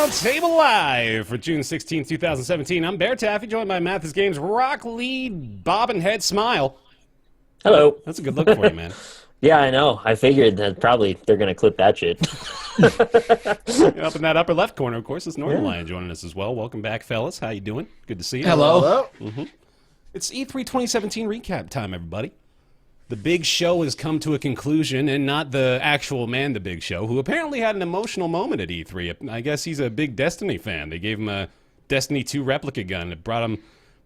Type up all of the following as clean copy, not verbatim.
Roundtable Live for June 16, 2017. I'm BaerTaffy, joined by Mathis Games Rock Lead Bobbin Head Smile. Hello. That's a good look for you, man. Yeah, I know. I figured that probably they're going to clip that shit. Up in that upper left corner, of course, is Northern Lion joining us as well. Welcome back, fellas. How you doing? Good to see you. Hello. It's E3 2017 recap time, everybody. The big show has come to a conclusion, and not the actual man, the big show, who apparently had an emotional moment at E3. I guess he's a big Destiny fan. They gave him a Destiny 2 replica gun. It brought him,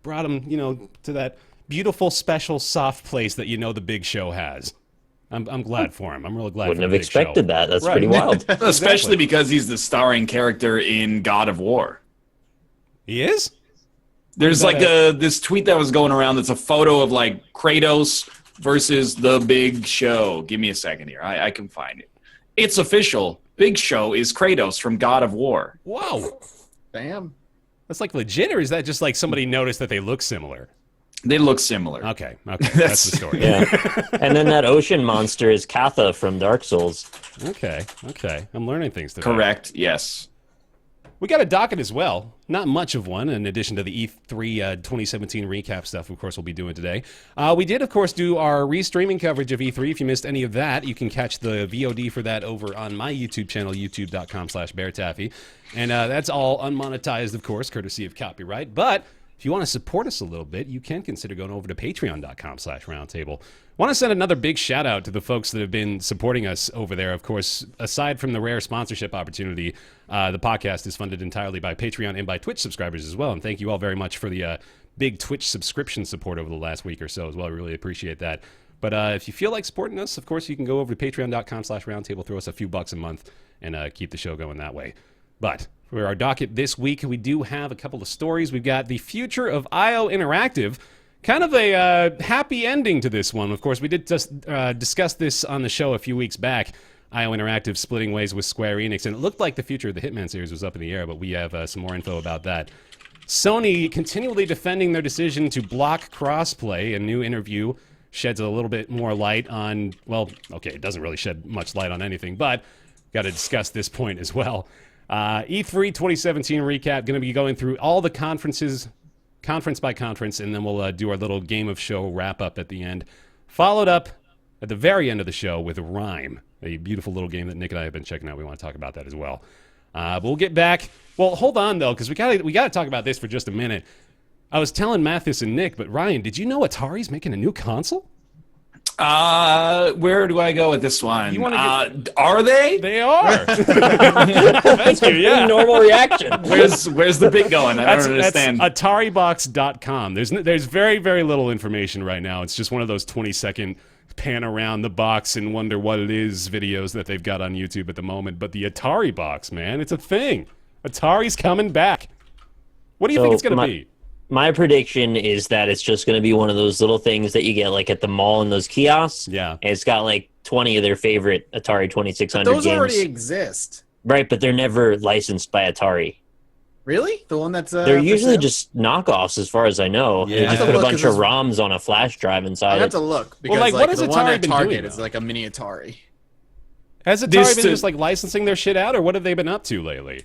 to that beautiful, special, soft place that the big show has. I'm glad for him. I'm really glad. Wouldn't for have expected that. That's pretty wild. Especially because he's the starring character in God of War. He is? There's like this tweet that was going around that's a photo of like Kratos versus the Big Show. Give me a second here. I can find it. It's official. Big Show is Kratos from God of War. Whoa. Damn. That's like legit, or is that just like somebody noticed that they look similar? They look similar. Okay. That's the story. Yeah. And then that ocean monster is Katha from Dark Souls. Okay. I'm learning things today. Correct, yes. We got a docket as well. Not much of one, in addition to the E3 2017 recap stuff, of course, we'll be doing today. We did, of course, do our restreaming coverage of E3. If you missed any of that, you can catch the VOD for that over on my YouTube channel, youtube.com/BaerTaffy. And that's all unmonetized, of course, courtesy of copyright. But if you want to support us a little bit, you can consider going over to patreon.com/roundtable. Want to send another big shout out to the folks that have been supporting us over there. Of course, aside from the rare sponsorship opportunity, the podcast is funded entirely by Patreon and by Twitch subscribers as well. And thank you all very much for the big Twitch subscription support over the last week or so as well. I really appreciate that. But if you feel like supporting us, of course, you can go over to patreon.com/roundtable, throw us a few bucks a month, and keep the show going that way. But for our docket this week, we do have a couple of stories. We've got the future of IO Interactive. Kind of a happy ending to this one. Of course, we did just discuss this on the show a few weeks back. IO Interactive splitting ways with Square Enix, and it looked like the future of the Hitman series was up in the air, but we have some more info about that. Sony continually defending their decision to block crossplay. A new interview sheds a little bit more light on, well, okay, it doesn't really shed much light on anything, but got to discuss this point as well. E3 2017 recap, going to be going through all the conferences, conference by conference, and then we'll do our little game of show wrap-up at the end. Followed up at the very end of the show with RiME, a beautiful little game that Nick and I have been checking out. We want to talk about that as well. But we'll get back. Well, hold on, though, because we gotta talk about this for just a minute. I was telling Mathis and Nick, but Ryan, did you know Atari's making a new console? Where do I go with this one? Are they? They are. Thank you, yeah. Normal reaction. Where's the bit going? I don't understand. That's Ataribox.com. There's very, very little information right now. It's just one of those 20-second pan around the box and wonder what it is videos that they've got on YouTube at the moment. But the Atari box, man, it's a thing. Atari's coming back. What do you think it's going to be? My prediction is that it's just going to be one of those little things that you get like at the mall in those kiosks. Yeah. And it's got like 20 of their favorite Atari 2600 Those games. already exist. Right, but they're never licensed by Atari. Really? The one that's they're usually just knowkoffs as far as I know. Yeah. They just put a bunch of ROMs on a flash drive inside I have it. to look because what has the Atari one at been Target doing, is though? like a mini Atari. Has Atari been just like licensing their shit out, or what have they been up to lately?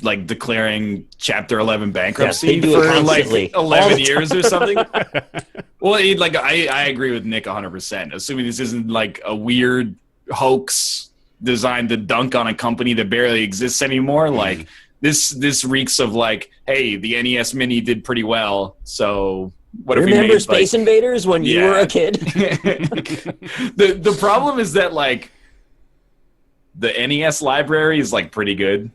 Like declaring Chapter 11 bankruptcy Yes, they do it for like constantly. 11 years or something. Well, I agree with Nick 100%. Assuming this isn't like a weird hoax designed to dunk on a company that barely exists anymore. Like this reeks of like, hey, the NES Mini did pretty well, so what if we Remember made Space Invaders when you were a kid? The problem is that like the NES library is like pretty good.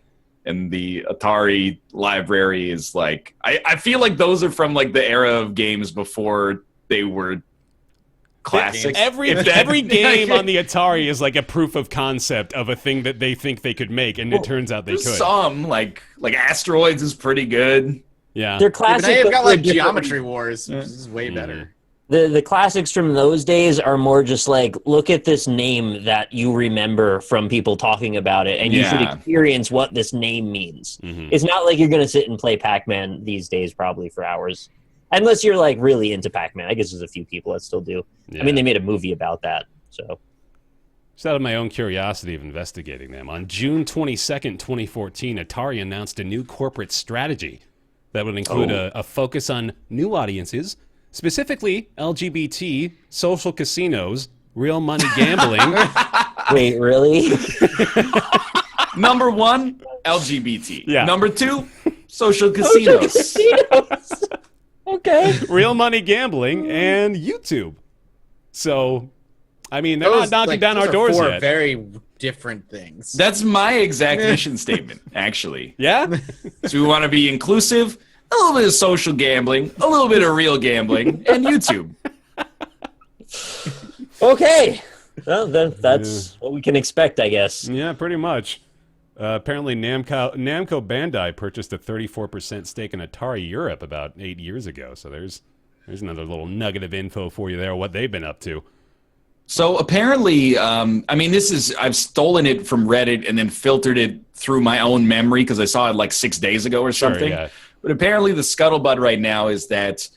And the Atari library is like... I feel like those are from like the era of games before they were classics. Every game on the Atari is like a proof of concept of a thing that they think they could make, and it turns out they could. Some, like Asteroids is pretty good. Yeah. They're Yeah, classic. but now you've but got for like different Geometry Wars, which is way better. The classics from those days are more just like, look at this name that you remember from people talking about it, and you should experience what this name means. Mm-hmm. It's not like you're going to sit and play Pac-Man these days probably for hours. Unless you're like really into Pac-Man. I guess there's a few people that still do. Yeah. I mean, they made a movie about that, so... Just out of my own curiosity of investigating them, on June 22nd, 2014, Atari announced a new corporate strategy that would include a focus on new audiences, specifically LGBT, social casinos, real money gambling. Wait, really? Number 1, LGBT. Yeah. Number 2, social casinos. Okay. Real money gambling and YouTube. So, I mean, they're not knocking down our doors four yet. Very different things. That's my exact mission statement, actually. Yeah? So we want to be inclusive, a little bit of social gambling, a little bit of real gambling, and YouTube. Okay. Well, that's what we can expect, I guess. Yeah, pretty much. Apparently, Namco Bandai purchased a 34% stake in Atari Europe about 8 years ago. So there's another little nugget of info for you there, what they've been up to. So apparently, I mean, I've stolen it from Reddit and then filtered it through my own memory because I saw it like 6 days ago or something. Yeah. But apparently the scuttlebutt right now is that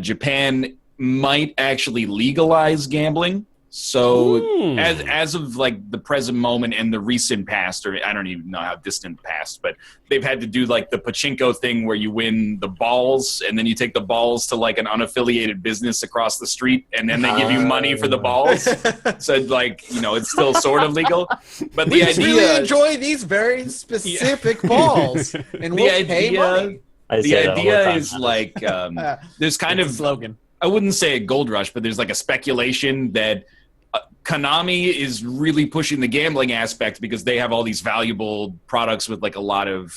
Japan might actually legalize gambling. So as of like the present moment and the recent past, or I don't even know how distant past, but they've had to do like the pachinko thing where you win the balls and then you take the balls to like an unaffiliated business across the street and then they give you money for the balls. So like, you know, it's still sort of legal. But the We idea really enjoy these very specific balls, and we'll pay money. the idea is like there's kind It's a of slogan. I wouldn't say a gold rush, but there's like a speculation that Konami is really pushing the gambling aspect because they have all these valuable products with like a lot of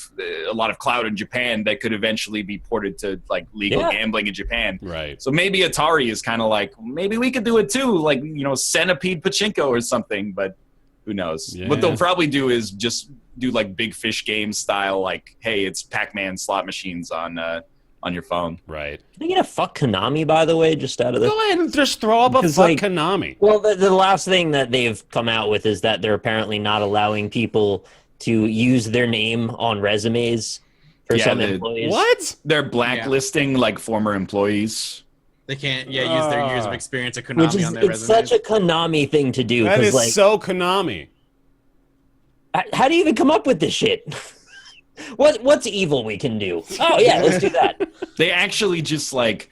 clout in Japan that could eventually be ported to like legal gambling in Japan. Right. So maybe Atari is kind of like, maybe we could do it too, like, you know, Centipede Pachinko or something, but who knows? Yeah. What they'll probably do is just do like Big Fish game style, like, hey, it's Pac-Man slot machines on your phone. Right. Can I get a fuck Konami, by the way, just out of the... Go ahead and just throw up a Because, fuck like, Konami. Well, the last thing that they've come out with is that they're apparently not allowing people to use their name on resumes for Yeah, some the- employees. What? They're blacklisting like former employees. They can't, use their years of experience at Which Konami is on their it's resumes. such a Konami thing to do. That 'cause, is like, so Konami. how do you even come up with this shit? What's evil we can do? Oh yeah, let's do that. They actually just like,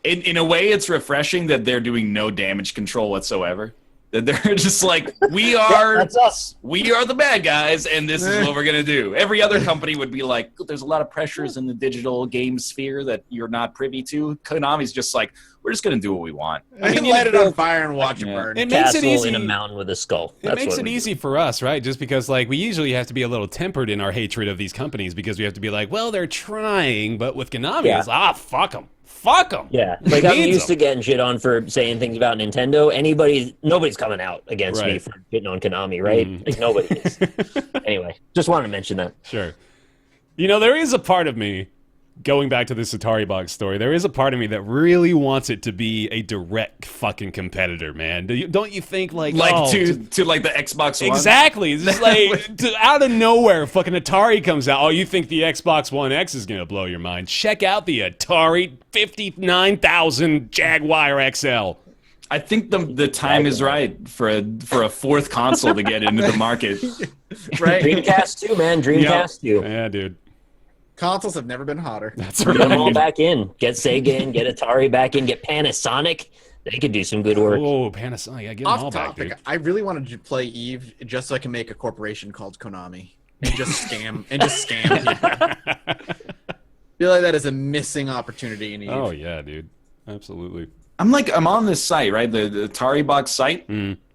in a way, it's refreshing that they're doing no damage control whatsoever. That they're just like, we are, That's us. we are the bad guys, and this is what we're gonna do. Every other company would be like, there's a lot of pressures in the digital game sphere that you're not privy to. Konami's just like, we're just gonna do what we want. I can light it on fire and watch it burn. It makes it Castle easy. in a mountain with a skull. It That's makes what it we easy for us, right? Just because, like, we usually have to be a little tempered in our hatred of these companies because we have to be like, well, they're trying, but with Konami, Yeah. it's, fuck them. Fuck them. Yeah, like I'm used to getting shit on for saying things about Nintendo. Nobody's coming out against me Right. for getting on Konami, right? Like nobody is. Anyway, just wanted to mention that. Sure. You know, there is a part of me, going back to this Ataribox story, there is a part of me that really wants it to be a direct fucking competitor, man. Don't you think, like To like the Xbox One. Exactly. It's just like out of nowhere, fucking Atari comes out. Oh, you think the Xbox One X is gonna blow your mind? Check out the Atari 59,000 Jaguar XL. I think the time is right for a fourth console to get into the market. Right? Dreamcast 2, man. Dreamcast 2. Yeah, dude. Consoles have never been hotter. That's Get them all right. back in. Get Sega in. Get Atari back in. Get Panasonic. They could do some good work. Oh, Panasonic. Yeah, get them all Off back, topic, dude. I really wanted to play Eve just so I can make a corporation called Konami and just scam people. Feel like that is a missing opportunity in Eve. Oh, yeah, dude. Absolutely. I'm on this site, right? The Ataribox site.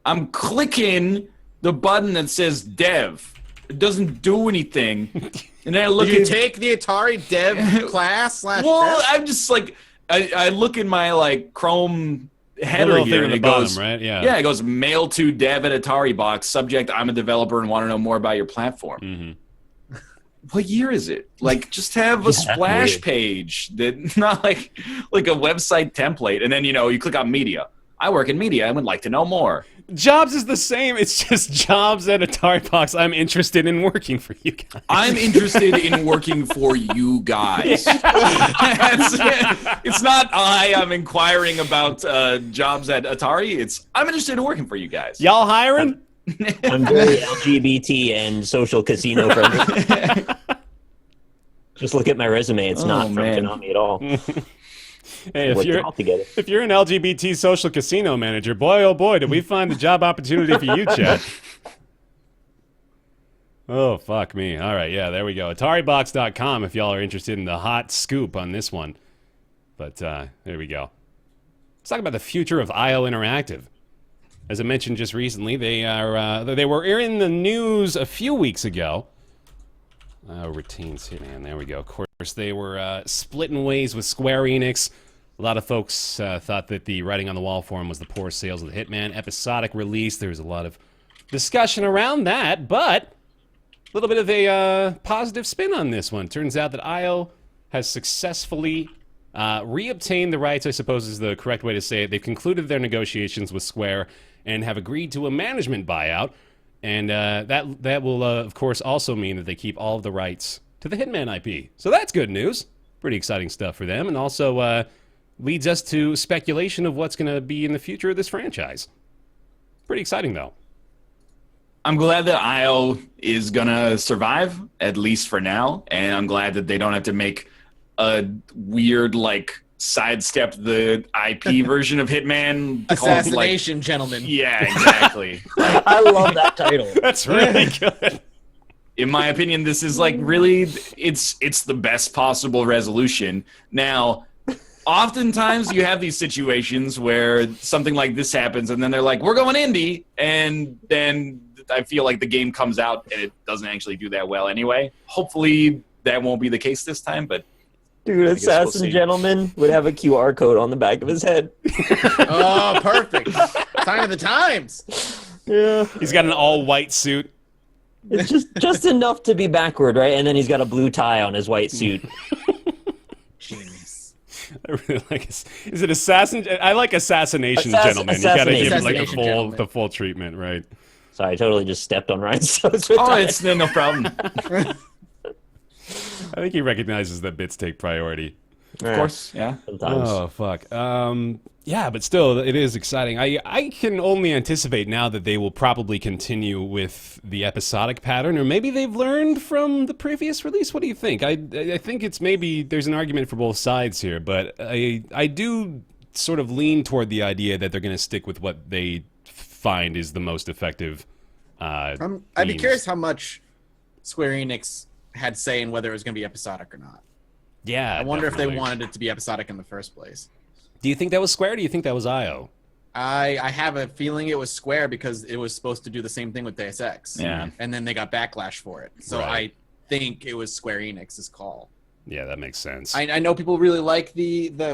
I'm clicking the button that says dev. It doesn't do anything. And then I look Did you at take the Atari dev class / well, dev? I'm just like I look in my like Chrome header little here thing and at it the bottom, goes right? Yeah. Yeah, it goes mail to dev at Ataribox. Subject, I'm a developer and want to know more about your platform. What year is it? Like, just have a splash weird. page that not like a website template. And then, you know, you click on media. I work in media. I would like to know more. Jobs is the same. It's just jobs at Ataribox. I'm interested in working for you guys. I'm interested in working for you guys. It's not I'm inquiring about jobs at Atari. It's I'm interested in working for you guys. Y'all hiring? I'm very LGBT and social casino friendly. Just look at my resume. It's not from Konami at all. Hey, if you're an LGBT social casino manager, boy, oh boy, did we find a job opportunity for you, Chad. Oh, fuck me. All right, yeah, there we go. Ataribox.com if y'all are interested in the hot scoop on this one. But there we go. Let's talk about the future of IO Interactive. As I mentioned just recently, they were in the news a few weeks ago. Retains Hitman, there we go. Of course, they were splitting ways with Square Enix. A lot of folks thought that the writing on the wall for them was the poor sales of the Hitman episodic release. There was a lot of discussion around that, but a little bit of a positive spin on this one. Turns out that IO has successfully reobtained the rights, I suppose is the correct way to say it. They've concluded their negotiations with Square and have agreed to a management buyout. And that will, of course, also mean that they keep all of the rights to the Hitman IP. So that's good news. Pretty exciting stuff for them. And also leads us to speculation of what's going to be in the future of this franchise. Pretty exciting, though. I'm glad that IO is going to survive, at least for now. And I'm glad that they don't have to make a weird, like, sidestep the IP version of Hitman. Assassination, gentlemen. Yeah, exactly. I love that title. That's really good. In my opinion, this is like really, it's the best possible resolution. Now, oftentimes you have these situations where something like this happens and then they're like, we're going indie. And then I feel like the game comes out and it doesn't actually do that well anyway. Hopefully that won't be the case this time, but dude, Assassin Gentleman would have a QR code on the back of his head. Oh, perfect. Sign of the times. Yeah. He's got an all-white suit. It's just enough to be backward, right? And then he's got a blue tie on his white suit. Genius. I really like it. Is it Assassin? I like Assassination Gentleman. You gotta give it like the full treatment, right? Sorry, I totally just stepped on Ryan's toes. It's no problem. I think he recognizes that bits take priority. Of course, yeah. Sometimes. Oh, fuck. Yeah, but still, it is exciting. I can only anticipate now that they will probably continue with the episodic pattern, or maybe they've learned from the previous release. What do you think? I think it's maybe there's an argument for both sides here, but I do sort of lean toward the idea that they're going to stick with what they find is the most effective. I'd be curious how much Square Enix had say in whether it was going to be episodic or not. Yeah, I wonder definitely. if they wanted it to be episodic in the first place. Do you think that was Square, or do you think that was IO? I have a feeling it was Square because it was supposed to do the same thing with Deus Ex. Yeah. And then they got backlash for it. So Right. I think it was Square Enix's call. Yeah, that makes sense. I know people really like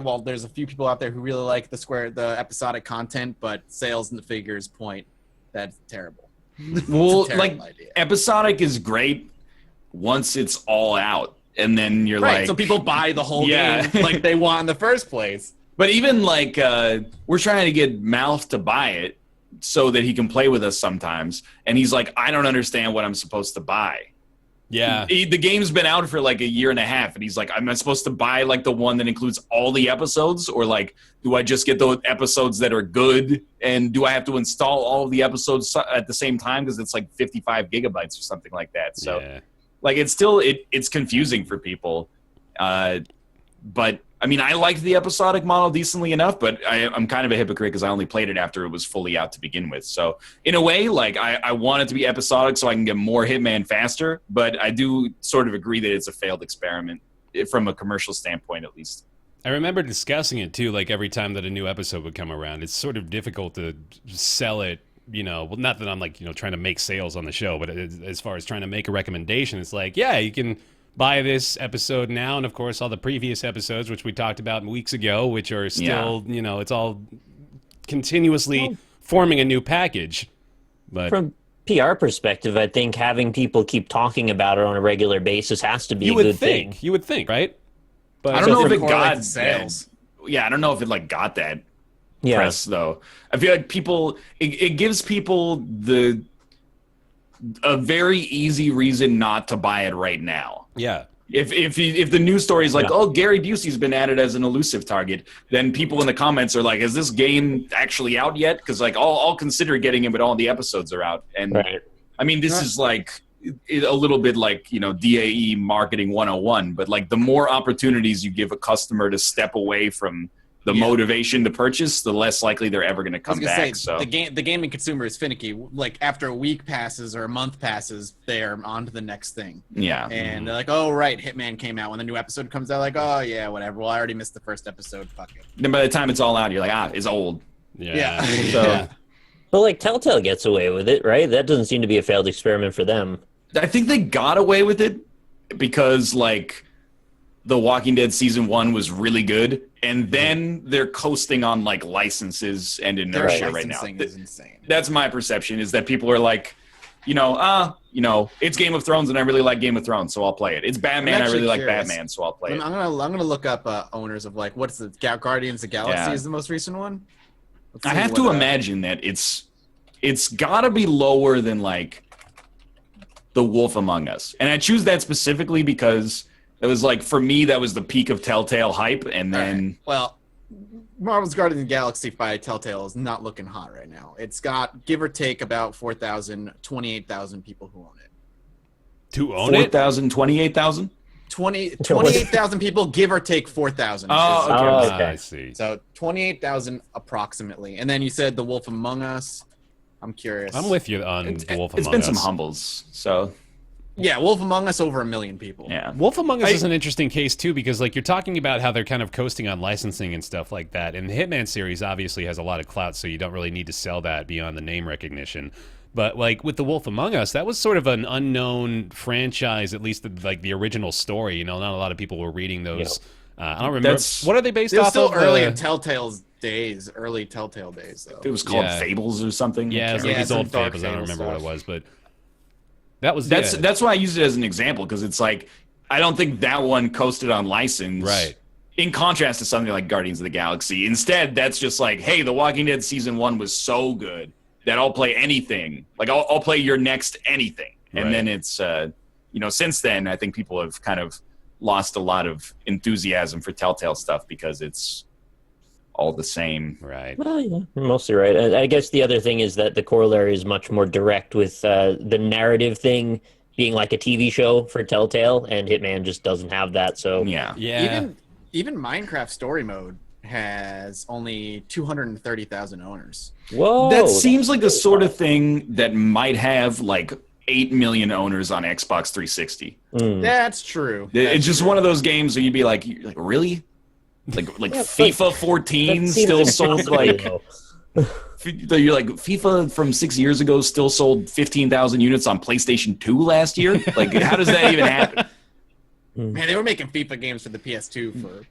well, there's a few people out there who really like the episodic content, but sales and the figures point that's terrible. Well, It's a terrible like idea. episodic is great once it's all out, and then you're Right, like, so people buy the whole Yeah. game like they want in the first place. But even like we're trying to get Mouth to buy it so that he can play with us sometimes, and he's like, I don't understand what I'm supposed to buy. yeah. The game's been out for like a year and a half, and he's like, am I supposed to buy like the one that includes all the episodes, or like do I just get the episodes that are good, and do I have to install all of the episodes at the same time because it's like 55 gigabytes or something like that? So Yeah. like it's still it's confusing for people, but I mean I liked the episodic model decently enough, but I'm kind of a hypocrite because I only played it after it was fully out to begin with. So in a way, like I want it to be episodic so I can get more Hitman faster, but I do sort of agree that it's a failed experiment from a commercial standpoint at least. I remember discussing it too, like every time that a new episode would come around. It's sort of difficult to sell it, well, not that I'm like, trying to make sales on the show, but as far as trying to make a recommendation, it's like, yeah, you can buy this episode now, and of course all the previous episodes, which we talked about weeks ago, which are still, it's all continuously forming a new package. But From PR perspective, I think having people keep talking about it on a regular basis has to be a good thing. You would think, right? But I don't know if it correlate got to sales. Yeah, I don't know if it like got that Yeah. press though. I feel like people it gives people a very easy reason not to buy it right now. yeah. If the news story is like, Yeah. oh, Gary Busey's been added as an elusive target, then people in the comments are like, is this game actually out yet? Because like I'll consider getting it, but all the episodes are out. And Right. I mean, this is like a little bit like, DAE marketing 101, but like the more opportunities you give a customer to step away from the motivation to purchase, the less likely they're ever going to come back. So the gaming consumer is finicky. Like after a week passes or a month passes, they're on to the next thing. yeah. And they're like, oh, right, Hitman came out. When the new episode comes out, like, oh, yeah, whatever. Well, I already missed the first episode. Fuck it. Then by the time it's all out, you're like, it's old. Yeah. So But like Telltale gets away with it, right? That doesn't seem to be a failed experiment for them. I think they got away with it because like The Walking Dead season 1 was really good, and then they're coasting on like licenses and inertia right now. Licensing is insane. That's my perception, is that people are like, it's Game of Thrones and I really like Game of Thrones, so I'll play it. It's Batman, I actually really like curious. Batman, so I'll play it. I'm gonna look up owners of like what's the Guardians of the Galaxy Yeah. is the most recent one. Let's I see have what, to imagine that it's got to be lower than like The Wolf Among Us. And I choose that specifically because it was like, for me, that was the peak of Telltale hype. And then, Well, Marvel's Guardians of the Galaxy by Telltale is not looking hot right now. It's got, give or take, about 28,000 people who own it. To own it? 4,000, 28,000? 28,000 people, give or take 4,000. Oh, okay. Oh, okay. I see. So 28,000 approximately. And then you said The Wolf Among Us. I'm curious. I'm with you on The Wolf It's Among been Us. some humbles. So, Yeah, Wolf Among Us over 1 million people. yeah. Wolf Among Us is an interesting case too, because like you're talking about how they're kind of coasting on licensing and stuff like that, and the Hitman series obviously has a lot of clout, so you don't really need to sell that beyond the name recognition. But like with The Wolf Among Us, that was sort of an unknown franchise, at least like the original story. Not a lot of people were reading those. I don't remember. What are they based It was off still of? early in Telltale's days, early Telltale days, though. It was called Yeah. Fables or something. Yeah, it's Yeah, like these some old dark fables. I don't Fable remember what it stuff. was, but that was That's why I used it as an example, because it's like, I don't think that one coasted on license. Right. In contrast to something like Guardians of the Galaxy. Instead, that's just like, hey, The Walking Dead season 1 was so good that I'll play anything. Like, I'll play your next anything. And Right. then it's, since then, I think people have kind of lost a lot of enthusiasm for Telltale stuff because it's all the same. right. Well, yeah, you're mostly right. I guess the other thing is that the corollary is much more direct with the narrative thing being like a TV show for Telltale, and Hitman just doesn't have that. So Yeah. Yeah. Even Minecraft Story Mode has only 230,000 owners. whoa, That seems like the sort of thing that might have like 8 million owners on Xbox 360. That's true. It's just one of those games where you'd be like really? Like Yeah, FIFA 14 that seems still sold impossible. like you're like FIFA from 6 years ago still sold 15,000 units on PlayStation 2 last year? Like, how does that even happen? Man, they were making FIFA games for the PS2 for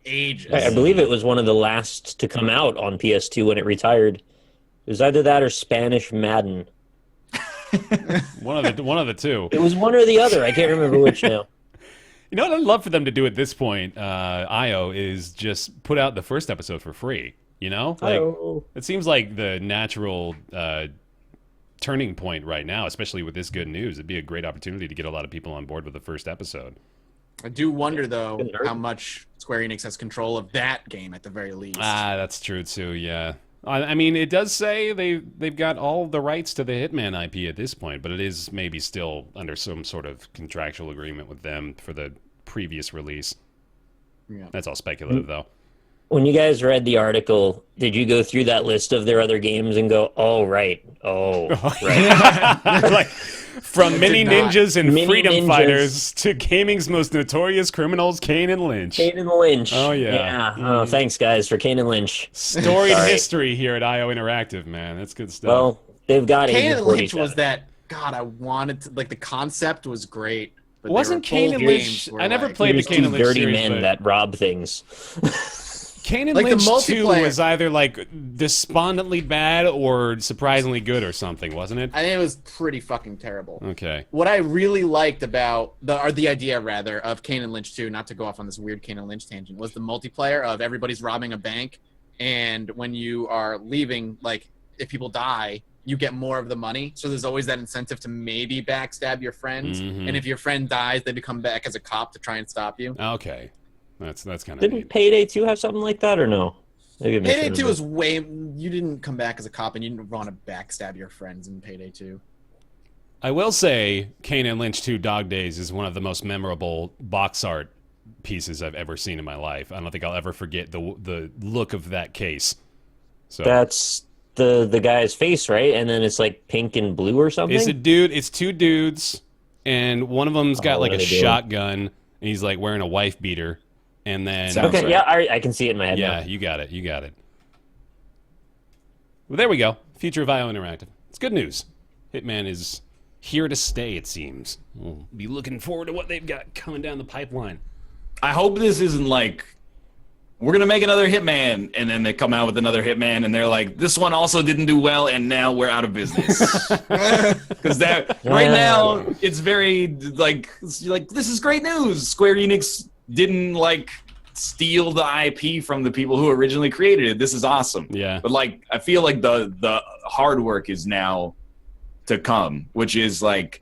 ages. I believe it was one of the last to come out on PS2 when it retired. It was either that or Spanish Madden. One of the two. It was one or the other. I can't remember which now. You know what I'd love for them to do at this point, IO, is just put out the first episode for free. Like it seems like the natural turning point right now, especially with this good news. It'd be a great opportunity to get a lot of people on board with the first episode. I do wonder, though, how much Square Enix has control of that game at the very least. That's true too. Yeah, I mean, it does say they've got all the rights to the Hitman IP at this point, but it is maybe still under some sort of contractual agreement with them for the previous release. Yeah. That's all speculative, though. When you guys read the article, did you go through that list of their other games and go, "Oh right, right"? Like from mini Did not. ninjas and Mini freedom ninjas. fighters to gaming's most notorious criminals, Kane and Lynch. Kane and Lynch. Oh, yeah. Oh, thanks guys for Kane and Lynch. Storied Sorry. history here at IO Interactive, man. That's good stuff. Well, they've got Kane Agent and Lynch 47. was that. God, I wanted to. Like, the concept was great. But Wasn't both Kane and games Lynch? were I never like- played the Here's Kane two and Lynch dirty series, men but that rob things. Kane and Like the Lynch 2 multiplayer- was either like despondently bad or surprisingly good or something, wasn't it? I think it was pretty fucking terrible. Okay. What I really liked about the idea rather of Kane and Lynch 2, not to go off on this weird Kane and Lynch tangent, was the multiplayer of everybody's robbing a bank, and when you are leaving, like if people die, you get more of the money. So there's always that incentive to maybe backstab your friends. Mhm. And if your friend dies, they become back as a cop to try and stop you. Okay, that's kind of Didn't neat. Payday 2 have something like that or no? Maybe I'm Payday mixing 2 them is way. You didn't come back as a cop, and you didn't want to backstab your friends in Payday 2. I will say, Kane and Lynch 2 Dog Days is one of the most memorable box art pieces I've ever seen in my life. I don't think I'll ever forget the look of that case. So That's the guy's face, right? And then it's like pink and blue or something. it's a dude. It's two dudes, and one of them's got what like are a they doing? shotgun, and he's like wearing a wife beater, and then Sounds Okay, right. yeah, I can see it in my head yeah, now. you got it. Well, there we go. Future of IO Interactive. It's good news. Hitman is here to stay, it seems. We'll be looking forward to what they've got coming down the pipeline. I hope this isn't like we're gonna make another Hitman, and then they come out with another Hitman, and they're like, this one also didn't do well, and now we're out of business. Because that right now it's very like this is great news. Square Enix didn't like steal the IP from the people who originally created it. This is awesome. Yeah. But like I feel like the hard work is now to come, which is like,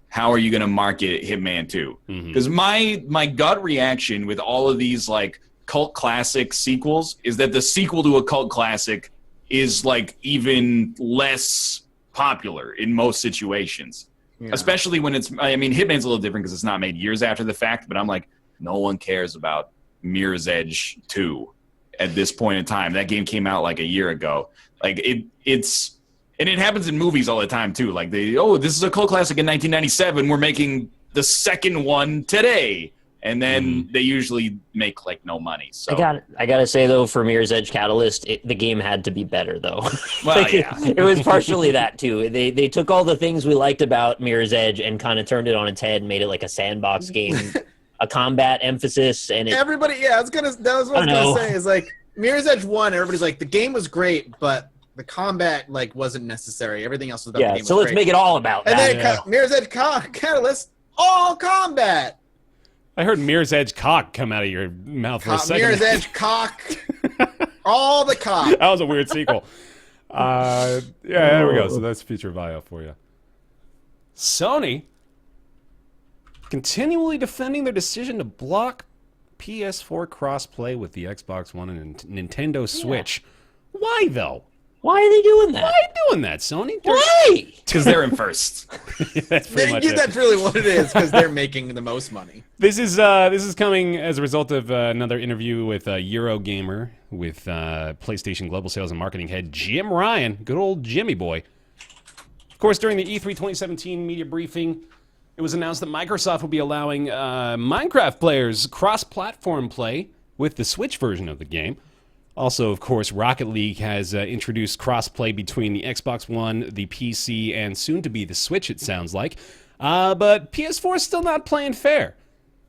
how are you going to market Hitman 2? Because my gut reaction with all of these like cult classic sequels is that the sequel to a cult classic is like even less popular in most situations. Yeah. Especially when it's, I mean, Hitman's a little different because it's not made years after the fact, but I'm like, no one cares about Mirror's Edge 2 at this point in time. That game came out like a year ago. Like it's, and it happens in movies all the time too. Like this is a cult classic in 1997. We're making the second one today. And then they usually make like no money. So I gotta say though, for Mirror's Edge Catalyst, the game had to be better though. Well, Like, yeah. it was partially that too. They took all the things we liked about Mirror's Edge and kind of turned it on its head and made it like a sandbox game, a combat emphasis, and it, Everybody, yeah, that was what I was gonna say. Is like Mirror's Edge 1. Everybody's like, the game was great, but the combat like wasn't necessary. Everything else was about the yeah. game. So was let's great. make it all about And that. then Mirror's Edge Catalyst, all combat. I heard Mirror's Edge cock come out of your mouth for a second. Mirror's Edge cock, all the cock. That was a weird sequel. Yeah, there we go. So that's Future of IO for you. Sony continually defending their decision to block PS4 crossplay with the Xbox One and Nintendo Switch. Why though? Why are they doing that? Why are you doing that, Sony? Why? because they're in first. That's pretty much it. That's really what it is, because they're making the most money. This is coming as a result of another interview with Eurogamer with PlayStation Global Sales and Marketing Head Jim Ryan, good old Jimmy boy. Of course, during the E3 2017 media briefing, it was announced that Microsoft will be allowing Minecraft players cross-platform play with the Switch version of the game. Also, of course, Rocket League has introduced cross-play between the Xbox One, the PC, and soon-to-be the Switch, it sounds like. But PS4 is still not playing fair.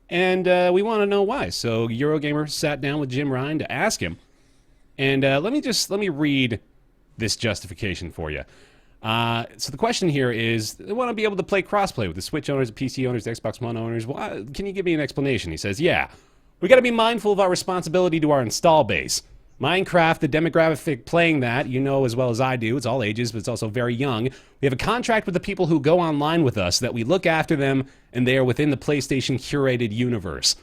And we want to know why. So Eurogamer sat down with Jim Ryan to ask him. And let me read this justification for you. So the question here is, they want to be able to play crossplay with the Switch owners, the PC owners, the Xbox One owners. Why, can you give me an explanation? He says, yeah, we got to be mindful of our responsibility to our install base. Minecraft, the demographic playing that, you know as well as I do, it's all ages, but it's also very young. We have a contract with the people who go online with us that we look after them, and they are within the PlayStation curated universe.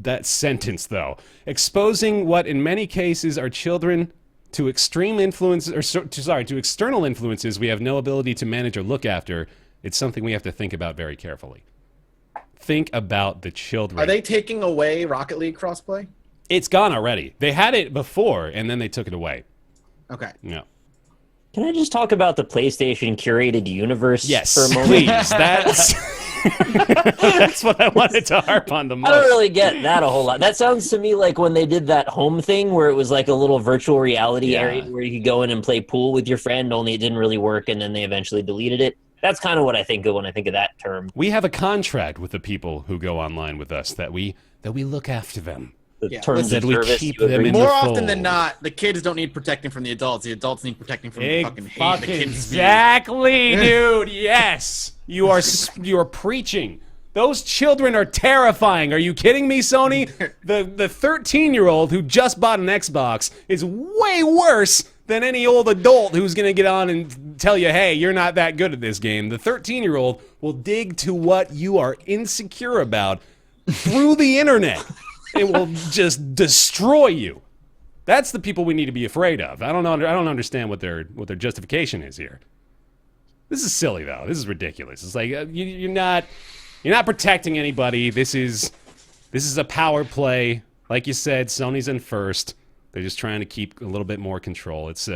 That sentence, though, exposing what in many cases are children to extreme influences, to external influences we have no ability to manage or look after. It's something we have to think about very carefully. Think about the children. Are they taking away Rocket League crossplay? It's gone already. They had it before, and then they took it away. Okay. No. Can I just talk about the PlayStation curated universe Yes, for a moment? please. That's that's what I wanted to harp on the I don't most. really get that a whole lot. That sounds to me like when they did that home thing where it was like a little virtual reality area where you could go in and play pool with your friend, only it didn't really work, and then they eventually deleted it. That's kind of what I think of when I think of that term. We have a contract with the people who go online with us that we look after them. The Yeah, terms that of we service keep you them agree in to. the More often fold. than not, the kids don't need protecting from the adults. The adults need protecting from the fucking hate the kids see. Exactly, dude. Yes, you are preaching. Those children are terrifying. Are you kidding me, Sony? The 13-year-old who just bought an Xbox is way worse than any old adult who's going to get on and tell you, hey, you're not that good at this game. The 13-year-old will dig to what you are insecure about through the internet. It will just destroy you. That's the people we need to be afraid of. I don't understand what their justification is here. This is silly, though. This is ridiculous. It's like you're not protecting anybody. This is a power play. Like you said, Sony's in first. They're just trying to keep a little bit more control. It's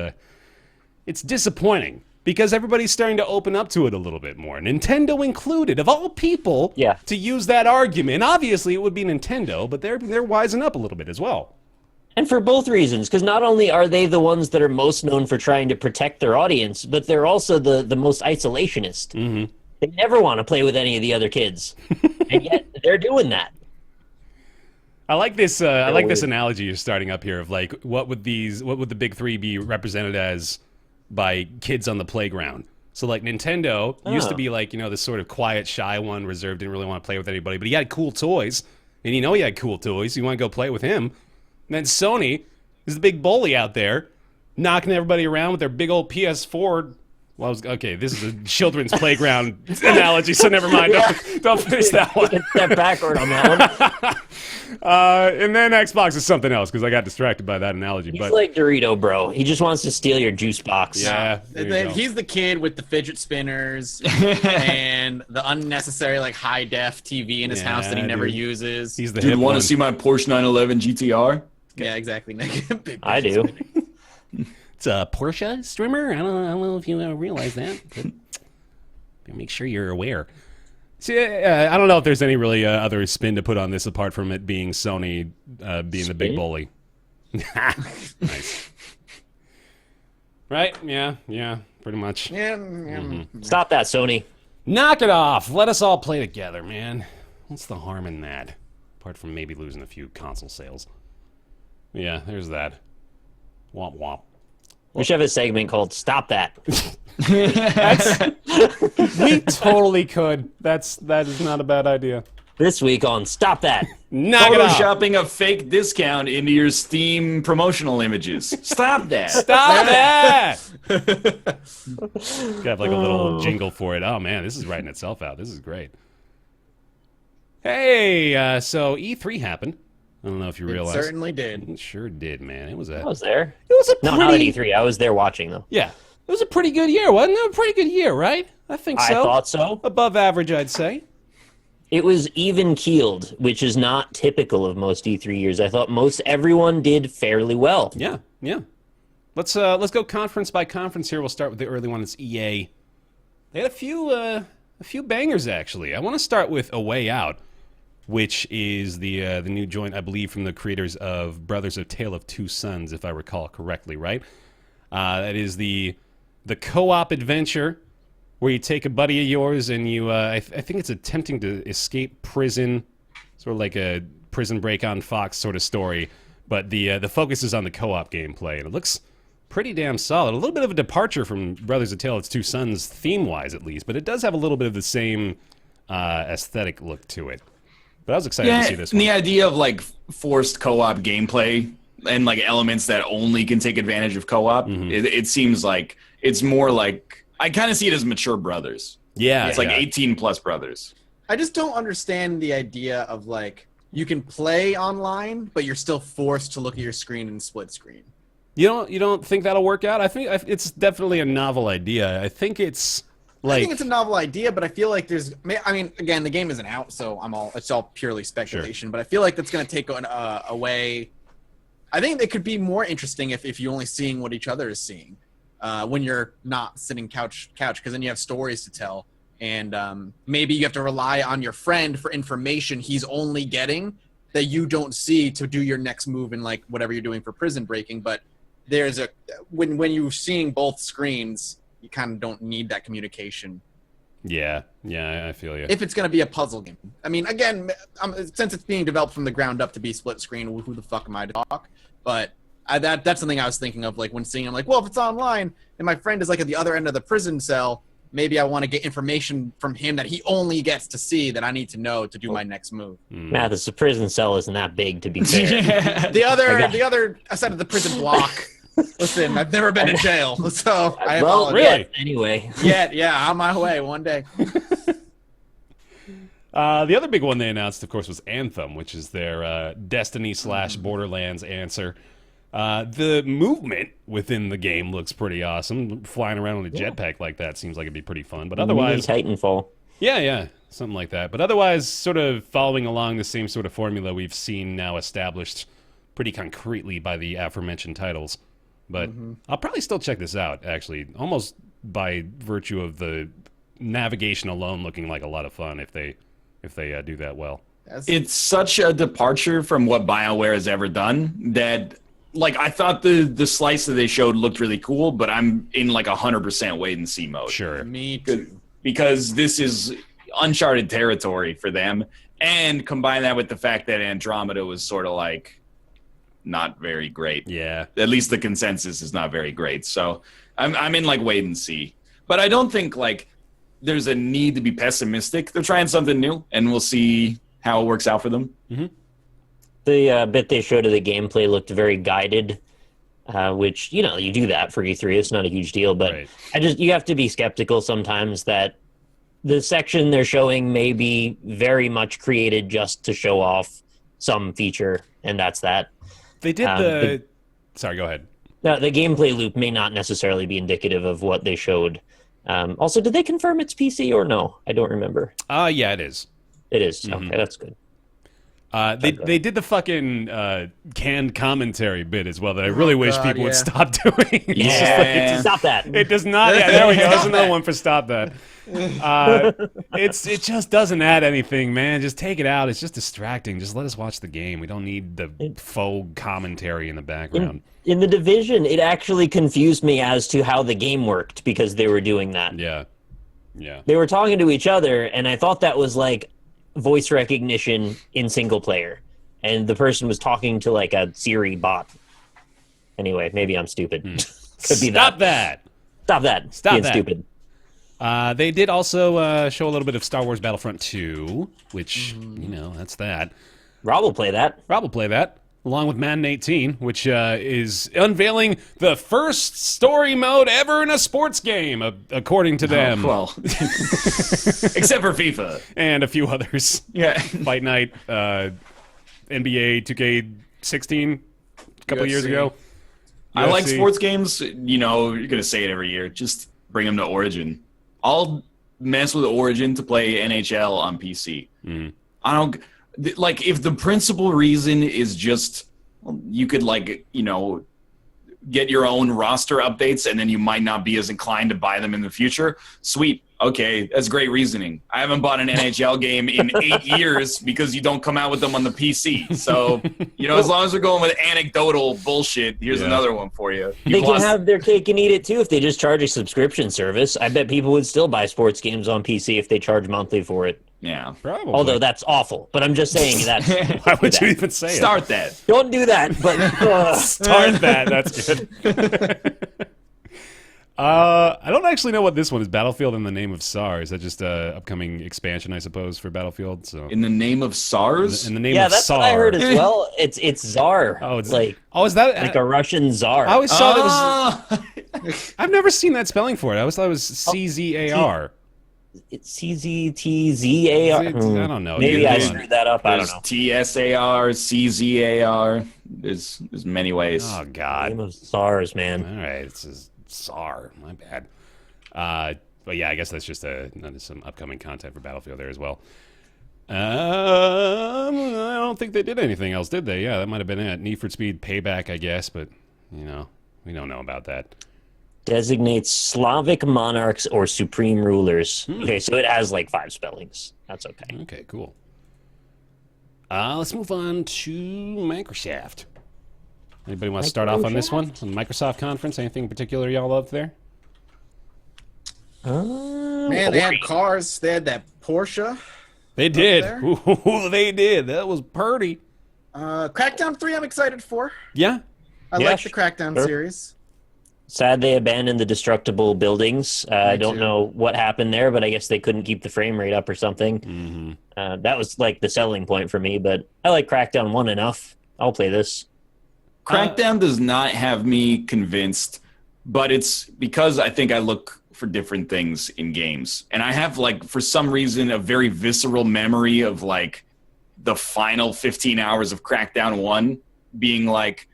disappointing because everybody's starting to open up to it a little bit more. Nintendo included, of all people, to use that argument. Obviously, it would be Nintendo, but they're wising up a little bit as well. And for both reasons, because not only are they the ones that are most known for trying to protect their audience, but they're also the most isolationist. Mm-hmm. They never want to play with any of the other kids, and yet they're doing that. I like this. I like this analogy you're starting up here of like, what would the big three be represented as by kids on the playground? So like Nintendo used to be like, this sort of quiet, shy one, reserved, didn't really want to play with anybody, but he had cool toys, and he had cool toys. So you want to go play with him. And then Sony is the big bully out there, knocking everybody around with their big old PS4. Well, okay, this is a children's playground analogy, so never mind. Don't finish that one. Step backward on that one. And then Xbox is something else because I got distracted by that analogy. He's like Dorito, bro. He just wants to steal your juice box. Yeah, he's the kid with the fidget spinners and the unnecessary high def TV in his house that he never uses. He's the dude. Want one. to see my Porsche 911 GTR? Yeah, exactly. I do. It's a Porsche streamer. I don't know if you realize that. But make sure you're aware. See, I don't know if there's any really other spin to put on this apart from it being Sony being the big bully. Nice. Right? Yeah, pretty much. Yeah. Mm-hmm. Stop that, Sony. Knock it off. Let us all play together, man. What's the harm in that? Apart from maybe losing a few console sales. Yeah, there's that. Womp womp. We should have a segment called "Stop That." We totally could. That is not a bad idea. This week on "Stop That." Knock it off. Photoshopping a fake discount into your Steam promotional images. Stop that. Stop that. Got like a little jingle for it. Oh man, this is writing itself out. This is great. Hey, so E3 happened. I don't know if you realize. It certainly did. It sure did, man. It was I was there. It was a No, not at E3. I was there watching though. Yeah, it was a pretty good year, wasn't it? A pretty good year, right? I think so. I thought so. Above average, I'd say. It was even-keeled, which is not typical of most E3 years. I thought most everyone did fairly well. Yeah. Let's go conference by conference here. We'll start with the early one. It's EA. They had a few bangers actually. I want to start with A Way Out, which is the new joint, I believe, from the creators of Brothers: A Tale of Two Sons, if I recall correctly, right? That is the co-op adventure where you take a buddy of yours and you, I think it's attempting to escape prison, sort of like a Prison Break on Fox sort of story, but the focus is on the co-op gameplay, and it looks pretty damn solid. A little bit of a departure from Brothers: A Tale of Two Sons theme-wise, at least, but it does have a little bit of the same aesthetic look to it. But I was excited to see this one. And the idea of forced co-op gameplay and elements that only can take advantage of co-op, it seems like it's more like, I kind of see it as mature brothers. Yeah. It's 18 plus brothers. I just don't understand the idea of you can play online, but you're still forced to look at your screen in split screen. You don't think that'll work out? I think it's definitely a novel idea. I think it's I think it's a novel idea, but I feel like again, the game isn't out, so it's all purely speculation. Sure. But I feel like that's going to take away. I think it could be more interesting if you're only seeing what each other is seeing, when you're not sitting couch, because then you have stories to tell, and maybe you have to rely on your friend for information he's only getting that you don't see to do your next move in whatever you're doing for prison breaking. But there's when you're seeing both screens, you kind of don't need that communication. Yeah, I feel you. If it's going to be a puzzle game. I mean, again, since it's being developed from the ground up to be split screen, who the fuck am I to talk? But that's something I was thinking of, when seeing, I'm well, if it's online and my friend is at the other end of the prison cell, maybe I want to get information from him that he only gets to see that I need to know to do my next move. Mathis, the prison cell isn't that big, to be fair. The other side of the prison block Listen, I've never been to jail, so I Well, apologize. Really? Anyway. Yeah, on my way one day. The other big one they announced, of course, was Anthem, which is their Destiny / Borderlands answer. The movement within the game looks pretty awesome. Flying around with a jetpack like that seems like it'd be pretty fun. But otherwise, Titanfall. yeah, something like that. But otherwise, sort of following along the same sort of formula we've seen now established pretty concretely by the aforementioned titles. But I'll probably still check this out, actually, almost by virtue of the navigation alone looking like a lot of fun if they do that well. It's such a departure from what BioWare has ever done that, like, I thought the slice that they showed looked really cool, but I'm in like 100% wait and see mode. Sure. Me too. Because this is uncharted territory for them, and combine that with the fact that Andromeda was sort of like not very great. Yeah. At least the consensus is not very great. So I'm in like wait and see. But I don't think like there's a need to be pessimistic. They're trying something new, and we'll see how it works out for them. Mm-hmm. The bit they showed of the gameplay looked very guided, which, you know, you do that for E3. It's not a huge deal, but Right. you have to be skeptical sometimes that the section they're showing may be very much created just to show off some feature, and that's that. They did Sorry, go ahead. Now, the gameplay loop may not necessarily be indicative of what they showed. Also, did they confirm it's PC or no? I don't remember. Yeah, it is. It is. Okay, that's good. They did the fucking canned commentary bit as well that I really wish people would stop doing. It's just Yeah. Stop that. it does not. Yeah, there we go. There's another one for stop that. It just doesn't add anything, man. Just take it out. It's just distracting. Just let us watch the game. We don't need the faux commentary in the background. In the Division, it actually confused me as to how the game worked because they were doing that. Yeah. They were talking to each other, and I thought that was like voice recognition in single player. And the person was talking to like a Siri bot. Anyway, maybe I'm stupid. Could be Stop that. Stop that. Stop being that. Stupid. They did also show a little bit of Star Wars Battlefront 2, which, you know, that's that. Rob will play that. Rob will play that, along with Madden 18, which is unveiling the first story mode ever in a sports game, according to them. Well, except for FIFA. And a few others. Yeah. Fight Night, NBA 2K16 a couple of years UFC. ago. I like UFC. sports games. You know, you're going to say it every year. Just bring them to Origin. I'll mess with Origin to play NHL on PC. I don't... Like, if the principal reason is just you could, like, you know, get your own roster updates and then you might not be as inclined to buy them in the future, sweet. Okay, that's great reasoning. I haven't bought an NHL game in 8 years because you don't come out with them on the PC. So, you know, as long as we're going with anecdotal bullshit, here's another one for you. They can have their cake and eat it too if they just charge a subscription service. I bet people would still buy sports games on PC if they charge monthly for it. Yeah. Probably. Although that's awful. But I'm just saying that. Why would you even say Start that. Don't do that. But Start that. That's good. I don't actually know what this one is. Battlefield in the Name of SAR. Is that just a upcoming expansion, I suppose, for Battlefield? So In the name of SARS? in the name yeah, of that's SAR. what I heard as well. It's Tsar. Oh, it's like is that a Russian czar. I always saw that Ah! was. I've never seen that spelling for it. I always thought it was CZAR. It's CZTZAR. I don't know. Maybe You're I doing- screwed that up. I don't There's know. TSAR, CZAR. There's many ways. Oh Name God. of SARS, man. All right, it's a SAR. My bad. But yeah, I guess that's just some upcoming content for Battlefield there as well. I don't think they did anything else, did they? Yeah, that might have been it. Need for Speed Payback, I guess, but you know, we don't know about that. Designates Slavic monarchs or supreme rulers. Okay, so it has like 5 spellings. That's okay. Okay, cool. Let's move on to Microsoft. Anybody want to start off on this one? On the Microsoft conference? Anything in particular y'all loved there? Man, they had cars. They had that Porsche. They did. there? Ooh, they did. That was purty. Crackdown 3 I'm excited for. Yeah. I Yeah, like the Crackdown sure. series. Sad they abandoned the destructible buildings. I don't too. know what happened there, but I guess they couldn't keep the frame rate up or something. Mm-hmm. That was like the selling point for me, but I like Crackdown 1 enough. I'll play this. Crackdown does not have me convinced, but it's because I think I look for different things in games. And I have, like, for some reason, a very visceral memory of, like, the final 15 hours of Crackdown 1 being like,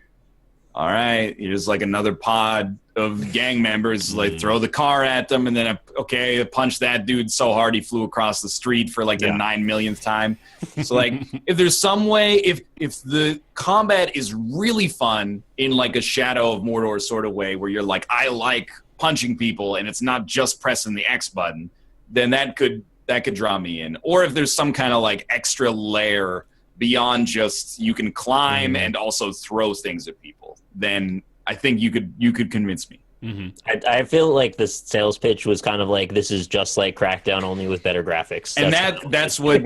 all right, here's, like, another pod of gang members, like, throw the car at them, and then, I punch that dude so hard he flew across the street for, like, the 9 millionth time. So, like, if there's some way, if the combat is really fun in, like, a Shadow of Mordor sort of way, where you're like, I like punching people and it's not just pressing the X button, then that could draw me in. Or if there's some kind of, like, extra layer beyond just you can climb and also throw things at people, then I think you could convince me. I feel like the sales pitch was kind of like, this is just like Crackdown, only with better graphics. And that's what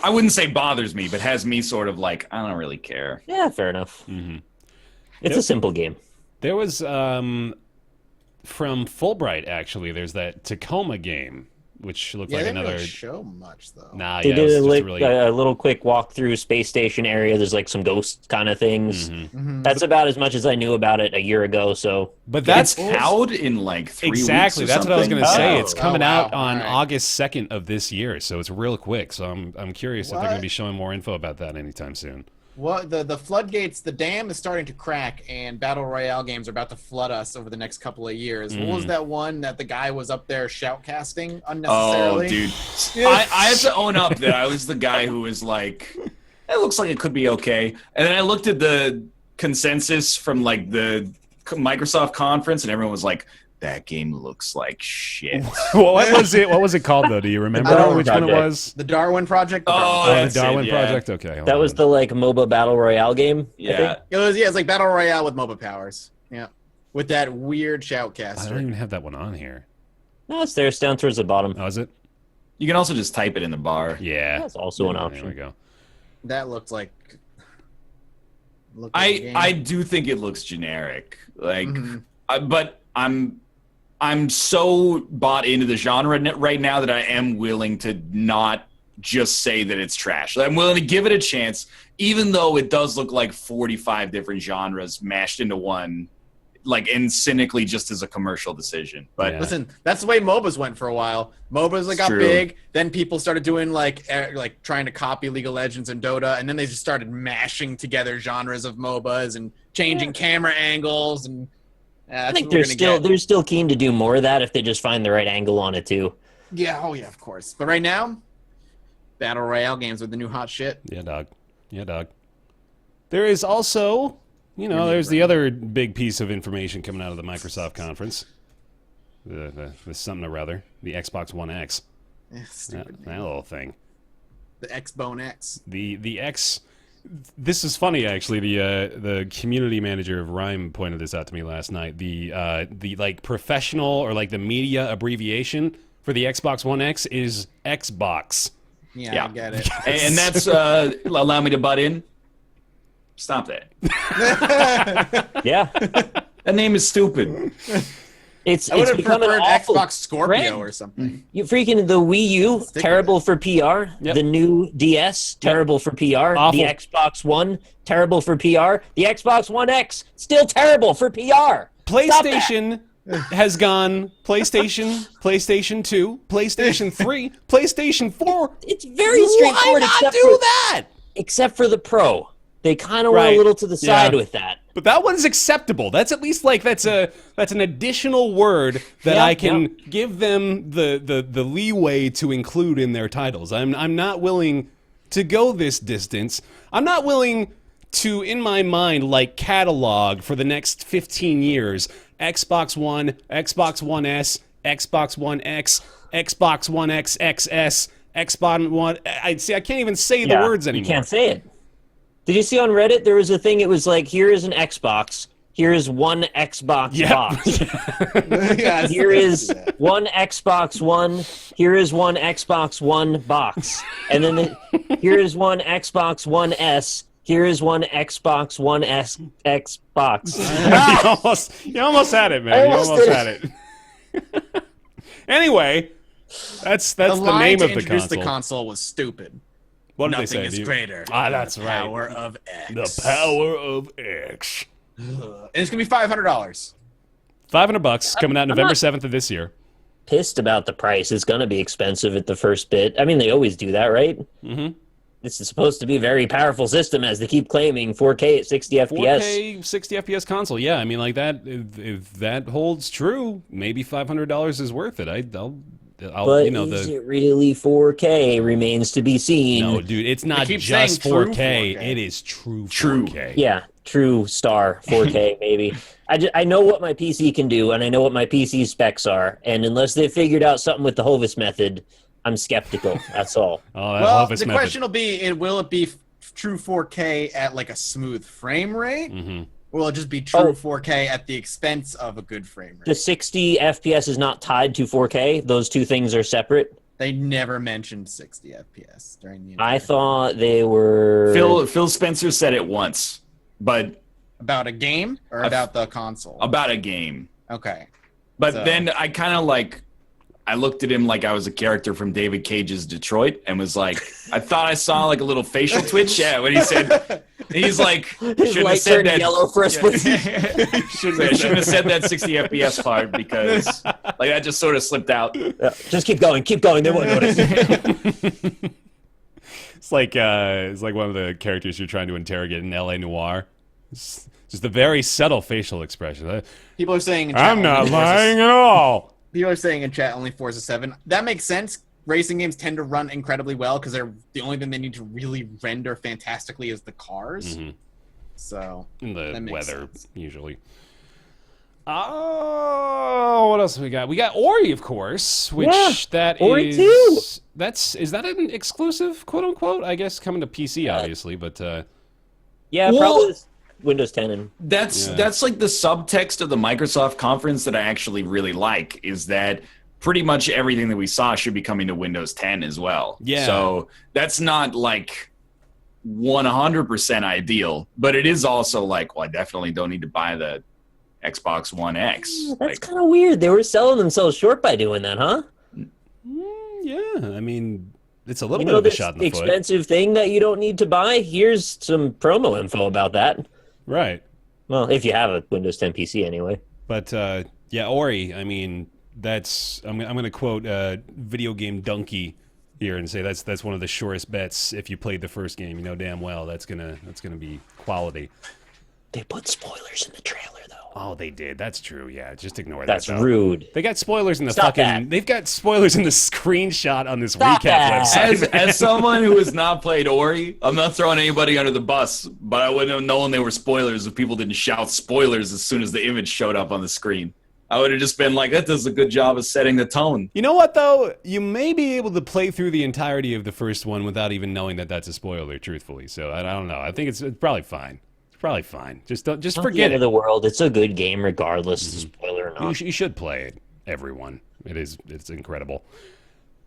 I wouldn't say bothers me, but has me sort of like, I don't really care. Yeah, fair enough. It's a simple game. There was from Fulbright, actually, there's that Tacoma game, which looked like they didn't another. really show much though. Nah, They yeah, it did was a, just like, really. a little quick walk through space station area. There's like some ghost kind of things. That's about as much as I knew about it a year ago. So, But that's It's out in like 3 exactly. weeks or That's what I was something. going to say. Oh. It's coming Oh, wow. out on All right. August 2nd of this year, so it's real quick. So I'm curious if they're going What? to be showing more info about that anytime soon. Well, the floodgates, the dam is starting to crack, and battle royale games are about to flood us over the next couple of years. What was that one that the guy was up there shoutcasting Oh, unnecessarily? dude. I have to own up that I was the guy who was like, it looks like it could be okay. And then I looked at the consensus from like the Microsoft conference, and everyone was like, that game looks like shit. What was it? What was it called though? Do you remember Darwin which one it Project. was? The Darwin Project. Oh, The that's Darwin it, yeah. Project. Okay, hold that was on. the like MOBA battle royale game. I Yeah. think. It's like battle royale with MOBA powers. Yeah, with that weird I don't shoutcaster. even have that one on here. No, it's there. It's down towards the bottom. Oh, is it? You can also just type it in the bar. Yeah. That's also an There we option. go. That looked like. A game. I do think it looks generic. Like, Mhm. but I'm so bought into the genre right now that I am willing to not just say that it's trash. I'm willing to give it a chance, even though it does look like 45 different genres mashed into one, like, and cynically just as a commercial decision. But Yeah. Listen, that's the way MOBAs went for a while. MOBAs got true. big, then people started doing like trying to copy League of Legends and Dota, and then they just started mashing together genres of MOBAs and changing camera angles, and I think they're still keen to do more of that if they just find the right angle on it too. Yeah, oh yeah, of course. But right now, battle royale games are the new hot shit. Yeah, dog. Yeah, dog. There is also, there's the other big piece of information coming out of the Microsoft conference. The something or other. The Xbox One X. Yeah, That, stupid. that little thing. The X-Bone X. The X. This is funny, actually. The community manager of RiME pointed this out to me last night. The like professional or like the media abbreviation for the Xbox One X is Xbox. Yeah, Yeah. I get it. and that's allow me to butt in. Stop that. Yeah, That name is stupid. it's I would have becoming preferred awful. Xbox Scorpio trend. or something. You freaking the Wii U, Stick with terrible for PR. Yep. The new DS, terrible for PR. Awful. The Xbox One, terrible for PR. The Xbox One X, still terrible for PR. Stop that. PlayStation has gone PlayStation 2, PlayStation 3, PlayStation 4. It's very straightforward. Why not except do for, that? Except for the Pro, they kind of went Right. a little to the side Yeah. with that. But that one's acceptable. That's at least like that's an additional word that Yeah, I can give them the leeway to include in their titles. I'm not willing to go this distance. I'm not willing to, in my mind, like catalog for the next 15 years Xbox One, Xbox One S, Xbox One X, Xbox One X XS, Xbox One. I can't even say the words anymore. You can't say it. Did you see on Reddit there was a thing? It was like, here is an Xbox. Here is one Xbox box. Yeah, Here is one Xbox One. Here is one Xbox One box. And then here is one Xbox One S. Here is one Xbox One S Xbox. you almost had it, man. You almost almost did had it. Anyway, that's the line name to of the introduce console. the console was stupid. What did Nothing they say? is Do you- greater. Ah, that's than right. the power of X. The power of X. And it's gonna be $500. $500 coming out November 7th of this year. Pissed about the price. It's going to be expensive at the first bit. I mean, they always do that, right? Mm-hmm. This is supposed to be a very powerful system, as they keep claiming. 4K at 60 FPS. 4K 60 FPS console. Yeah, I mean, like that. If that holds true, maybe $500 is worth it. I'll But is it really 4K remains to be seen. No, dude, it's not keep just saying 4K. true 4K. It is true 4K. Yeah, true star 4K maybe. I know what my PC can do, and I know what my PC specs are, and unless they've figured out something with the Hovis method, I'm skeptical. That's all. Oh, that Well, Hovis the method. question will be: will it be true 4K at like a smooth frame rate? Mhm. Or will it just be true 4K at the expense of a good frame rate? The 60 FPS is not tied to 4K. Those two things are separate. They never mentioned 60 FPS during the. I entire thought they were. Phil Spencer said it once, but about a game or about the console? about a game. Okay. But So- then I kind of like, I looked at him like I was a character from David Cage's Detroit and was like, I thought I saw like a little facial twitch. Yeah, when he said, he's like, His shouldn't have light said turned that. yellow for a split Shouldn't have said that 60 FPS part because like that just sort of slipped out. Just keep going. They won't notice. It's like one of the characters you're trying to interrogate in L.A. Noire. It's just a very subtle facial expression. People are saying in chat I'm not only Forza- lying at all. People are saying in chat only Forza 7. That makes sense. Racing games tend to run incredibly well because they're the only thing they need to really render fantastically is the cars. Mhm. So In the that makes weather, sense. usually. Oh, what else we got? We got Ori, of course, which Yeah, that Ori is. 2. Is that an exclusive, quote unquote? I guess coming to PC, obviously, but Yeah, Well- probably Windows 10 and That's like the subtext of the Microsoft conference that I actually really like is that pretty much everything that we saw should be coming to Windows 10 as well. Yeah. So that's not like 100% ideal, but it is also like, well, I definitely don't need to buy the Xbox One X. that's Like, kind of weird. They were selling themselves short by doing that, huh? yeah, I mean, it's a little You bit know of a this shot in the foot. expensive thing that you don't need to buy? Here's some promo info about that. Right. Well, if you have a Windows 10 PC anyway. But yeah, Ori. I mean, that's I'm going to quote Video Game Donkey here and say that's one of the surest bets. If you played the first game, you know damn well that's gonna be quality. They put spoilers in the trailer, though. Oh, they did. That's true. Yeah, just ignore That's that. Though. rude. They got spoilers in the Stop fucking. that. They've got spoilers in the screenshot on this Stop recap that. website. as someone who has not played Ori, I'm not throwing anybody under the bus, but I wouldn't have known they were spoilers if people didn't shout spoilers as soon as the image showed up on the screen. I would have just been like, that does a good job of setting the tone. You know what though? You may be able to play through the entirety of the first one without even knowing that that's a spoiler. Truthfully, so I don't know. I think it's probably fine. Probably fine. Just Not the forget end it. of the world. It's a good game regardless, spoiler or You, not. you should play it, everyone. It's incredible.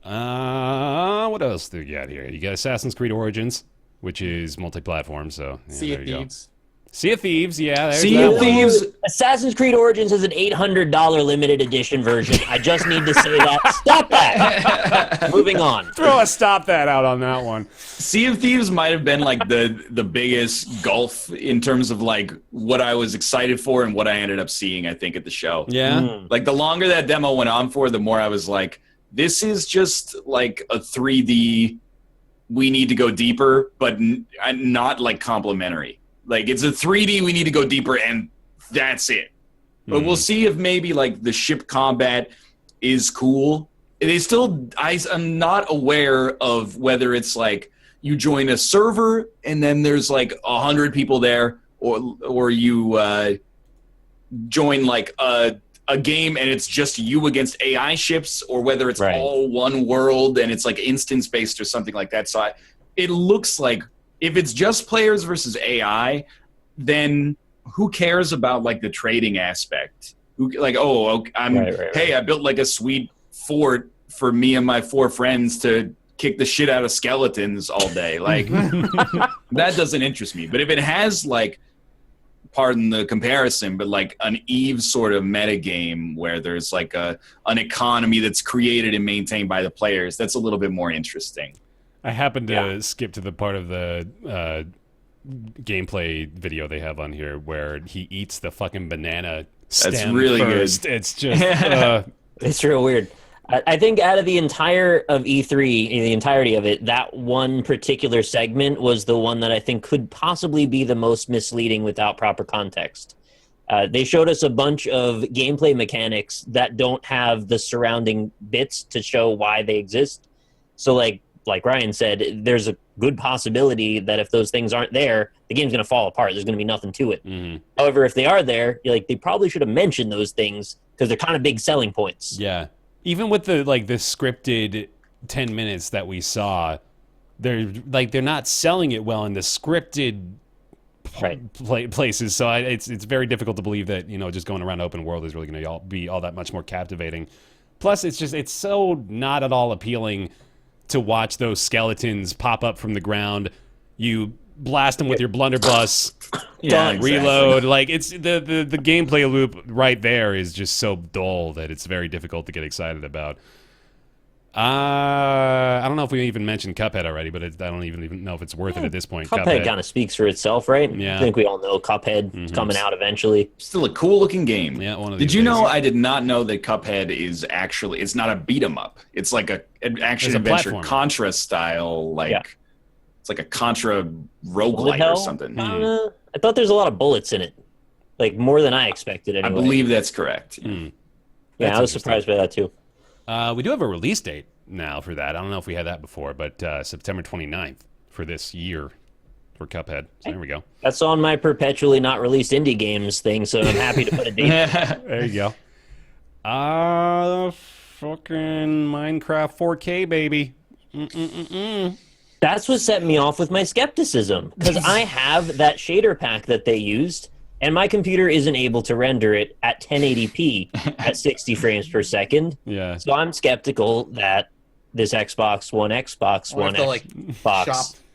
What else do you got here? You got Assassin's Creed Origins, which is multi-platform. So yeah, Sea there of you go. Thieves. Sea of Thieves. Yeah, there's Sea that of one. Thieves. Assassin's Creed Origins has an $800 limited edition version. I just need to say that. Stop that. Moving on. Throw a stop that out on that one. Sea of Thieves might have been like the biggest gulf in terms of like what I was excited for and what I ended up seeing, I think, at the show. Yeah. Like the longer that demo went on for, the more I was like, this is just like a 3D, we need to go deeper, but not like complimentary. Like it's a 3D, we need to go deeper, and that's it. But we'll see if maybe like the ship combat is cool. They still, I'm not aware of whether it's like you join a server and then there's like 100 people there, or you join like a game and it's just you against AI ships, or whether it's Right. all one world and it's like instance based or something like that. So it looks like if it's just players versus AI, then who cares about like the trading aspect? Who like, oh, okay, hey, I built like a sweet fort for me and my 4 friends to kick the shit out of skeletons all day. Like that doesn't interest me. But if it has like, pardon the comparison, but like an Eve sort of metagame where there's like an economy that's created and maintained by the players, that's a little bit more interesting. I happened to skip to the part of the gameplay video they have on here where he eats the fucking banana stem That's really first. good. It's just It's real weird. I think out of the entire of E3, the entirety of it, that one particular segment was the one that I think could possibly be the most misleading without proper context. They showed us a bunch of gameplay mechanics that don't have the surrounding bits to show why they exist. So like Ryan said, there's a good possibility that if those things aren't there, the game's going to fall apart. There's going to be nothing to it. Mm-hmm. However, if they are there, they probably should have mentioned those things because they're kind of big selling points. Yeah. Even with the scripted 10 minutes that we saw, they're not selling it well in the scripted places. So it's very difficult to believe that just going around open world is really going to be all that much more captivating. Plus, it's so not at all appealing to watch those skeletons pop up from the ground. You blast them with your blunderbuss, Done. Exactly. reload. Like it's the gameplay loop right there is just so dull that it's very difficult to get excited about. I don't know if we even mentioned Cuphead already, but I don't even know if it's worth it at this point. Cuphead kind of speaks for itself, right? Yeah. I think we all know Cuphead is coming out eventually. Still a cool looking game. Yeah, one of Did these you days. know? I did not know that Cuphead is actually. It's not a beat 'em up. It's like an action It's a adventure platformer. Contra style. Yeah. It's like a Contra Bullet roguelite hell? or something. I thought there's a lot of bullets in it, more than I expected. Anyway. I believe that's correct. Yeah, That's I was surprised by that too. We do have a release date now for that. I don't know if we had that before, but September 29th for this year for Cuphead. So there we go. That's on my perpetually not released indie games thing, so I'm happy to put a date. There you go. Fucking Minecraft 4K, baby. That's what set me off with my skepticism, because I have that shader pack that they used, and my computer isn't able to render it at 1080p at 60 frames per second. Yeah. So I'm skeptical that this Xbox One Xbox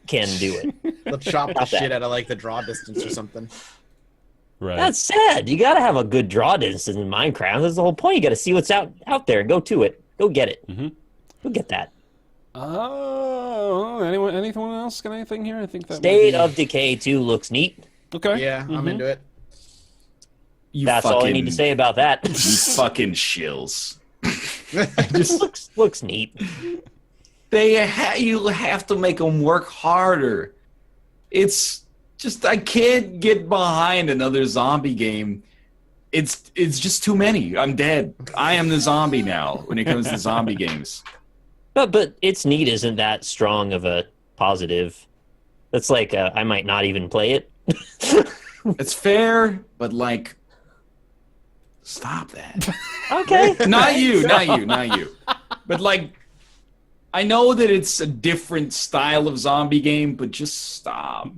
can do it. Let's chop the Not that. shit out of the draw distance or something. Right. That's sad. You got to have a good draw distance in Minecraft. That's the whole point. You got to see what's out there and go to it. Go get it. Go get that. Anyone else got anything here? I think that State of Decay 2 looks neat. Okay. Yeah, I'm into it. That's all I need to say about that. You fucking shills. Just looks neat. You have to make them work harder. It's just I can't get behind another zombie game. It's just too many. I'm dead. I am the zombie now when it comes to zombie games. But it's neat isn't that strong of a positive. That's I might not even play it. It's fair, but stop that. Okay. not you. But I know that it's a different style of zombie game, but just stop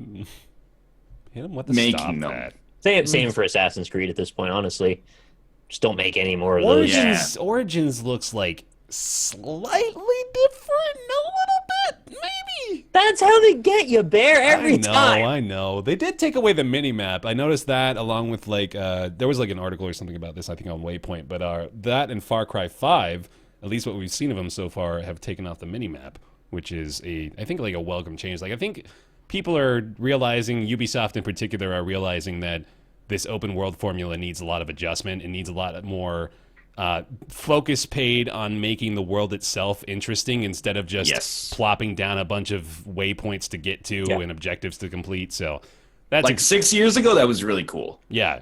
Hit him with the making stop them. that. Same for Assassin's Creed at this point, honestly. Just don't make any more of those. Origins looks like slightly different, a little bit, maybe. That's how they get you, Bear, every time. I know. They did take away the mini-map. I noticed that along with there was an article or something about this, I think on Waypoint, but that and Far Cry 5, at least what we've seen of them so far, have taken off the mini-map, which is I think a welcome change. I think people are realizing, Ubisoft in particular are realizing that this open world formula needs a lot of adjustment. It needs a lot more focus paid on making the world itself interesting instead of just plopping down a bunch of waypoints to get to and objectives to complete. So that's 6 years ago, that was really cool. Yeah.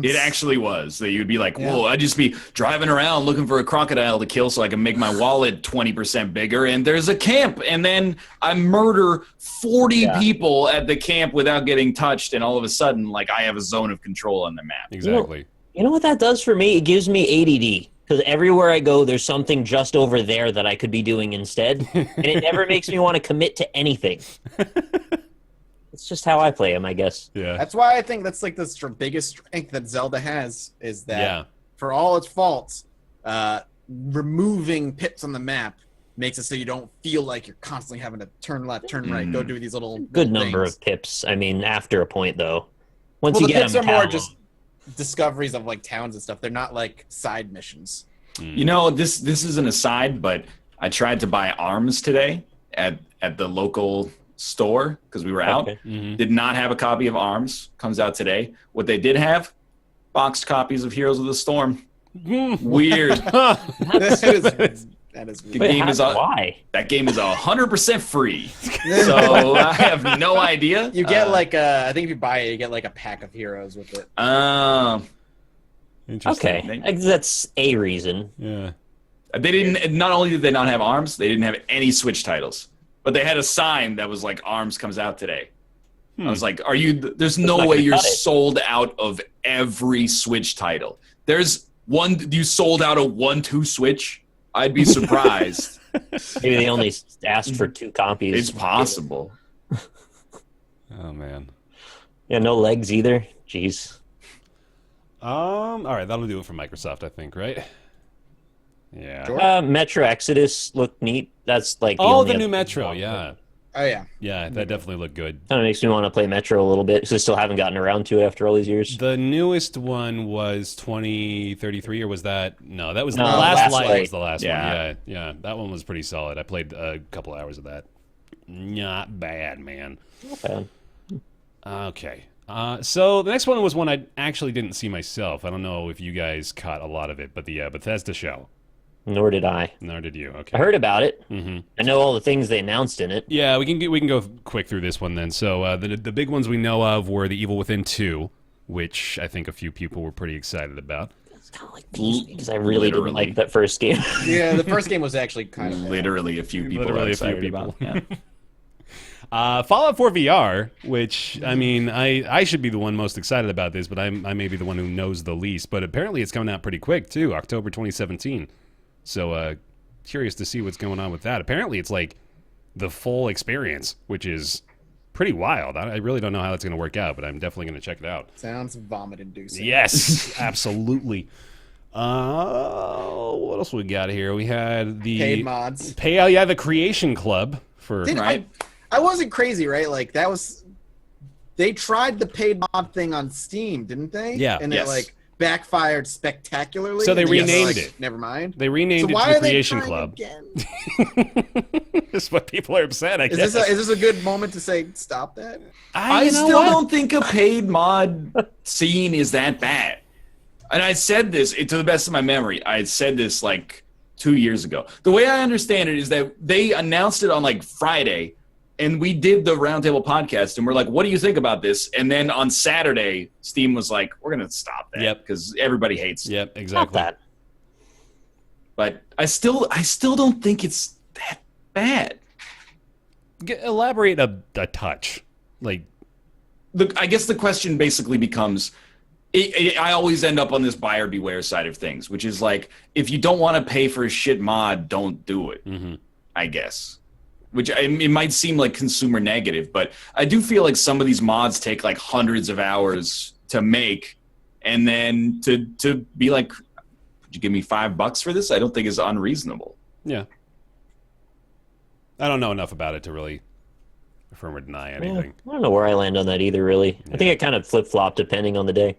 It actually was. That you'd be like, whoa, I'd just be driving around looking for a crocodile to kill so I can make my wallet 20% bigger, and there's a camp, and then I murder 40 people at the camp without getting touched, and all of a sudden, I have a zone of control on the map. Exactly. You know what that does for me? It gives me ADD. Because everywhere I go, there's something just over there that I could be doing instead. And it never makes me want to commit to anything. It's just how I play them, I guess. Yeah. That's why I think that's the biggest strength that Zelda has is that for all its faults, removing pips on the map makes it so you don't feel like you're constantly having to turn left, turn right, go do these little good number things. of pips. I mean, after a point though, once Well, you the get pips them, are more just discoveries of towns and stuff. They're not side missions. You know, this is an aside, but I tried to buy arms today at the local store because we were out. Mm-hmm. Did not have a copy of ARMS. Comes out today. What they did have, boxed copies of Heroes of the Storm. Weird. That is The weird. game is why? That game is 100% free. So I have no idea. You get I think if you buy it, you get like a pack of heroes with it. Interesting. Okay, that's a reason. Yeah. They didn't. Not only did they not have ARMS, they didn't have any Switch titles. But they had a sign that was like ARMS comes out today. I was like, "Are you? There's no not way gonna you're cut it. sold out of every Switch title. There's one. You sold out a 1-2 Switch. I'd be surprised. Maybe they only asked for 2 copies. It's possible. Oh man. Yeah, no legs either. Jeez. All right, that'll do it for Microsoft, I think, right? Yeah. Sure. Metro Exodus looked neat. That's like Oh, only the new other Metro, thing. yeah. Oh yeah. Yeah, that definitely looked good. Kind of makes me want to play Metro a little bit because I still haven't gotten around to it after all these years. The newest one was 2033, or was that? No, that was No, the Last Last Light Light. was the last Yeah. one. Yeah, that one was pretty solid. I played a couple hours of that. Not bad, man. Not bad. Okay. So the next one was one I actually didn't see myself. I don't know if you guys caught a lot of it, but the Bethesda show. Nor did I. Nor did you. Okay. I heard about it. Mm-hmm. I know all the things they announced in it. Yeah, we can go quick through this one then. So the big ones we know of were the Evil Within 2, which I think a few people were pretty excited about. It's kind of like because I really didn't Literally. like that first game. Yeah, the first game was actually kind of bad. Literally a few people. Literally are a few excited people. about. Yeah. Fallout 4 VR, which, I mean, I should be the one most excited about this, but I may be the one who knows the least. But apparently it's coming out pretty quick, too, October 2017. So curious to see what's going on with that. Apparently it's like the full experience, which is pretty wild. I really don't know how that's going to work out, but I'm definitely going to check it out. Sounds vomit-inducing. Yes, absolutely. What else we got here? We had the Paid mods. the Creation Club for Right. I wasn't crazy, right? Like that was. They tried the paid mod thing on Steam, didn't they? Yeah. And Yes. it like backfired spectacularly. So they and just, renamed like, it. Never mind. They renamed So it why to the are they Creation trying Club. again? That's what people are upset. I Is guess. this a good moment to say stop that? I you know still what? don't think a paid mod scene is that bad. And I said this to the best of my memory. I had said this like 2 years ago. The way I understand it is that they announced it on like Friday, and we did the Roundtable podcast, and we're like, "What do you think about this?" And then on Saturday, Steam was like, "We're gonna stop that Yep. because everybody hates it." Yep, Not exactly. that. But I still don't think it's that bad. Elaborate a touch. Like, I guess the question basically becomes, I always end up on this buyer beware side of things, which is like, if you don't want to pay for a shit mod, don't do it, I guess. Which it might seem like consumer negative, but I do feel like some of these mods take like hundreds of hours to make, and then to be like, would you give me $5 for this? I don't think is unreasonable. yeah. I don't know enough about it to really affirm or deny anything. I don't know where I land on that either, really. I think it kind of flip-flopped depending on the day.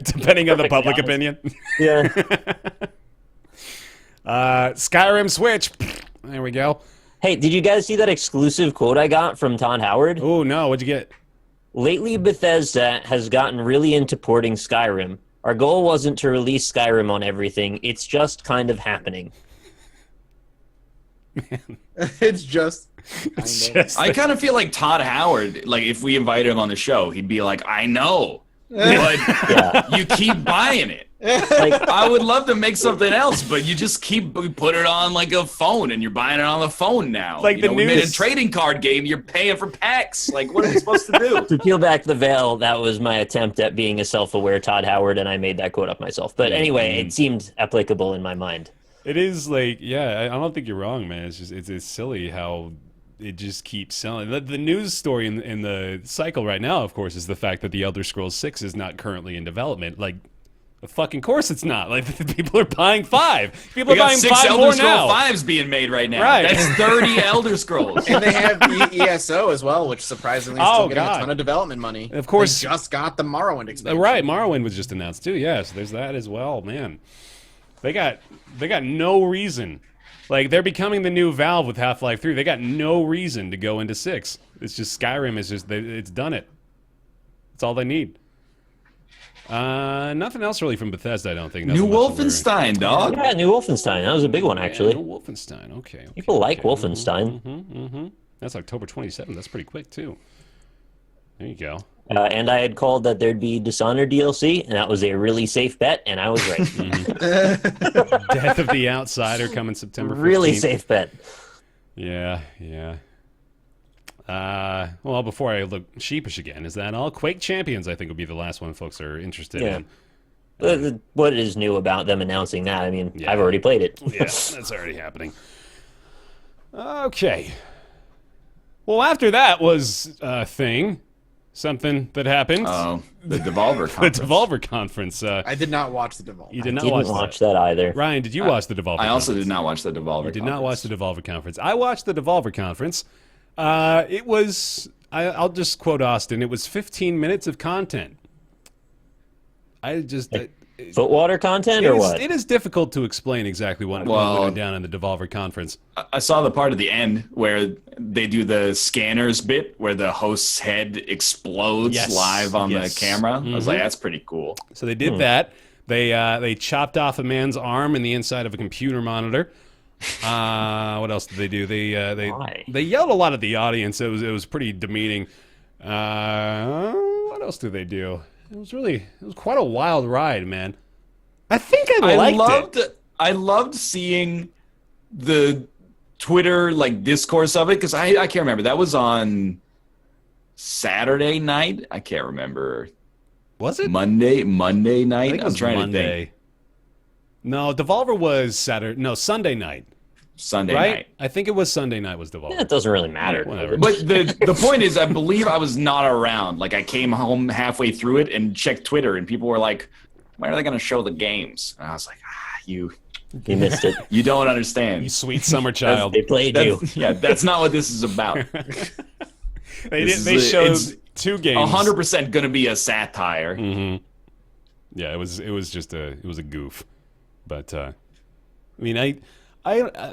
Depending on the Perfectly public honest. opinion. Yeah. Skyrim Switch. There we go. Hey, did you guys see that exclusive quote I got from Todd Howard? Oh, no. What'd you get? Lately, Bethesda has gotten really into porting Skyrim. Our goal wasn't to release Skyrim on everything. It's just kind of happening. It's just. It's Kinda. just I kind of feel like Todd Howard, like if we invited him on the show, he'd be like, I know, but you keep buying it. Like, I would love to make something else, but you just we put it on like a phone, and you're buying it on the phone now. Like you the know, we made a news- trading card game. You're paying for packs. Like, what are we supposed to do? to peel back the veil, that was my attempt at being a self-aware Todd Howard, and I made that quote up myself. But anyway, it seemed applicable in my mind. It is like, yeah, I don't think you're wrong, man. It's just, it's silly how it just keeps selling. The news story in the cycle right now, of course, is the fact that the Elder Scrolls 6 is not currently in development. Like, of fucking course it's not. Like, people are buying 5. People We are got buying 6 5 Elder more Scroll now. 5s being made right now. Right. That's 30 Elder Scrolls. And they have ESO as well, which surprisingly is Oh, still getting God. a ton of development money. Of course. They just got the Morrowind expansion. Right, Morrowind was just announced too. Yeah, so there's that as well, man. They got no reason Like, they're becoming the new Valve with Half-Life 3. They got no reason to go into 6. It's just Skyrim is just, it's done it. That's all they need. Nothing else really from Bethesda, I don't think. New Wolfenstein, dog. Yeah, New Wolfenstein. That was a big one, actually. New Wolfenstein, okay. People like Wolfenstein. That's October 27th. That's pretty quick, too. There you go. And I had called that there'd be Dishonored DLC, and that was a really safe bet, and I was right. Death of the Outsider coming September 15th. Really safe bet. Yeah. Well, before I look sheepish again, is that all? Quake Champions, I think, will be the last one folks are interested in. What is new about them announcing that? I mean, I've already played it. Yeah, that's already happening. Okay. Well, after that was a thing. Something that happened. Oh, the Devolver Conference. The Devolver Conference. I did not watch the Devolver. You did not Didn't watch that either. Ryan, did you watch the Devolver I also Conference? did not watch the Devolver You did not watch the Devolver Conference. I watched the Devolver Conference. It was, I'll just quote Austin, it was 15 minutes of content. Footwater content or what? It is difficult to explain exactly what went down in the Devolver Conference. I saw the part at the end where they do the scanners bit where the host's head explodes live on the camera. I was like, that's pretty cool. So they did that. They chopped off a man's arm in the inside of a computer monitor. What else did they do? They yelled a lot at the audience. It was pretty demeaning. What else did they do? It was quite a wild ride, man. I think I liked it. I loved seeing the Twitter discourse of it because I can't remember. That was on Saturday night. I can't remember. Was it Monday night? I think it was trying Monday. to think. No, Devolver was Sunday night. Sunday right? night. I think it was Sunday night was Devolver. Yeah, it doesn't really matter. Whatever. But the point is, I believe I was not around. Like, I came home halfway through it and checked Twitter, and people were like, when are they going to show the games? And I was like, you missed it. You don't understand. You sweet summer child. They played you. Yeah, that's not what this is about. They showed 2 games. 100% going to be a satire. Mm-hmm. Yeah, it was a goof. But, I mean, I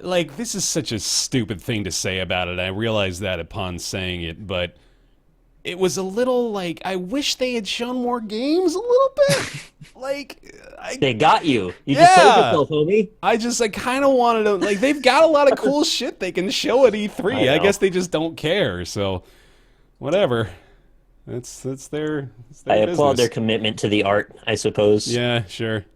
like, this is such a stupid thing to say about it. I realize that upon saying it, but it was a little I wish they had shown more games a little bit. They got you. You just played yourself, homie. I kind of wanted to, they've got a lot of cool shit they can show at E3. I guess they just don't care. So, whatever. That's their I applaud business. their commitment to the art, I suppose. Yeah, sure.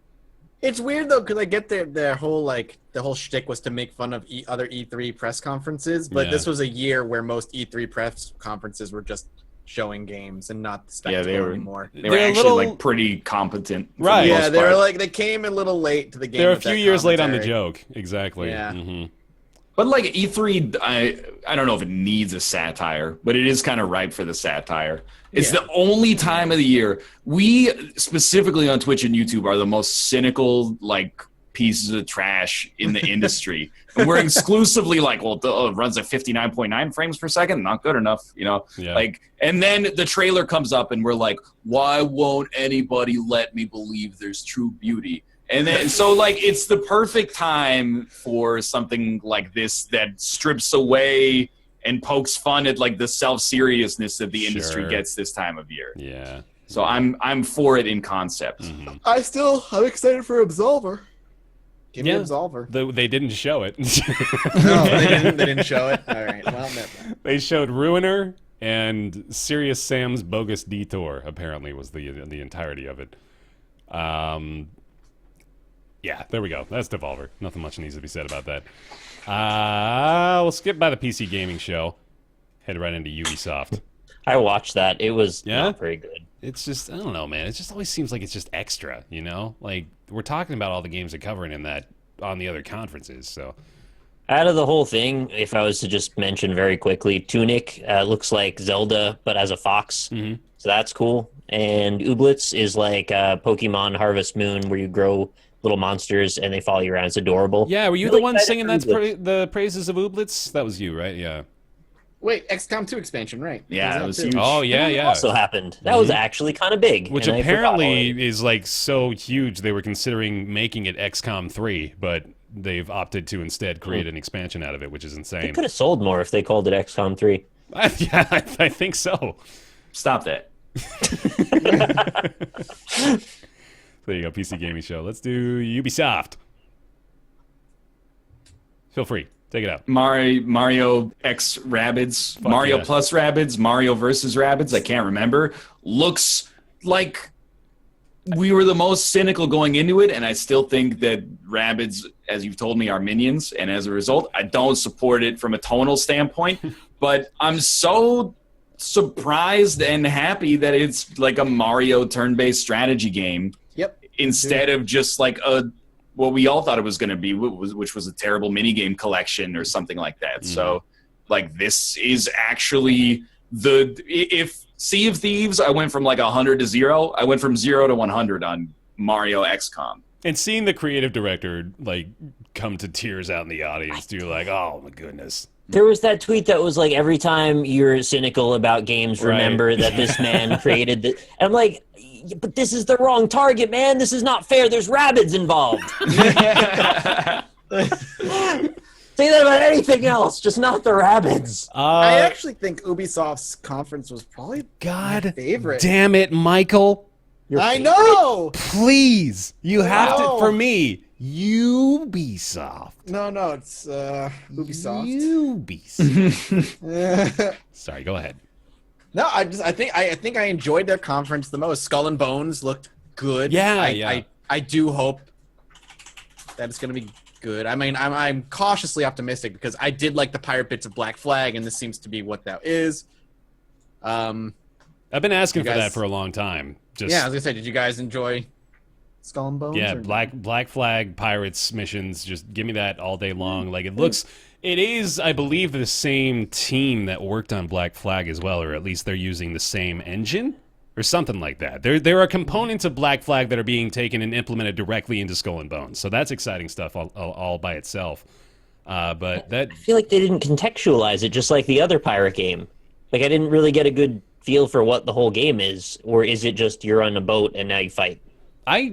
It's weird though, because I get their whole the whole shtick was to make fun of other E3 press conferences, but this was a year where most E3 press conferences were just showing games and not the spectacle anymore. They were actually pretty competent, right? Yeah, they were they came a little late to the game. They're a few years late on the joke, exactly. Yeah. Mm-hmm. But E3, I don't know if it needs a satire, but it is kind of ripe for the satire. It's the only time of the year we specifically on Twitch and YouTube are the most cynical pieces of trash in the industry. And we're exclusively it runs at 59.9 frames per second, not good enough, Yeah. And then the trailer comes up and we're like, why won't anybody let me believe there's true beauty? And then, so it's the perfect time for something like this that strips away and pokes fun at the self-seriousness that the industry gets this time of year. Yeah. So I'm for it in concept. Mm-hmm. I'm excited for Absolver. Give me Absolver. They didn't show it. No, they didn't show it. All right. Well, never. They showed Ruiner and Serious Sam's Bogus Detour. Apparently, was the entirety of it. Yeah, there we go. That's Devolver. Nothing much needs to be said about that. We'll skip by the PC gaming show. Head right into Ubisoft. I watched that. It was not very good. It's just, I don't know, man. It just always seems like it's just extra, We're talking about all the games they're covering in that on the other conferences, so. Out of the whole thing, if I was to just mention very quickly, Tunic looks like Zelda, but as a fox. Mm-hmm. So that's cool. And Ooblets is like Pokemon Harvest Moon, where you grow little monsters and they follow you around. It's adorable. Yeah, were you the one singing the praises of Ooblets? That was you, right? Yeah. Wait, XCOM 2 expansion, right? Yeah, that was huge. Oh, yeah, That also happened. That was actually kind of big. Which apparently is so huge they were considering making it XCOM 3, but they've opted to instead create an expansion out of it, which is They insane. could have sold more if they called it XCOM 3. Yeah, I think so. Stop that. There you go, PC Gaming Show. Let's do Ubisoft. Feel free. Take it out. Mario X Rabbids, Fuck Mario yeah. Plus Rabbids, Mario versus Rabbids, I can't remember. Looks like we were the most cynical going into it, and I still think that Rabbids, as you've told me, are minions, and as a result, I don't support it from a tonal standpoint, but I'm so surprised and happy that it's like a Mario turn-based strategy game Yep. instead of just like what we all thought it was going to be, which was a terrible minigame collection or something like that. So, like, this is actually if Sea of Thieves, I went from like 100 to 0. I went from 0 to 100 on Mario XCOM. And seeing the creative director like come to tears out in the audience, you're like, oh my goodness. There was that tweet that was like, every time you're cynical about games, remember that this man created the. And I'm like, but this is the wrong target, man. This is not fair. There's rabbits involved. Say that about anything else, just not the rabbits. I actually think Ubisoft's conference was probably my God favorite. damn it, Michael. I know. Please. You have to, No. for me, Ubisoft. No, it's Ubisoft. Ubisoft. Sorry, go ahead. No, I think I enjoyed their conference the most. Skull and Bones looked good. Yeah, I do hope that it's going to be good. I mean, I'm cautiously optimistic because I did like the pirate bits of Black Flag, and this seems to be what that is. I've been asking You for guys- that for a long time. Just Yeah, I was gonna say, did you guys enjoy Skull and Bones? yeah, or- Black Flag Pirates missions. Just give me that all day long. Like it is, I believe, the same team that worked on Black Flag as well, or at least they're using the same engine or something like that. There are components of Black Flag that are being taken and implemented directly into Skull and Bones. So that's exciting stuff all by itself. But that I feel like they didn't contextualize it just like the other pirate game. Like, I didn't really get a good feel for what the whole game is, or is it just you're on a boat and now you fight? I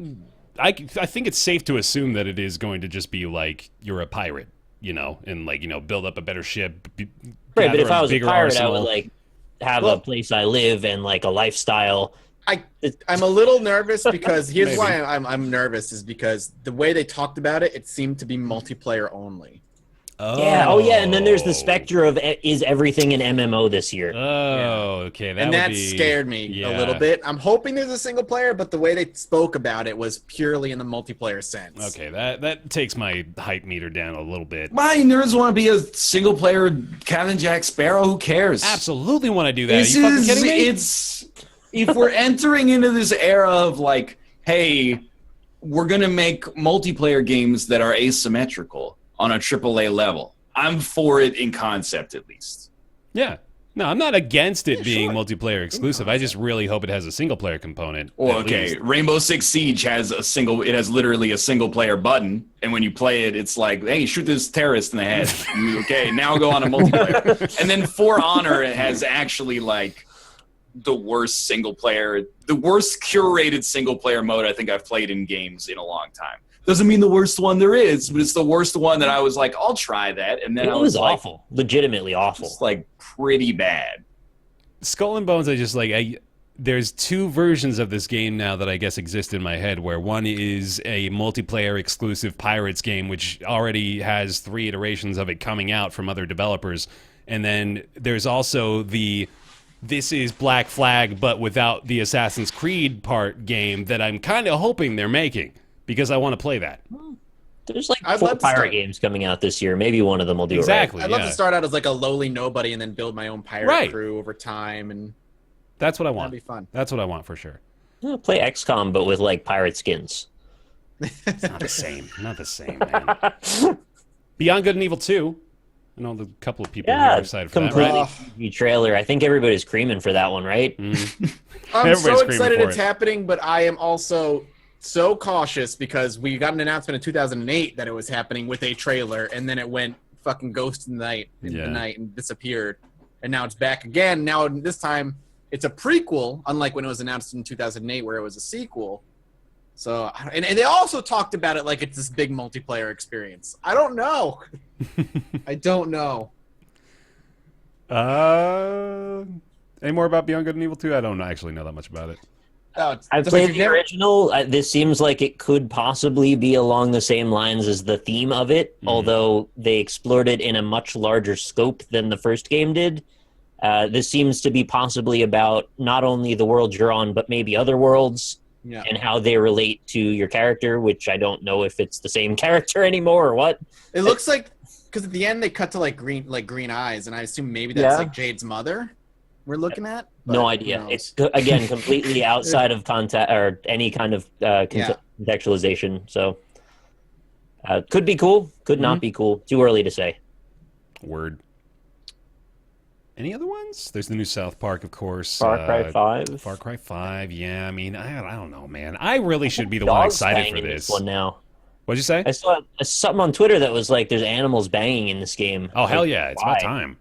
think it's safe to assume that it is going to just be like you're a pirate, and like build up a better ship. Right, but if I was a bigger pirate, arsenal. I would like have a place I live and like a lifestyle. I'm a little nervous because here's Maybe. why I'm nervous is because the way they talked about it, it seemed to be multiplayer only. Yeah. Oh, yeah. And then there's the specter of is everything an MMO this year? Oh, okay. And that scared me a little bit. I'm hoping there's a single player, but the way they spoke about it was purely in the multiplayer sense. Okay, that takes my hype meter down a little bit. My nerds want to be a single player Captain Jack Sparrow. Who cares? Absolutely want to do that. This Are you fucking is kidding me? it's if we're entering into this era of like, hey, we're gonna make multiplayer games that are asymmetrical on a AAA level. I'm for it in concept, at least. Yeah. No, I'm not against it being multiplayer exclusive. I just really hope it has a single player component. Well, at okay, least. Rainbow Six Siege has it has literally a single player button, and when you play it, it's like, hey, shoot this terrorist in the head. Okay, now go on a multiplayer. And then For Honor, it has actually like the worst curated single player mode I think I've played in games in a long time. Doesn't mean the worst one there is, but it's the worst one that I was like, I'll try that. And then It I was like, awful, legitimately awful. just like pretty bad. Skull and Bones, I just like there's two versions of this game now that I guess exist in my head, where one is a multiplayer exclusive Pirates game, which already has 3 iterations of it coming out from other developers. And then there's also this is Black Flag, but without the Assassin's Creed part game that I'm kind of hoping they're making, because I want to play that. There's like I'd 4 love to pirate start- games coming out this year. Maybe one of them will do Exactly. I'd love yeah. to start out as like a lowly nobody and then build my own pirate Right. crew over time, and That's what I want. that'd be fun. That's what I want for sure. it right. Play XCOM, but with like pirate skins. It's not the same. Not the same, man. Beyond Good and Evil 2. I know the couple of people here are excited for that, completely right? TV trailer. I think everybody's creaming for that one, right? I'm Everybody's so screaming excited for it's it. happening, but I am also so cautious because we got an announcement in 2008 that it was happening with a trailer, and then it went fucking ghost in the night and disappeared, and now it's back again. Now this time it's a prequel, unlike when it was announced in 2008 where it was a sequel. So, and they also talked about it like it's this big multiplayer experience. I don't know. I don't know. Any more about Beyond Good and Evil 2? I don't actually know that much about it. I've played the original. This seems like it could possibly be along the same lines as the theme of it, although they explored it in a much larger scope than the first game did. This seems to be possibly about not only the world you're on, but maybe other worlds and how they relate to your character, which I don't know if it's the same character anymore or what. It looks like, because at the end they cut to like green eyes, and I assume maybe that's like Jade's mother we're looking at. No idea. It's again completely outside of context or any kind of contextualization. So could be cool, could not be cool. Too early to say. Word. Any other ones? There's the new South Park, of course. Far Cry 5. Far Cry 5. Yeah, I mean, I don't know, man. I really should be the one excited for this. One now. What'd you say? I saw something on Twitter that was like, "There's animals banging in this game." Oh hell yeah! It's about time.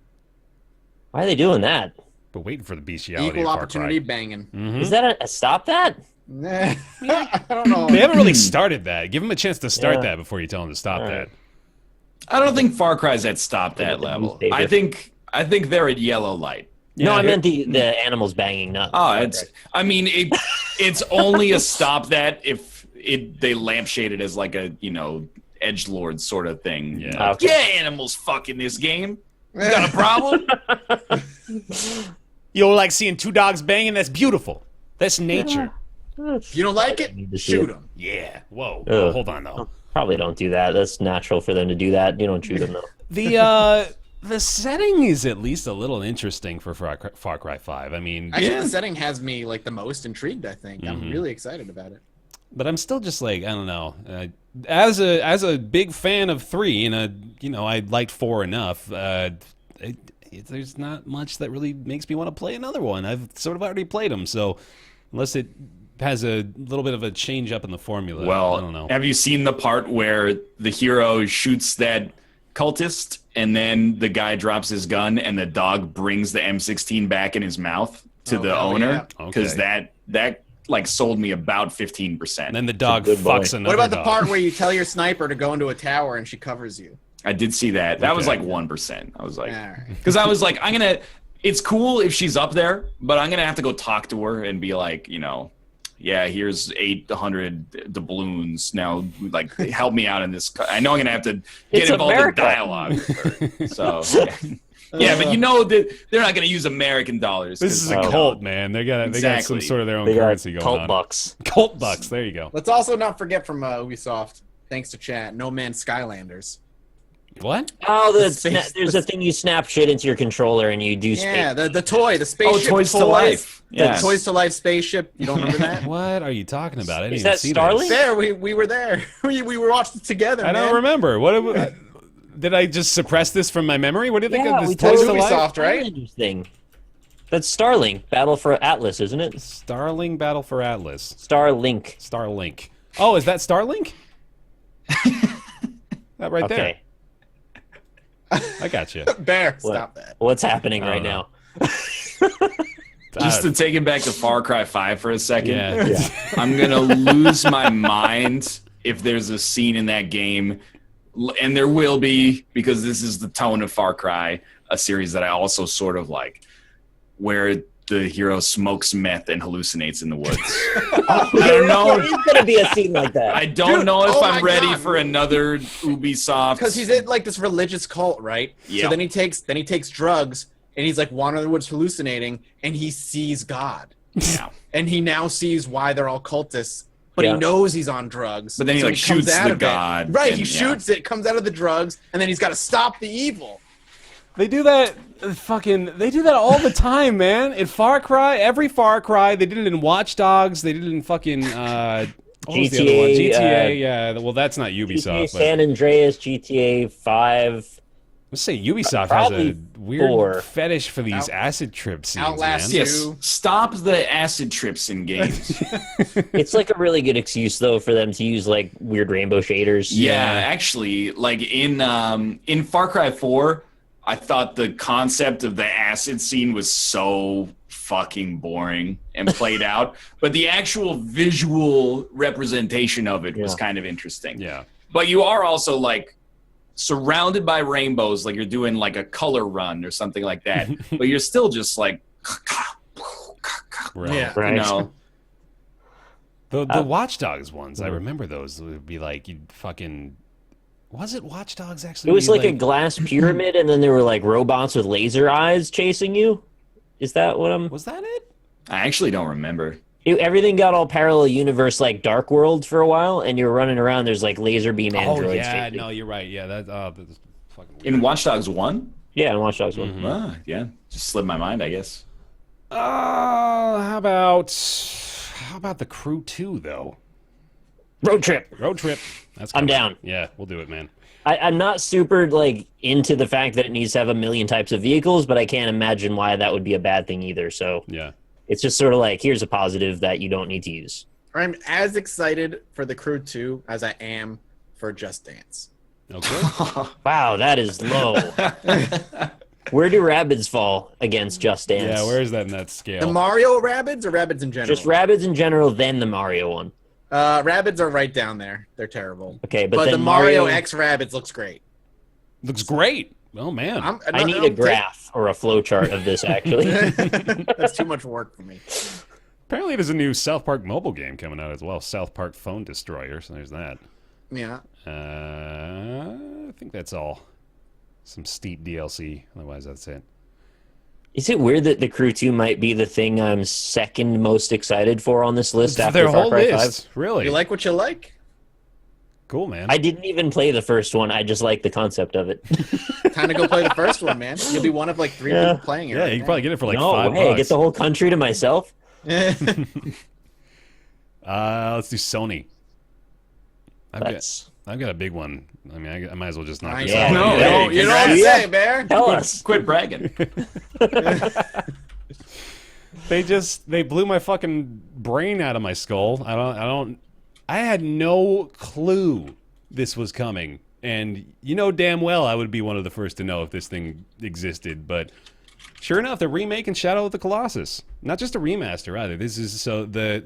Why are they doing that? But waiting for the bestiality. Equal of Far opportunity Cry. banging. Mm-hmm. Is that a stop that? Nah, I don't know. They haven't really started that. Give them a chance to start that before you tell them to stop that. I don't think Far Cry's at stop that level. I think they're at yellow light. No, I meant the animals banging. Not. Oh, it's only a stop that if they lampshade it as like a edgelord sort of thing. Yeah. Yeah, animals fuck in this game. You got a problem? You like seeing two dogs banging? That's beautiful. That's nature. If you don't like it, shoot them. Yeah. Whoa. Oh, hold on though. Probably don't do that. That's natural for them to do that. You don't shoot them though. The setting is at least a little interesting for Far Cry 5. I mean, actually, the setting has me like the most intrigued. I think I'm really excited about it. But I'm still just like, I don't know. As a big fan of 3, and I liked 4 enough. There's not much that really makes me want to play another one. I've sort of already played them, so unless it has a little bit of a change up in the formula, I don't know. Have you seen the part where the hero shoots that cultist, and then the guy drops his gun, and the dog brings the M16 back in his mouth to the owner? Because that like sold me about 15%. And then the dog fucks another. What about the dog. part where you tell your sniper to go into a tower and she covers you? I did see that. That was like 1%. I was like, because I was like, it's cool if she's up there, but I'm gonna have to go talk to her and be like, here's 800 doubloons. Now, like, help me out in this. I know I'm gonna have to get involved in dialogue with her. So. Yeah, but that they're not going to use American dollars. This is a cult, man. They got some sort of their own currency going on. Cult bucks. Cult bucks. There you go. Let's also not forget from Ubisoft, thanks to chat, No Man's Skylanders. What? Oh, there's a thing you snap shit into your controller and you do. Yeah, the toy, the spaceship. Oh, Toys to Life. The Toys to Life spaceship. You don't remember that? What are you talking about? I didn't Is even that see Starlink? this. There, we were there. we were watching it together. I don't remember. What? Did I just suppress this from my memory? What do you think of this? Toys Toys to to Life? Ubisoft, right? Thing. That's Starlink. Battle for Atlas, isn't it? Starling Battle for Atlas. Starlink. Starlink. Oh, is that Starlink? That right there. I got you. Bear, stop that. What's happening right now? Just to take it back to Far Cry 5 for a second. Yeah. I'm going to lose my mind if there's a scene in that game, and there will be, because this is the tone of Far Cry, a series that I also sort of like, where the hero smokes meth and hallucinates in the woods. I don't know. There's going to be a scene like that. I don't know if I'm ready for another Ubisoft. Because he's in like this religious cult, right? Yeah. So then he takes drugs, and he's like wandering the woods hallucinating, and he sees God. Yeah. And he now sees why they're all cultists, but he knows he's on drugs. But then he comes shoots out the of god. it. Right, he and, shoots it, comes out of the drugs, and then he's got to stop the evil. They do that they do that all the time, man. In Far Cry, every Far Cry, they did it in Watch Dogs, they did it in fucking what was the other one? GTA, yeah. Well, that's not Ubisoft. GTA San Andreas, GTA 5. Let's say Ubisoft has a weird 4. fetish for these acid trip scenes, Outlast man. Yes, stop the acid trips in games. It's like a really good excuse, though, for them to use like weird rainbow shaders. Yeah, actually, like in Far Cry 4, I thought the concept of the acid scene was so fucking boring and played out, but the actual visual representation of it was kind of interesting. Yeah. But you are also like surrounded by rainbows, like you're doing like a color run or something like that. But you're still just like, Right. Yeah. Right. you know. The Watch Dogs ones, I remember those. It would be like you'd fucking. Was it Watch Dogs actually? It was like a glass pyramid, and then there were like robots with laser eyes chasing you. Is that what I'm? Was that it? I actually don't remember. Everything got all parallel universe like Dark World for a while, and you're running around. There's like laser beam androids. Oh yeah, chasing. no, you're right. Yeah, that's fucking weird. In Watch Dogs 1? Yeah, and Watch Dogs 1. Ah, yeah. Just slipped my mind, I guess. How about the Crew 2 though? Road Trip. Road Trip. That's I'm coming. down. Yeah, we'll do it, man. I'm not super like into the fact that it needs to have a million types of vehicles, but I can't imagine why that would be a bad thing either. So Yeah. it's just sort of like, here's a positive that you don't need to use. I'm as excited for the Crew 2 as I am for Just Dance. Okay. Wow, that is low. Where do Rabbids fall against Just Dance? Yeah, where is that in that The scale? Mario Rabbids or Rabbids in general? Just Rabbids in general, then the Mario one. Rabbids are right down there. They're terrible. Okay, but But then the Mario X Rabbids looks great. Looks great. Oh man. I need a graph or a flow chart of this, actually. That's too much work for me. Apparently, there's a new South Park mobile game coming out as well. South Park Phone Destroyer. So there's that. Yeah. I think that's all. Some steep DLC. Otherwise, that's it. Is it weird that the Crew 2 might be the thing I'm second most excited for on this list after Their Far whole Cry list. 5? Really? You like what you like? Cool, man. I didn't even play the first one. I just like the concept of it. Time to go play the first one, man. You'll be one of like 3 people playing it. Yeah, right you can probably get it for like no, $5. hey, get the whole country to myself. now. Let's do Sony. I've That's got a big one. I mean, I might as well just knock Nice. this Yeah. out. No, you hey, don't, you don't congrats. say, Bear. tell us. Quit bragging. They blew my fucking brain out of my skull. I had no clue this was coming. And you know damn well I would be one of the first to know if this thing existed, but sure enough, they're remaking Shadow of the Colossus. Not just a remaster either. This is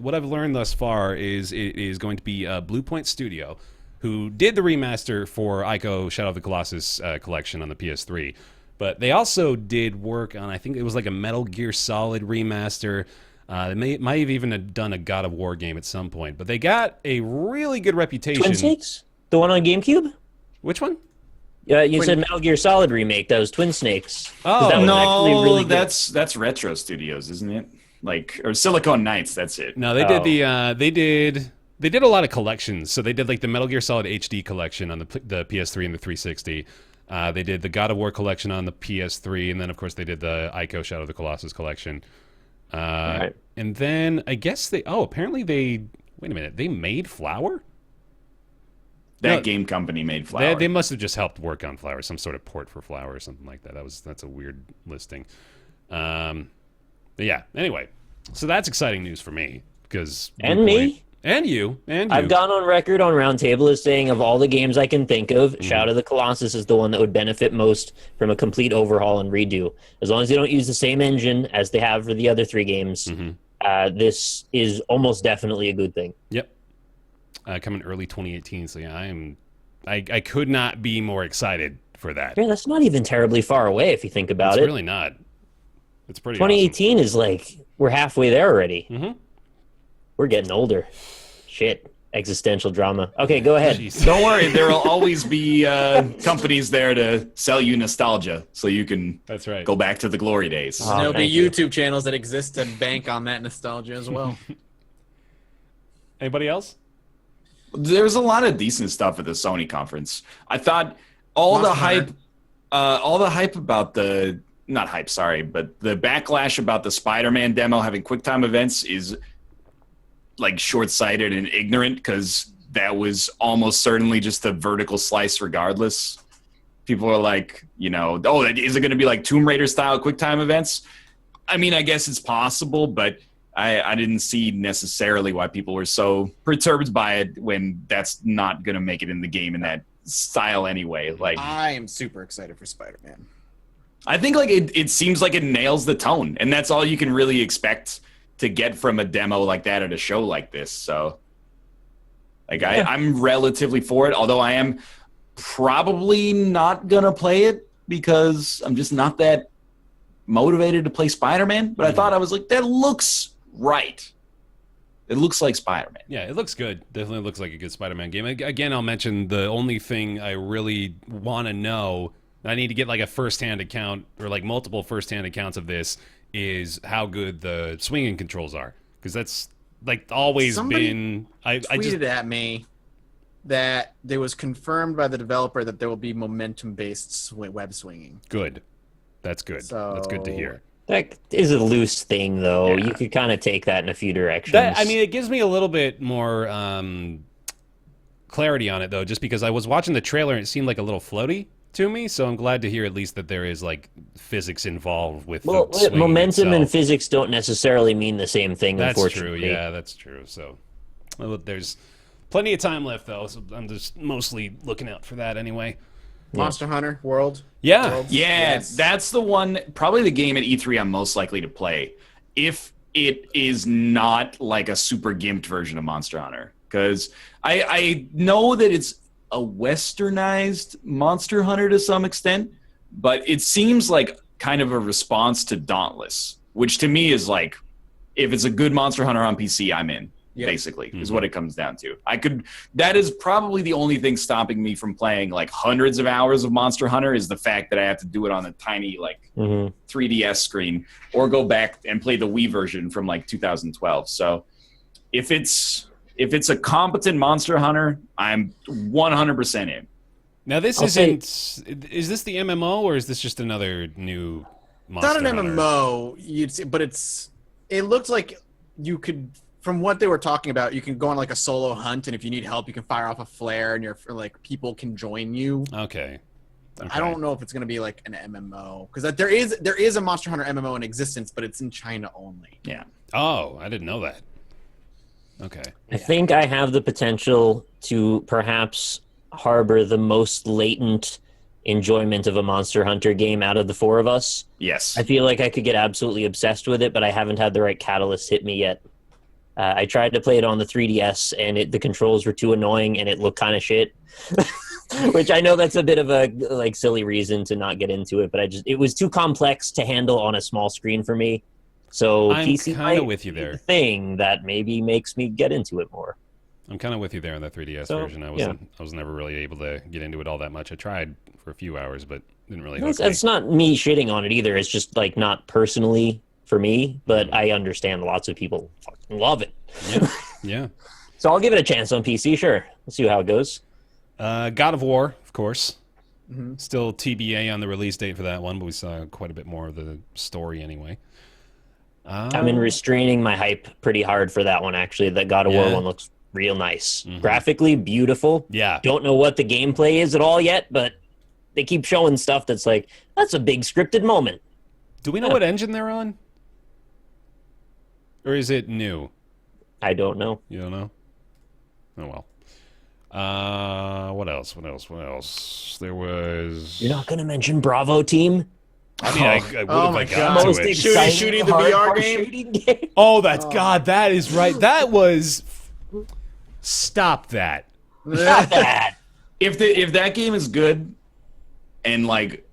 what I've learned thus far is it is going to be Blue Point Studio, who did the remaster for Ico Shadow of the Colossus collection on the PS3. But they also did work on, I think it was like a Metal Gear Solid remaster. They might have even done a God of War game at some point. But they got a really good reputation. Twin Snakes? The one on GameCube? Which one? You said Metal Gear Solid remake. That was Twin Snakes. 'Cause Oh, that was actually No, really good. that's Retro Studios, isn't it? Like, or Silicon Knights, that's it. No, they did they did a lot of collections. So they did like the Metal Gear Solid HD collection on the PS3 and the 360. They did the God of War collection on the PS3, and then of course they did the Ico Shadow of the Colossus collection. Right. And then I guess apparently they wait a minute, they made Flower? That No, game company made Flower. They must have just helped work on Flower, some sort of port for Flower or something like that. That's a weird listing. But yeah, anyway. So that's exciting news for me because And me. and you. I've gone on record on Roundtable as saying of all the games I can think of, Shadow of the Colossus is the one that would benefit most from a complete overhaul and redo. As long as they don't use the same engine as they have for the other 3 games, this is almost definitely a good thing. Yep. Coming early 2018. So yeah, I could not be more excited for that. Yeah, that's not even terribly far away if you think about It's it. really not. It's pretty 2018 is like, we're halfway there already. Mhm. We're getting older. Shit. Existential drama. Okay, go ahead. Jeez. Don't worry, there will always be companies there to sell you nostalgia, so you can That's right. go back to the glory days. Oh, There'll be thank you. YouTube channels that exist to bank on that nostalgia as well. Anybody else? There's a lot of decent stuff at the Sony conference. I thought all the Monster hype about the not hype, sorry, but the backlash about the Spider-Man demo having QuickTime events is like short-sighted and ignorant because that was almost certainly just a vertical slice regardless. People are like, oh, is it going to be like Tomb Raider style QuickTime events? I mean, I guess it's possible, but I didn't see necessarily why people were so perturbed by it when that's not going to make it in the game in that style anyway. Like, I am super excited for Spider-Man. I think like it seems like it nails the tone, and that's all you can really expect to get from a demo like that at a show like this. So, like, I'm relatively for it, although I am probably not gonna play it because I'm just not that motivated to play Spider-Man. But I thought I was like, that looks right. It looks like Spider-Man. Yeah, it looks good. Definitely looks like a good Spider-Man game. Again, I'll mention the only thing I really want to know. I need to get like a first-hand account or like multiple first-hand accounts of this. Is how good the swinging controls are, because that's like always been. I tweeted at me that it was confirmed by the developer that there will be momentum-based web swinging. Good, that's good. So, that's good to hear. That is a loose thing, though. Yeah. You could kind of take that in a few directions. I mean, it gives me a little bit more clarity on it, though, just because I was watching the trailer and it seemed like a little floaty to me, so I'm glad to hear at least that there is like physics involved with the swinging momentum itself. and physics don't necessarily mean the same thing. That's unfortunately. true. Yeah, that's true. So there's plenty of time left, though. So I'm just mostly looking out for that anyway. Monster Hunter World. Yeah, Worlds? Yeah, Yes. that's the one, probably the game at E3 I'm most likely to play. If it is not like a super gimped version of Monster Hunter. Because I know that it's a westernized Monster Hunter to some extent, but it seems like kind of a response to Dauntless, which to me is like, if it's a good Monster Hunter on PC, I'm in. Yeah. Basically, is what it comes down to. That is probably the only thing stopping me from playing like hundreds of hours of Monster Hunter is the fact that I have to do it on a tiny like 3DS screen or go back and play the Wii version from like 2012. So if it's a competent Monster Hunter, I'm 100% in. Now this isn't. Is this the MMO or is this just another new Monster It's not an Hunter? MMO, you'd see, but it looked like you could, from what they were talking about, you can go on like a solo hunt, and if you need help, you can fire off a flare, and like people can join you. Okay. I don't know if it's going to be like an MMO, because there is a Monster Hunter MMO in existence, but it's in China only. Yeah. Oh, I didn't know that. Okay. I think I have the potential to perhaps harbor the most latent enjoyment of a Monster Hunter game out of the four of us. Yes. I feel like I could get absolutely obsessed with it, but I haven't had the right catalyst hit me yet. I tried to play it on the 3DS, and the controls were too annoying, and it looked kind of shit. Which I know that's a bit of a like silly reason to not get into it, but it was too complex to handle on a small screen for me. So I'm PC kind of might with you be there. the thing that maybe makes me get into it more. I'm kind of with you there on the 3DS version. I was never really able to get into it all that much. I tried for a few hours, but didn't really. It's not me shitting on it either. It's just like not personally for me, but I understand lots of people fucking love it. Yeah. Yeah. So I'll give it a chance on PC. Sure, we'll see how it goes. God of War, of course. Still TBA on the release date for that one, but we saw quite a bit more of the story anyway. I've been restraining my hype pretty hard for that one, actually. That God of War one looks real nice. Graphically, beautiful. Yeah. Don't know what the gameplay is at all yet, but they keep showing stuff that's like, that's a big scripted moment. Do we know what engine they're on? Or is it new? I don't know. You don't know? Oh, well. What else? There was... You're not going to mention Bravo Team? I mean, I would have my got God. to Most it. exciting Shooting the VR hardcore game? shooting game? Oh, God, that is right. That was... Stop that. Not that. If that game is good, and like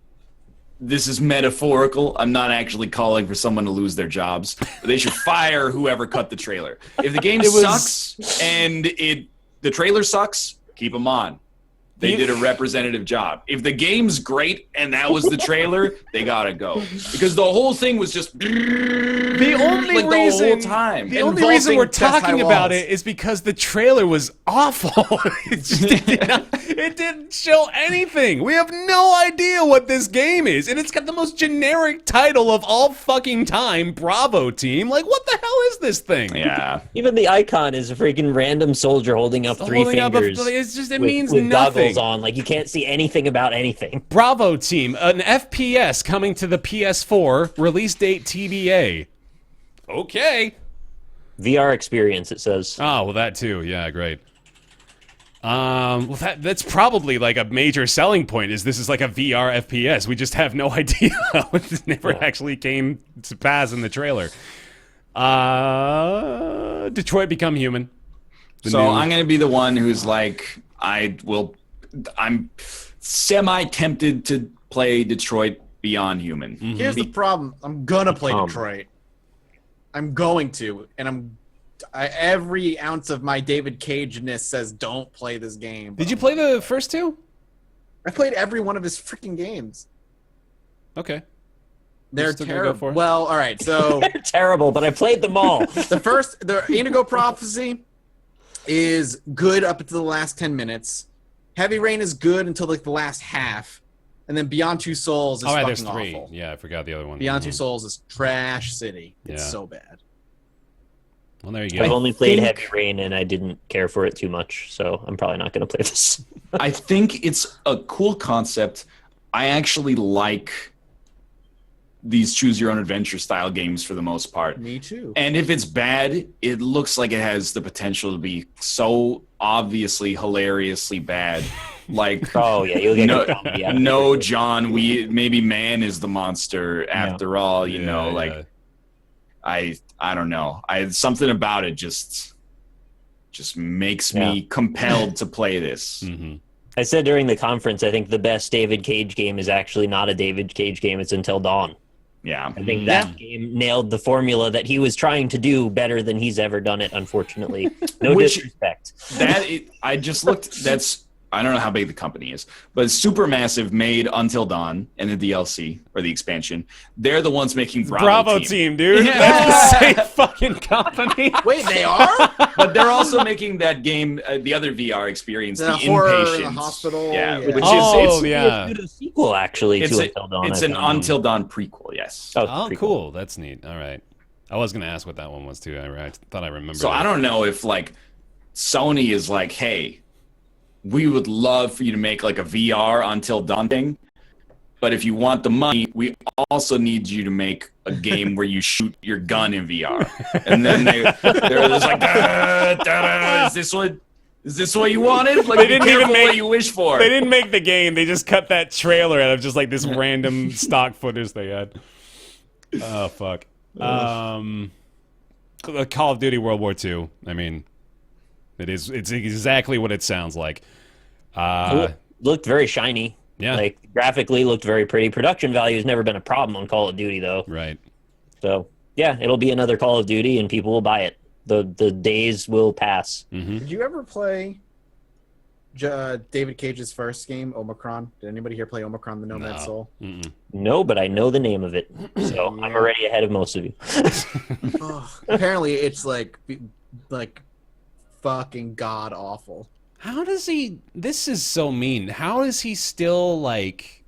this is metaphorical, I'm not actually calling for someone to lose their jobs. But they should fire whoever cut the trailer. If the game sucks and the trailer sucks, keep them on. They did a representative job. If the game's great and that was the trailer, they gotta go, because the whole thing was just The only like reason the whole time. The only reason we're Vaulting Death talking High about Walls. it is because the trailer was awful. It didn't show anything. We have no idea what this game is, and it's got the most generic title of all fucking time, Bravo Team. Like, what the hell is this thing? Yeah. Even the icon is a freaking random soldier holding up three Holding up fingers. it's just, it with, means with nothing. goggles on. Like, you can't see anything about anything. Bravo Team, an FPS coming to the PS4, release date TBA. Okay. VR experience, it says. Oh, well, that too. Yeah, great. Well, that's probably like a major selling point. Is this is like a VR FPS? We just have no idea. It never actually came to pass in the trailer. Detroit Become Human. I'm going to be the one who's like, I'm semi-tempted to play Detroit Beyond Human. Mm-hmm. Here's the problem. I'm gonna play Detroit. I'm going to, and every ounce of my David Cage-ness says don't play this game. Did you play the first two? I played every one of his freaking games. Okay. They're still gonna go terrible. for it? Well, all right. So They're terrible, but I played them all. the Indigo Prophecy is good up until the last 10 minutes. Heavy Rain is good until like the last half, and then Beyond Two Souls is All right, fucking there's three. awful. Yeah, I forgot the other one. Beyond Two Souls is trash city. It's Yeah. so bad. Well, there you go. I've only played Heavy Rain, and I didn't care for it too much, so I'm probably not going to play this. I think it's a cool concept. I actually like these choose your own adventure style games for the most part. Me too. And if it's bad, it looks like it has the potential to be so obviously hilariously bad. Like Oh yeah, you'll get good comedy out of it. no, John, maybe man is the monster after all, you know, Yeah, like yeah. I don't know. Something about it just makes me compelled to play this. Mm-hmm. I said during the conference, I think the best David Cage game is actually not a David Cage game. It's Until Dawn. Yeah. I think that game nailed the formula that he was trying to do better than he's ever done it, unfortunately. No disrespect. I just looked. I don't know how big the company is, but Supermassive made Until Dawn and the DLC or the expansion. They're the ones making Bravo team, dude. Yeah. That's the same fucking company. Wait, they are? But they're also making that game, the other VR experience, the horror in Inpatient. the hospital. Yeah, Yeah. which Oh, is yeah. It's a sequel, actually, it's to Until Dawn. it's I an thought. Until Dawn prequel. Yes. Oh, pretty cool. That's neat. All right. I was going to ask what that one was, too. I thought I remembered. So I don't know if like Sony is like, hey, we would love for you to make like a VR Until Dawn thing, but if you want the money, we also need you to make a game where you shoot your gun in VR. And then they're just like, is this what you wanted? Like, They didn't be even careful make- what you wish for. They didn't make the game. They just cut that trailer out of just like this random stock footage they had. Oh, fuck. Call of Duty World War II. I mean, it's exactly what it sounds like. Looked very shiny. Yeah. Like, graphically looked very pretty. Production value has never been a problem on Call of Duty, though. Right. So, yeah, it'll be another Call of Duty, and people will buy it. The days will pass. Did you ever play David Cage's first game, Omicron? Did anybody here play Omicron: The Nomad No. Soul? Mm-mm. No, but I know the name of it. So I'm already ahead of most of you. Apparently, it's like fucking god awful. How does he... This is so mean. How is he still, like,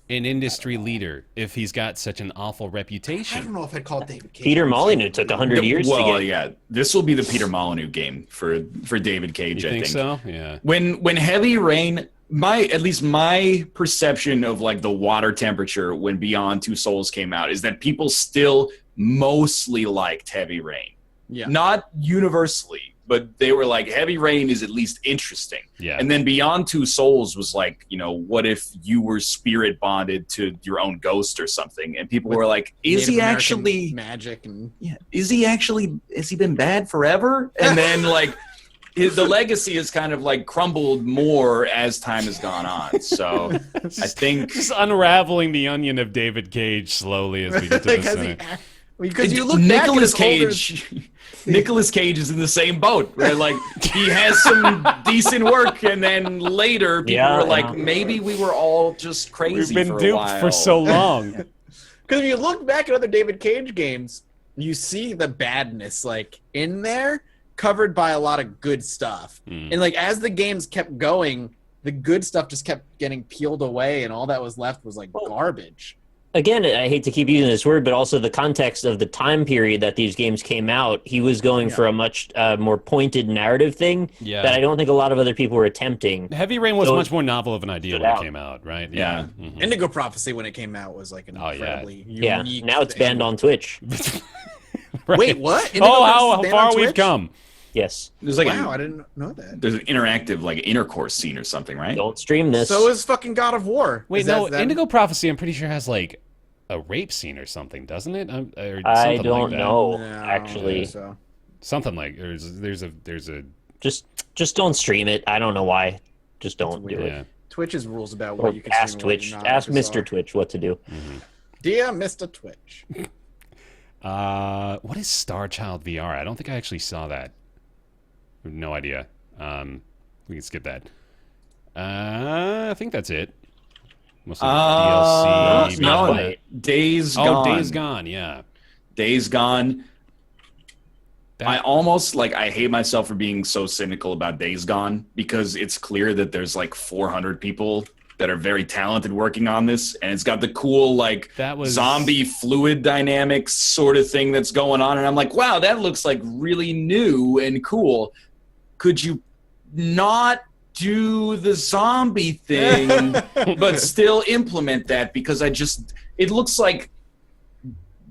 an industry leader if he's got such an awful I don't reputation? know if I'd call it David Cage. Peter Molyneux took 100 years to Well, get. yeah, this will be the Peter Molyneux game for David Cage. You I think think so? Yeah. When Heavy Rain, at least my perception of like the water temperature when Beyond Two Souls came out is that people still mostly liked Heavy Rain. Yeah. Not universally, but they were like, Heavy Rain is at least interesting. Yeah. And then Beyond Two Souls was like, you know, what if you were spirit bonded to your own ghost or something? And people were like, is Native he American actually magic and has he been bad forever? And then like the legacy has kind of like crumbled more as time has gone on. So I think Just unraveling the onion of David Cage slowly as we get to the center. because you look back at Nicolas his older- Cage. Nicolas Cage is in the same boat, right? Like he has some decent work, and then later people were like, maybe we were all just crazy. We've been for a duped while. for so long. Because if you look back at other David Cage games, you see the badness like in there, covered by a lot of good stuff. And like as the games kept going, the good stuff just kept getting peeled away, and all that was left was like garbage. Again, I hate to keep using this word, but also the context of the time period that these games came out, he was going for a much more pointed narrative thing that I don't think a lot of other people were attempting. Heavy Rain was So much more novel of an idea when it out. came out, right? Yeah. Mhm. Indigo Prophecy when it came out was like an Oh, yeah. incredibly Yeah, unique now it's thing. banned on Twitch. Right. Wait, what? Indigo Oh, Prophecy how banned far on we've Twitch? come. Yes. There's like Wow, I didn't know that. there's an interactive like intercourse scene or something, right? Don't stream this. So is fucking God of War. Wait, Is no, that- Indigo Prophecy, I'm pretty sure has like a rape scene or something, doesn't it? Or I something don't like that. know. No, Actually, so. Something like there's a just don't stream it. I don't know why. Just don't do yeah. it. Twitch's rules about Or what you can ask stream and what Twitch. you're not Ask are Mr. bizarre. Twitch what to do. Dear Mr. Twitch. What is Star Child VR? I don't think I actually saw that. I have no idea. We can skip that. I think that's it. Mostly DLC. not no, quite. Days Gone. Days Gone. Yeah. Days Gone. That- I almost I hate myself for being so cynical about Days Gone because it's clear that there's like 400 people that are very talented working on this, and it's got the cool That was- zombie fluid dynamics sort of thing that's going on, and I'm like, wow, that looks like really new and cool. Could you not do the zombie thing but still implement that? Because it looks like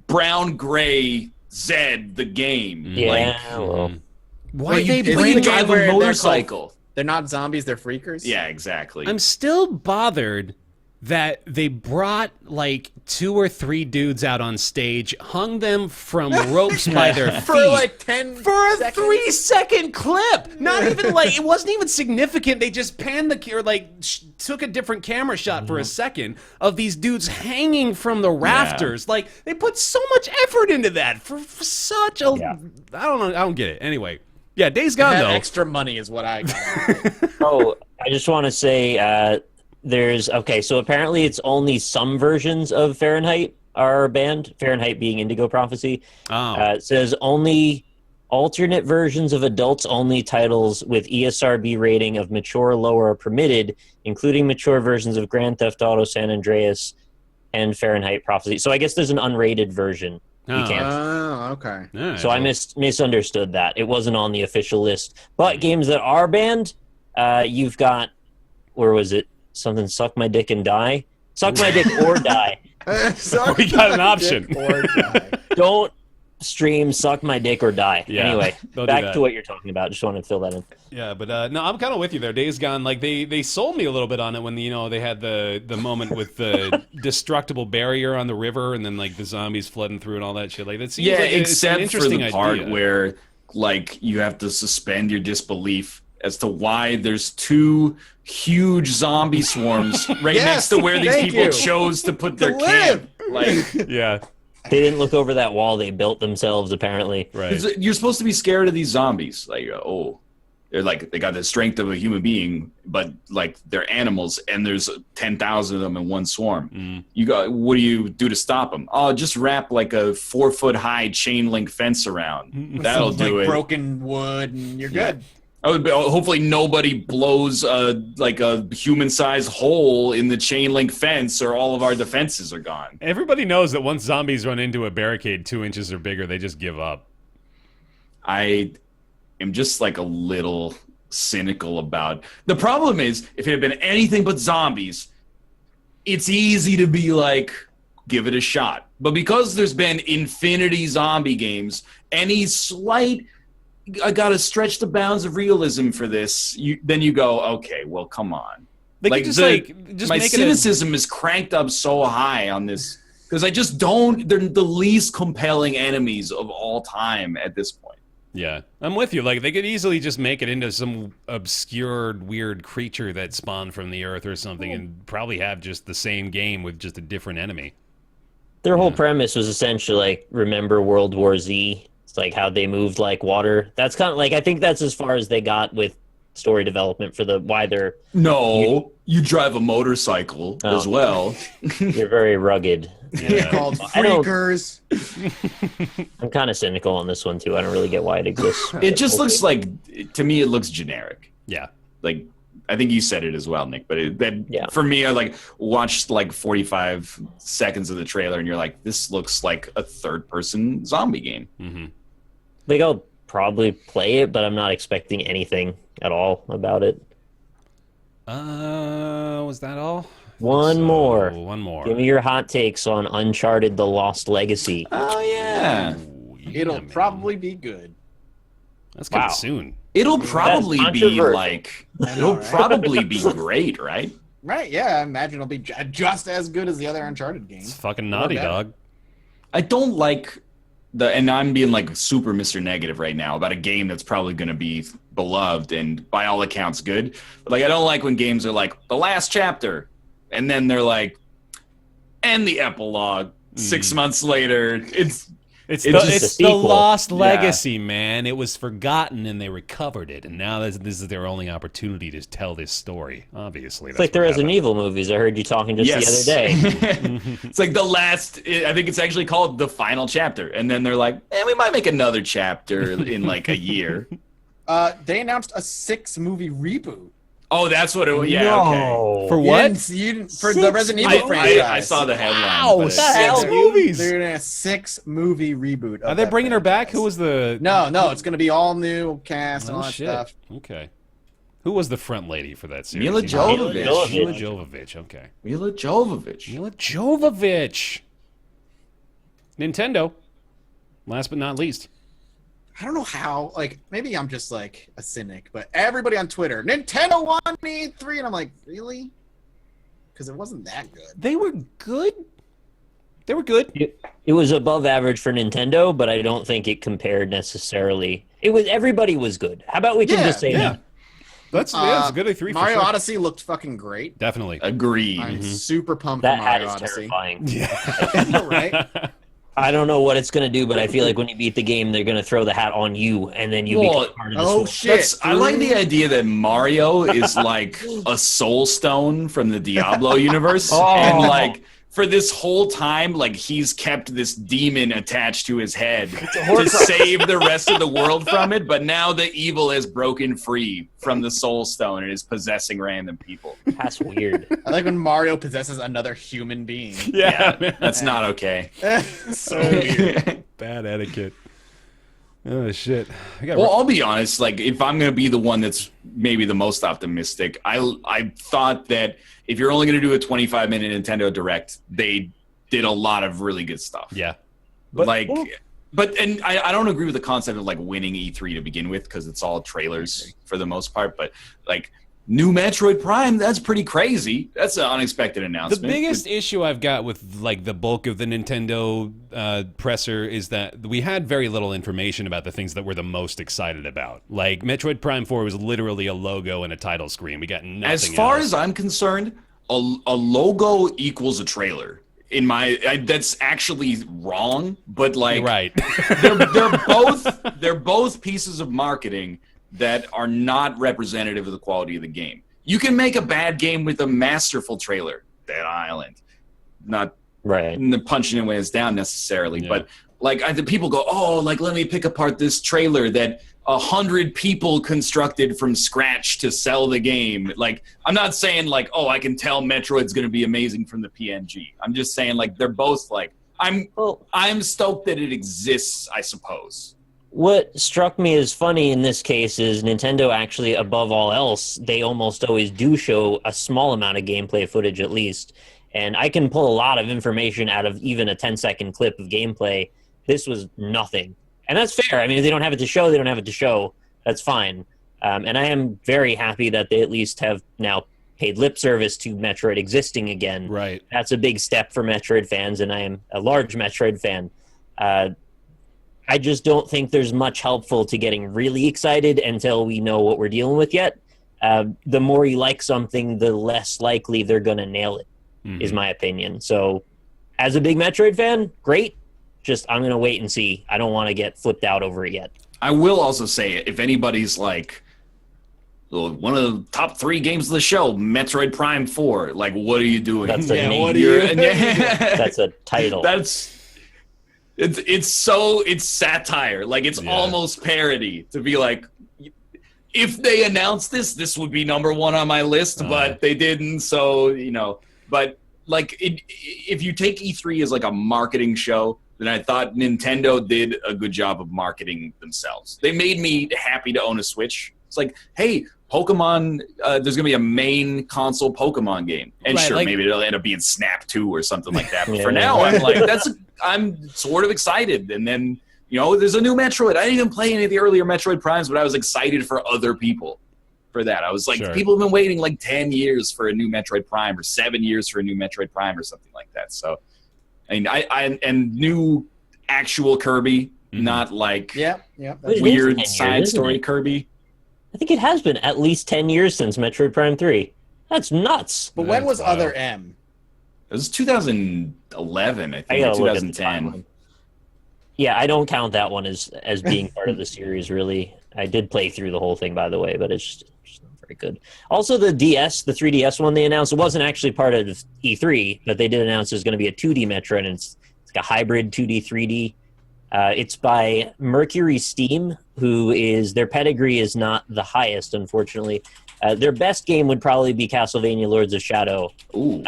brown gray Zed the game. Yeah. Well, Why you- they it's bring the drive game where a they're motorcycle. They're not zombies, they're freakers. Yeah, exactly. I'm still bothered that they brought like 2 or 3 dudes out on stage, hung them from ropes by their feet. For like 10 For a seconds. 3-second clip. Not even like, it wasn't even significant. They just panned took a different camera shot for a second of these dudes hanging from the rafters. Like, they put so much effort into that for such a, Yeah. I don't know, I don't get it. Anyway, yeah, Days Gone That though. extra money is what I got. oh, I just want to say so apparently it's only some versions of Fahrenheit are banned, Fahrenheit being Indigo Prophecy. Oh. It says only alternate versions of adults-only titles with ESRB rating of mature or lower are permitted, including mature versions of Grand Theft Auto San Andreas and Fahrenheit Prophecy. So I guess there's an unrated version. You Oh. can't. Oh, okay. All right, So I misunderstood that. It wasn't on the official list. But games that are banned, you've got, where was it? Something Suck My Dick and Die? Suck My Dick or Die. Suck We got an my option. dick or die. Don't stream Suck My Dick or Die. Yeah, Anyway, don't do back that. to what you're talking about. Just wanted to fill that in. Yeah, but no, I'm kind of with you there. Days Gone, like they sold me a little bit on it when they had the moment with the destructible barrier on the river, and then like the zombies flooding through and all that shit. Like that seems Yeah, like it's an except for interesting the part idea. where like you have to suspend your disbelief as to why there's 2 huge zombie swarms right Yes, next to where these thank people you. chose to put their To camp. Like, Yeah, They didn't look over that wall they built themselves, apparently. right. you're supposed to be scared of these zombies. Like, oh, they got the strength of a human being, but like they're animals, and there's 10,000 of them in one swarm. What do you do to stop them? Oh, just wrap like a 4-foot high chain link fence around. That'll Some, do like, it. broken wood, and you're good. Hopefully nobody blows a human-sized hole in the chain link fence, or all of our defenses are gone. Everybody knows that once zombies run into a barricade 2 inches or bigger, they just give up. I am just like a little cynical about. The problem is, if it had been anything but zombies, it's easy to be like, give it a shot. But because there's been infinity zombie games, any slight, I gotta stretch the bounds of realism for this. Then you go, okay, well, come on. They Like, could just My make cynicism is cranked up so high on this because I just don't. They're the least compelling enemies of all time at this point. Yeah, I'm with you. Like, they could easily just make it into some obscure, weird creature that spawned from the earth or something, and probably have just the same game with just a different enemy. Their whole premise was essentially like, remember World War Z? It's like how they moved like water. That's kind of like, I think that's as far as they got with story development for why they're No, you drive a motorcycle Oh. as well. they're very rugged. Yeah. Called I don't- freakers. I'm kind of cynical on this one too. I don't really get why it exists. It just looks like, to me, it looks generic. Yeah. Like, I think you said it as well, Nick. But Yeah. for me, I like watched like 45 seconds of the trailer, and you're like, this looks like a third-person zombie game. Mm-hmm. Like, I'll probably play it, but I'm not expecting anything at all about it. Was that all? One more. One more. Give me your hot takes on Uncharted: The Lost Legacy. Oh yeah. Ooh, yeah, It'll man. probably be good. That's coming soon. It'll probably be like, I know, it'll right? probably be great, right? Right? Yeah, I imagine it'll be just as good as the other Uncharted games. It's fucking Naughty Dog. I don't like and I'm being like super Mr. Negative right now about a game that's probably going to be beloved and by all accounts good. But like, I don't like when games are like the last chapter, and then they're like, and the epilogue 6 months later. It's just the a lost Yeah. legacy, man. It was forgotten and they recovered it, and now this is their only opportunity to tell this story. Obviously, It's like the Resident Evil movies. I heard you talking just the other day. It's like the last. I think it's actually called the final chapter, and then they're like, we might make another chapter in like a year. They announced a 6-movie reboot. Oh, that's what it was. Yeah, okay. For You what? didn't see- for the Resident Evil I franchise. saw the headline. Wow, but six hell? movies. They're doing a 6-movie reboot. Are they bringing her back? Who was the? No, it's gonna be all new cast and all Oh that shit. stuff. Okay. Who was the front lady for that series? Mila Jovovich. Mila Jovovich. Okay. Mila Jovovich. Mila Jovovich. Nintendo. Last but not least. I don't know how. Like, maybe I'm just like a cynic, but everybody on Twitter, Nintendo won E3, and I'm like, really? Because it wasn't that good. They were good. They were good. It was above average for Nintendo, but I don't think it compared necessarily. Everybody was good. How about we can just say that? That's it's a good E3 Mario for sure. Odyssey looked fucking great. Definitely. Agreed. I'm super pumped That for hat Mario is Odyssey. terrifying. Yeah. Right? I don't know what it's going to do, but I feel like when you beat the game, they're going to throw the hat on you, and then you Well, become part of the Oh sword. shit! I like the idea that Mario is like a soul stone from the Diablo universe. Oh. And like for this whole time, like he's kept this demon attached to his head to save the rest of the world from it. But now the evil has broken free from the soul stone and is possessing random people. That's weird. I like when Mario possesses another human being. Yeah. That's not okay. So weird. Bad etiquette. Oh shit. Well, I'll be honest. Like, if I'm going to be the one that's maybe the most optimistic, I thought that if you're only going to do a 25-minute Nintendo Direct, they did a lot of really good stuff. Yeah. But I don't agree with the concept of like winning E3 to begin with because it's all trailers for the most part. But like new Metroid Prime, that's pretty crazy. That's an unexpected announcement. The biggest issue I've got with like the bulk of the Nintendo presser is that we had very little information about the things that we're the most excited about. Like Metroid Prime 4 was literally a logo and a title screen. We got nothing As far else. as I'm concerned, a logo equals a trailer. That's actually wrong, but like right. they're both pieces of marketing that are not representative of the quality of the game. You can make a bad game with a masterful trailer. Dead Island, not Right. punching ways down necessarily, Yeah. but like the people go, oh, like let me pick apart this trailer that 100 people constructed from scratch to sell the game. Like, I'm not saying like, oh, I can tell Metroid's going to be amazing from the PNG. I'm just saying like they're both like, I'm stoked that it exists, I suppose. What struck me as funny in this case is Nintendo actually, above all else, they almost always do show a small amount of gameplay footage at least. And I can pull a lot of information out of even a 10-second clip of gameplay. This was nothing. And that's fair. I mean, if they don't have it to show, they don't have it to show. That's fine. And I am very happy that they at least have now paid lip service to Metroid existing again. Right. That's a big step for Metroid fans, and I am a large Metroid fan. I just don't think there's much helpful to getting really excited until we know what we're dealing with yet. The more you like something, the less likely they're going to nail it, is my opinion. So as a big Metroid fan, great. Just I'm going to wait and see. I don't want to get flipped out over it yet. I will also say, if anybody's like, one of the top 3 games of the show, Metroid Prime 4, like, what are you doing? That's a name. what are you doing? That's a title. It's satire. Like, it's almost parody to be like, if they announced this would be number 1 on my list, but they didn't. So, but like, if you take E3 as like a marketing show, then I thought Nintendo did a good job of marketing themselves. They made me happy to own a Switch. It's like, hey, Pokemon, there's going to be a main console Pokemon game. And Right, sure, like- maybe it'll end up being Snap 2 or something like that. But Yeah. for now, I'm like, I'm sort of excited. And then You know, there's a new Metroid. I didn't even play any of the earlier Metroid Primes, but I was excited for other people for that. I was like, Sure. people have been waiting like 10 years for a new Metroid Prime or 7 years for a new Metroid Prime or something like that. So, I mean, and new actual Kirby, not like Yeah. weird 10 side years, story isn't it? Kirby. I think it has been at least 10 years since Metroid Prime 3. That's nuts. But when That's was wild. Other M? It was 2011, I I think, or gotta look at the 2010. timeline. Yeah, I don't count that one as being part of the series, really. I did play through the whole thing, by the way, but it's just not very good. Also, the 3DS one they announced, it wasn't actually part of E3, but they did announce there's going to be a 2D Metroid, and it's like a hybrid 2D, 3D. It's by Mercury Steam, who is, their pedigree is not the highest, unfortunately. Their best game would probably be Castlevania Lords of Shadow. Ooh.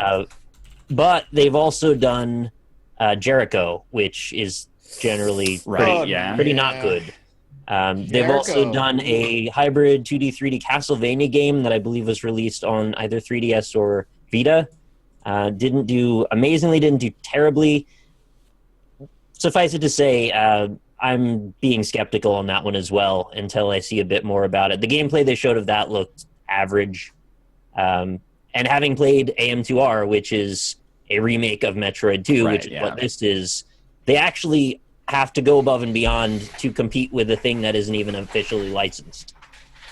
But they've also done Jericho, which is generally Right, pretty, yeah. pretty not good. They've also Jericho. done a hybrid 2D, 3D Castlevania game that I believe was released on either 3DS or Vita. Didn't do amazingly, didn't do terribly. Suffice it to say, I'm being skeptical on that one as well until I see a bit more about it. The gameplay they showed of that looked average. And having played AM2R, which is a remake of Metroid 2, Right, which is yeah. what this is, they actually have to go above and beyond to compete with a thing that isn't even officially licensed.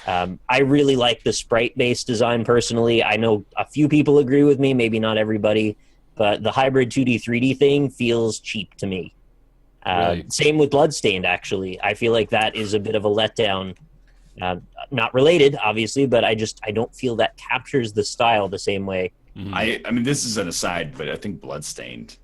I really like the sprite-based design personally. I know a few people agree with me, maybe not everybody, but the hybrid 2D, 3D thing feels cheap to me. Really? Same with Bloodstained, actually. I feel like that is a bit of a letdown. Not related, obviously, but I don't feel that captures the style the same way. I mean, this is an aside, but I think Bloodstained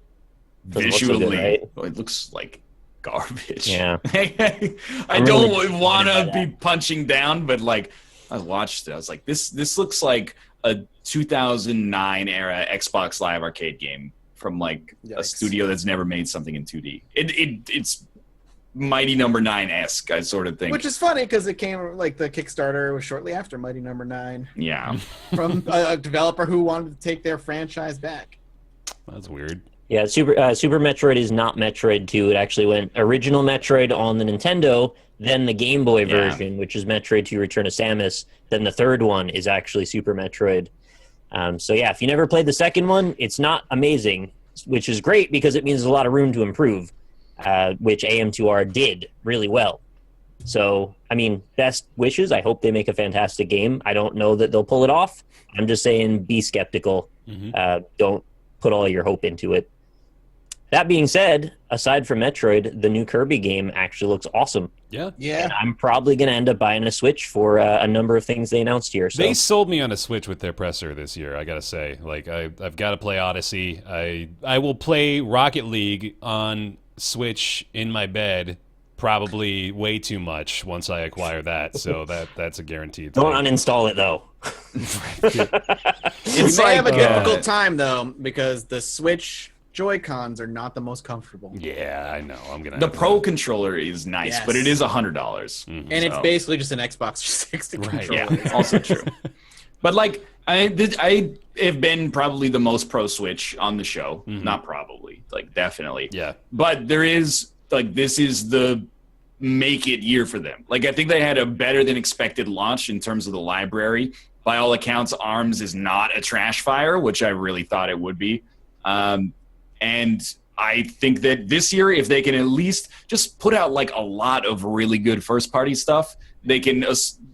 Doesn't look so good, visually, right? it looks like garbage. Yeah. I I'm don't really disappointed want by to be punching down, but like I watched it, I was like, this looks like a 2009 era Xbox Live Arcade game from like a Yikes. studio that's never made something in 2D. It's Mighty Number 9-esque, I sort of think. Which is funny because it came like the Kickstarter was shortly after Mighty Number 9 yeah. from a developer who wanted to take their franchise back. That's weird. Yeah, Super Metroid is not Metroid 2. It actually went original Metroid on the Nintendo, then the Game Boy Yeah. version, which is Metroid 2 Return of Samus. Then the third one is actually Super Metroid. So yeah, if you never played the second one, it's not amazing, which is great because it means there's a lot of room to improve, which AM2R did really well. So, I mean, best wishes. I hope they make a fantastic game. I don't know that they'll pull it off. I'm just saying be skeptical. Don't put all your hope into it. That being said, aside from Metroid, the new Kirby game actually looks awesome. Yeah. Yeah. And I'm probably going to end up buying a Switch for a number of things they announced here. So. They sold me on a Switch with their presser this year, I gotta say. Like, I've got to play Odyssey. I will play Rocket League on Switch in my bed probably way too much once I acquire that. So that's a guaranteed thing. Don't uninstall it, though. It's like, may have a difficult time though because the Switch Joy-Cons are not the most comfortable. Yeah, I know. I'm gonna. The have to- Pro controller is nice, Yes. but it is $100. And it's basically just an Xbox 360 Right, controller. Yeah, also true. But like, I have been probably the most pro Switch on the show. Not probably, like definitely. Yeah. But there is like this is the make it year for them. Like I think they had a better than expected launch in terms of the library. By all accounts, ARMS is not a trash fire, which I really thought it would be. And I think that this year, if they can at least just put out like a lot of really good first party stuff, they can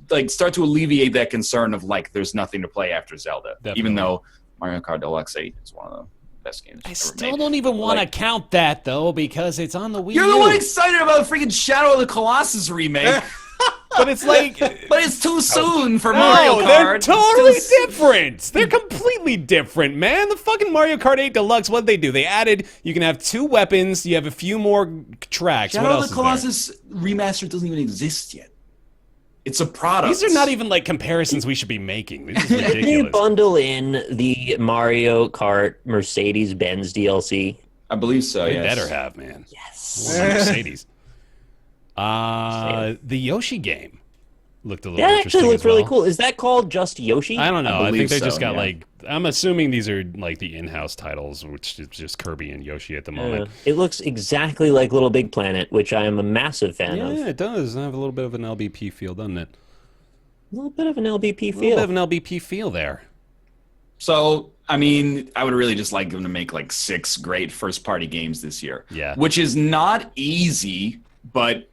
like start to alleviate that concern of like there's nothing to play after Zelda. Definitely. Even though Mario Kart Deluxe 8 is one of the best games I ever still made. don't even want to Like- count that though because it's on the Wii You're the U. one excited about freaking Shadow of the Colossus remake, But it's like. but it's too soon for Mario No, Kart. they're It's totally too soon. different. They're completely different, man. The fucking Mario Kart 8 Deluxe, what did they do? They added, you can have 2 weapons, you have a few more tracks. What Shadow else of the is there? Colossus remaster doesn't even exist yet. It's a product. These are not even like comparisons we should be making. This is Did they ridiculous. bundle in the Mario Kart Mercedes-Benz DLC? I believe so. They Yes. better have, man. Yes. Mercedes. The Yoshi game. looked a little That interesting actually looked as well. really cool. Is that called just Yoshi? I don't know. I think believe they so, just got yeah. like. I'm assuming these are like the in-house titles, which is just Kirby and Yoshi at the moment. It looks exactly like Little Big Planet, which I am a massive fan of. Yeah, it does have a little bit of an LBP feel, doesn't it? A little bit of an LBP A little feel. bit of an LBP feel there. So, I mean, I would really just like them to make like 6 great first-party games this year. Yeah. Which is not easy, but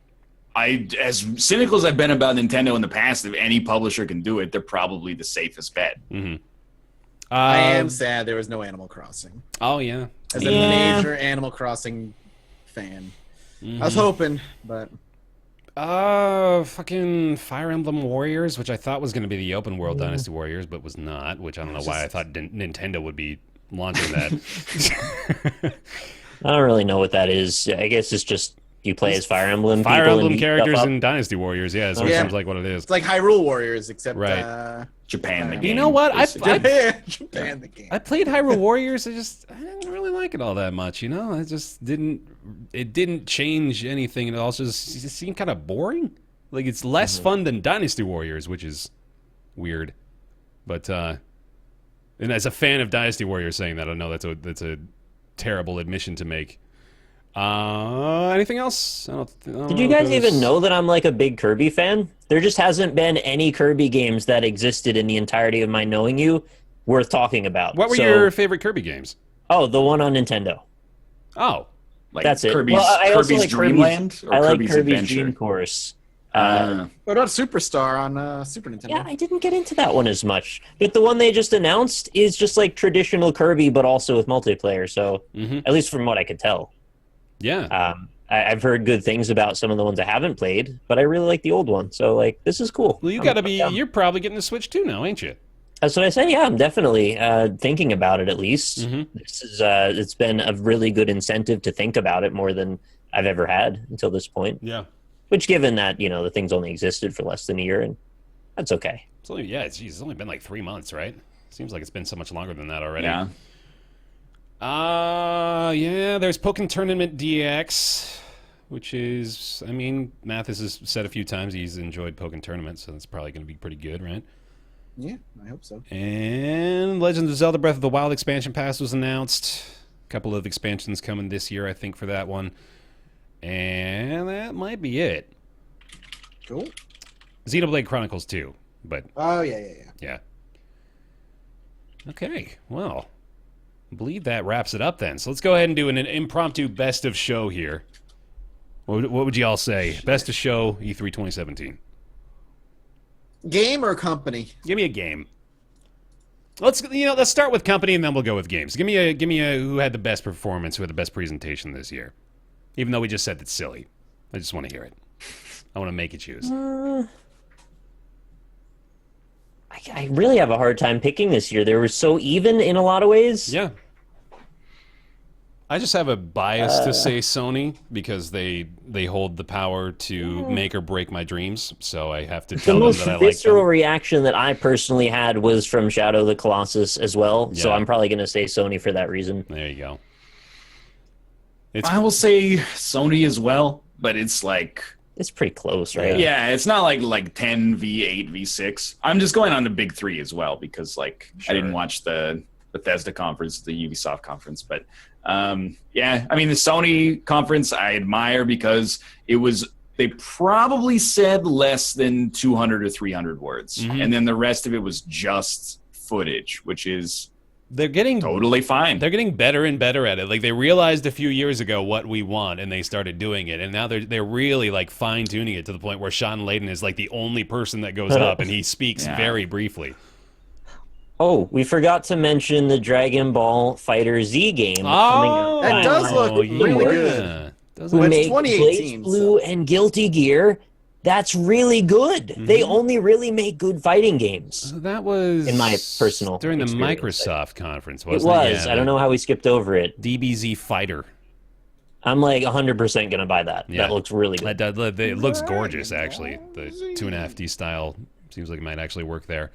as cynical as I've been about Nintendo in the past, if any publisher can do it, they're probably the safest bet. I am sad there was no Animal Crossing. Oh yeah. As a major Animal Crossing fan, I was hoping, but Fucking Fire Emblem Warriors, which I thought was going to be the open world Dynasty Warriors, but was not. Which I don't know why I thought Nintendo would be launching that. I don't really know what that is. I guess it's just you play as Fire Emblem Fire people Emblem and beat characters stuff up. in Dynasty Warriors, yeah, so it Yeah. seems like what it is. it's like Hyrule Warriors, except Right. Japan, the You game. You know what? basically. Japan the game. I played Hyrule Warriors. I didn't really like it all that much. You know, it didn't change anything. It also just it seemed kind of boring. Like it's less fun than Dynasty Warriors, which is weird. But and as a fan of Dynasty Warriors, saying that, I know that's a terrible admission to make. Anything else? I don't Did you guys even know that I'm like a big Kirby fan? There just hasn't been any Kirby games that existed in the entirety of my knowing you worth talking about. What were So- your favorite Kirby games? Oh, the one on Nintendo. Oh, Like That's it. Kirby's, Well, I also Kirby's like Dream Land or I like Kirby's Kirby's Adventure? Dream Course. What about Superstar on Super Nintendo? Yeah, I didn't get into that one as much. But the one they just announced is just like traditional Kirby, but also with multiplayer. So, at least from what I could tell. yeah. I've heard good things about some of the ones I haven't played, but I really like the old one. So, like, this is cool. Well, you're probably getting a Switch too now, ain't you? That's what I say. Yeah, I'm definitely thinking about it at least. This is it's been a really good incentive to think about it more than I've ever had until this point. Yeah. Which, given that the thing's only existed for less than a year, and that's okay. It's only been like 3 months, right? Seems like it's been so much longer than that already. Yeah. Yeah, there's Pokken Tournament DX, which is, I mean, Mathis has said a few times he's enjoyed Pokken Tournament, so that's probably going to be pretty good, right? Yeah, I hope so. And Legend of Zelda Breath of the Wild expansion pass was announced. A couple of expansions coming this year, I think, for that one. And that might be it. Cool. Xenoblade Chronicles 2, but Oh yeah. yeah. Okay, well, I believe that wraps it up then. So let's go ahead and do an impromptu best of show here. What would you all say? Best of show E3 2017. Game or company? Give me a game. Let's start with company and then we'll go with games. Give me a who had the best performance, who had the best presentation this year. Even though we just said it's silly. I just want to hear it. I want to make you choose. I really have a hard time picking this year. They were so even in a lot of ways. Yeah. I just have a bias to say Sony because they hold the power to make or break my dreams. So I have to The tell them most that I like visceral them. reaction that I personally had was from Shadow of the Colossus as well. So Yeah. I'm probably going to say Sony for that reason. There you go. I will say Sony as well, but it's like, It's pretty close, right? yeah, it's not like 10 v8 v6. I'm just going on the big 3 as well because like I didn't watch the Bethesda conference, the Ubisoft conference, but yeah, I mean the Sony conference I admire because they probably said less than 200 or 300 words, and then the rest of it was just footage, which is They're getting totally fine. They're getting better and better at it. Like they realized a few years ago what we want, and they started doing it. And now they're really like fine tuning it to the point where Sean Layden is like the only person that goes up, and he speaks very briefly. Oh, we forgot to mention the Dragon Ball Fighter Z game coming out. That does look really good. Doesn't Who it? It's made 2018, Blaze Blue and Guilty Gear. That's really good. They only really make good fighting games. That was In my personal during the experience, Microsoft conference, It wasn't it? was. I don't know how we skipped over it. DBZ Fighter. I'm like 100% going to buy that. Yeah. That looks really good. It looks gorgeous, actually. The 2.5D style seems like it might actually work there.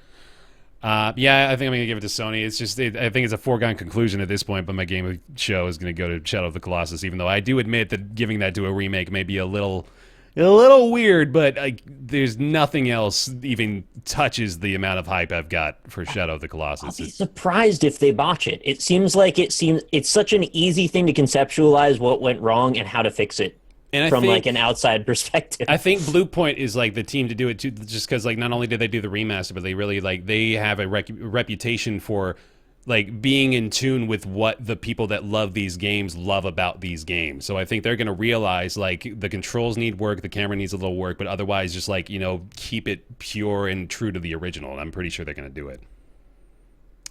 Yeah, I think I'm going to give it to Sony. It's just, I think it's a foregone conclusion at this point, but my game of show is going to go to Shadow of the Colossus, even though I do admit that giving that to a remake may be a little A little weird, but there's nothing else even touches the amount of hype I've got for Shadow of the Colossus. I'll be surprised if they botch it. It seems like it's such an easy thing to conceptualize what went wrong and how to fix it. And from like an outside perspective, I think Bluepoint is like the team to do it too, just because like not only did they do the remaster, but they really they have a reputation for like being in tune with what the people that love these games love about these games. So I think they're going to realize like the controls need work, the camera needs a little work, but otherwise just like, keep it pure and true to the original. And I'm pretty sure they're going to do it.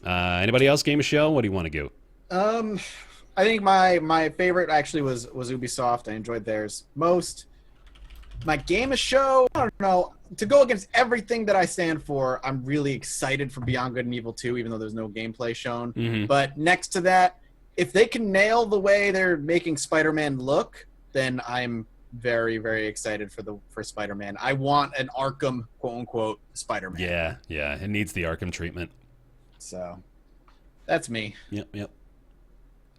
Anybody else game of show? What do you want to go? I think my favorite actually was Ubisoft. I enjoyed theirs most. My game of show, I don't know. To go against everything that I stand for, I'm really excited for Beyond Good and Evil 2, even though there's no gameplay shown. Mm-hmm. But next to that, if they can nail the way they're making Spider-Man look, then I'm very, very excited for Spider-Man. I want an Arkham, quote-unquote, Spider-Man. Yeah. It needs the Arkham treatment. So, that's me. Yep.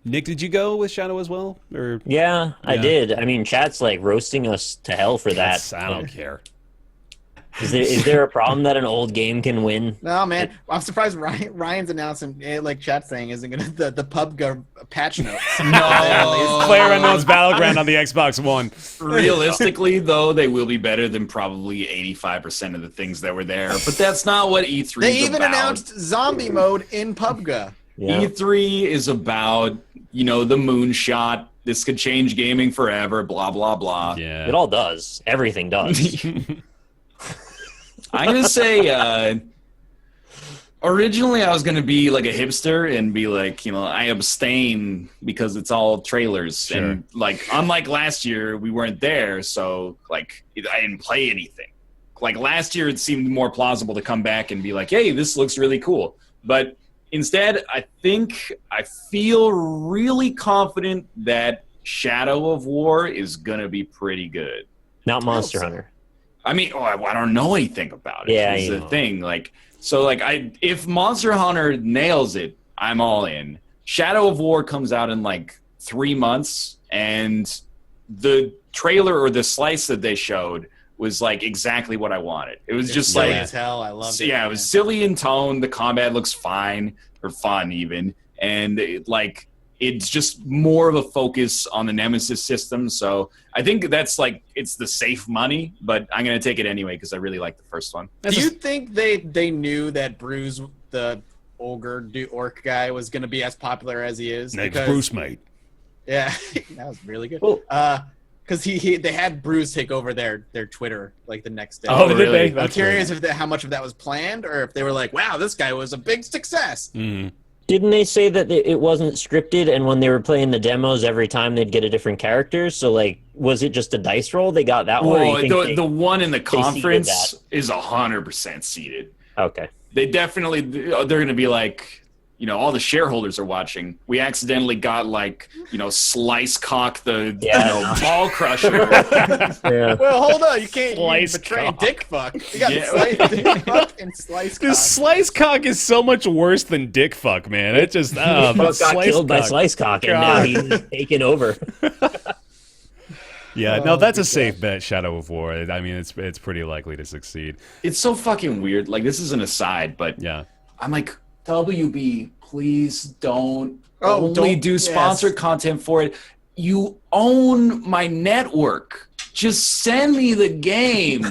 Nick, did you go with Shadow as well? Or yeah, I did. I mean, chat's like roasting us to hell for that. I don't care. Is there a problem that an old game can win? No, man. I'm surprised Ryan's announcing, like chat saying, isn't going to the PUBG patch notes. No. PlayerUnknown's Battleground on the Xbox One. Realistically, though, they will be better than probably 85% of the things that were there. But that's not what E3 is about. They even announced zombie mode in PUBG. Yeah. E3 is about, the moonshot. This could change gaming forever, blah, blah, blah. Yeah. It all does. Everything does. I'm going to say, originally I was going to be like a hipster and be like, I abstain because it's all trailers. Sure. And like, unlike last year, we weren't there. So like, I didn't play anything. Like last year, it seemed more plausible to come back and be like, hey, this looks really cool. But instead, I feel really confident that Shadow of War is going to be pretty good. Not Monster Hunter. I mean, I don't know anything about it. Yeah, is the thing. If Monster Hunter nails it, I'm all in. Shadow of War comes out in like 3 months, and the trailer or the slice that they showed was like exactly what I wanted. It was just silly like as hell. I loved it. Yeah, it was silly in tone. The combat looks fine or fun even, and it's just more of a focus on the Nemesis system. So I think that's it's the safe money, but I'm going to take it anyway because I really like the first one. Do you think they knew that Bruce, the orc guy, was going to be as popular as he is? Next Bruce, mate. Yeah, that was really good. Cool. Because they had Bruce take over their Twitter the next day. Oh, really? I'm curious how much of that was planned, or if they were like, "Wow, this guy was a big success." Mm-hmm. Didn't they say that it wasn't scripted, and when they were playing the demos, every time they'd get a different character? So, was it just a dice roll? They got that one? Well, the one in the conference is 100% seated. Okay. They're going to be like, all the shareholders are watching. We accidentally got Slice Cock the ball crusher. Yeah. Well, hold on, you can't Slice betray Cock. Dick Fuck. You got Slice Dick Fuck and Slice Cock. This Slice Cock is so much worse than Dick Fuck, man. It just got killed by Slice Cock, and now he's taken over. Yeah, no, that's a safe bet, Shadow of War. I mean, it's pretty likely to succeed. It's so fucking weird. This is an aside, but yeah, I'm like, WB, please don't do sponsored content for it. You own my network. Just send me the game.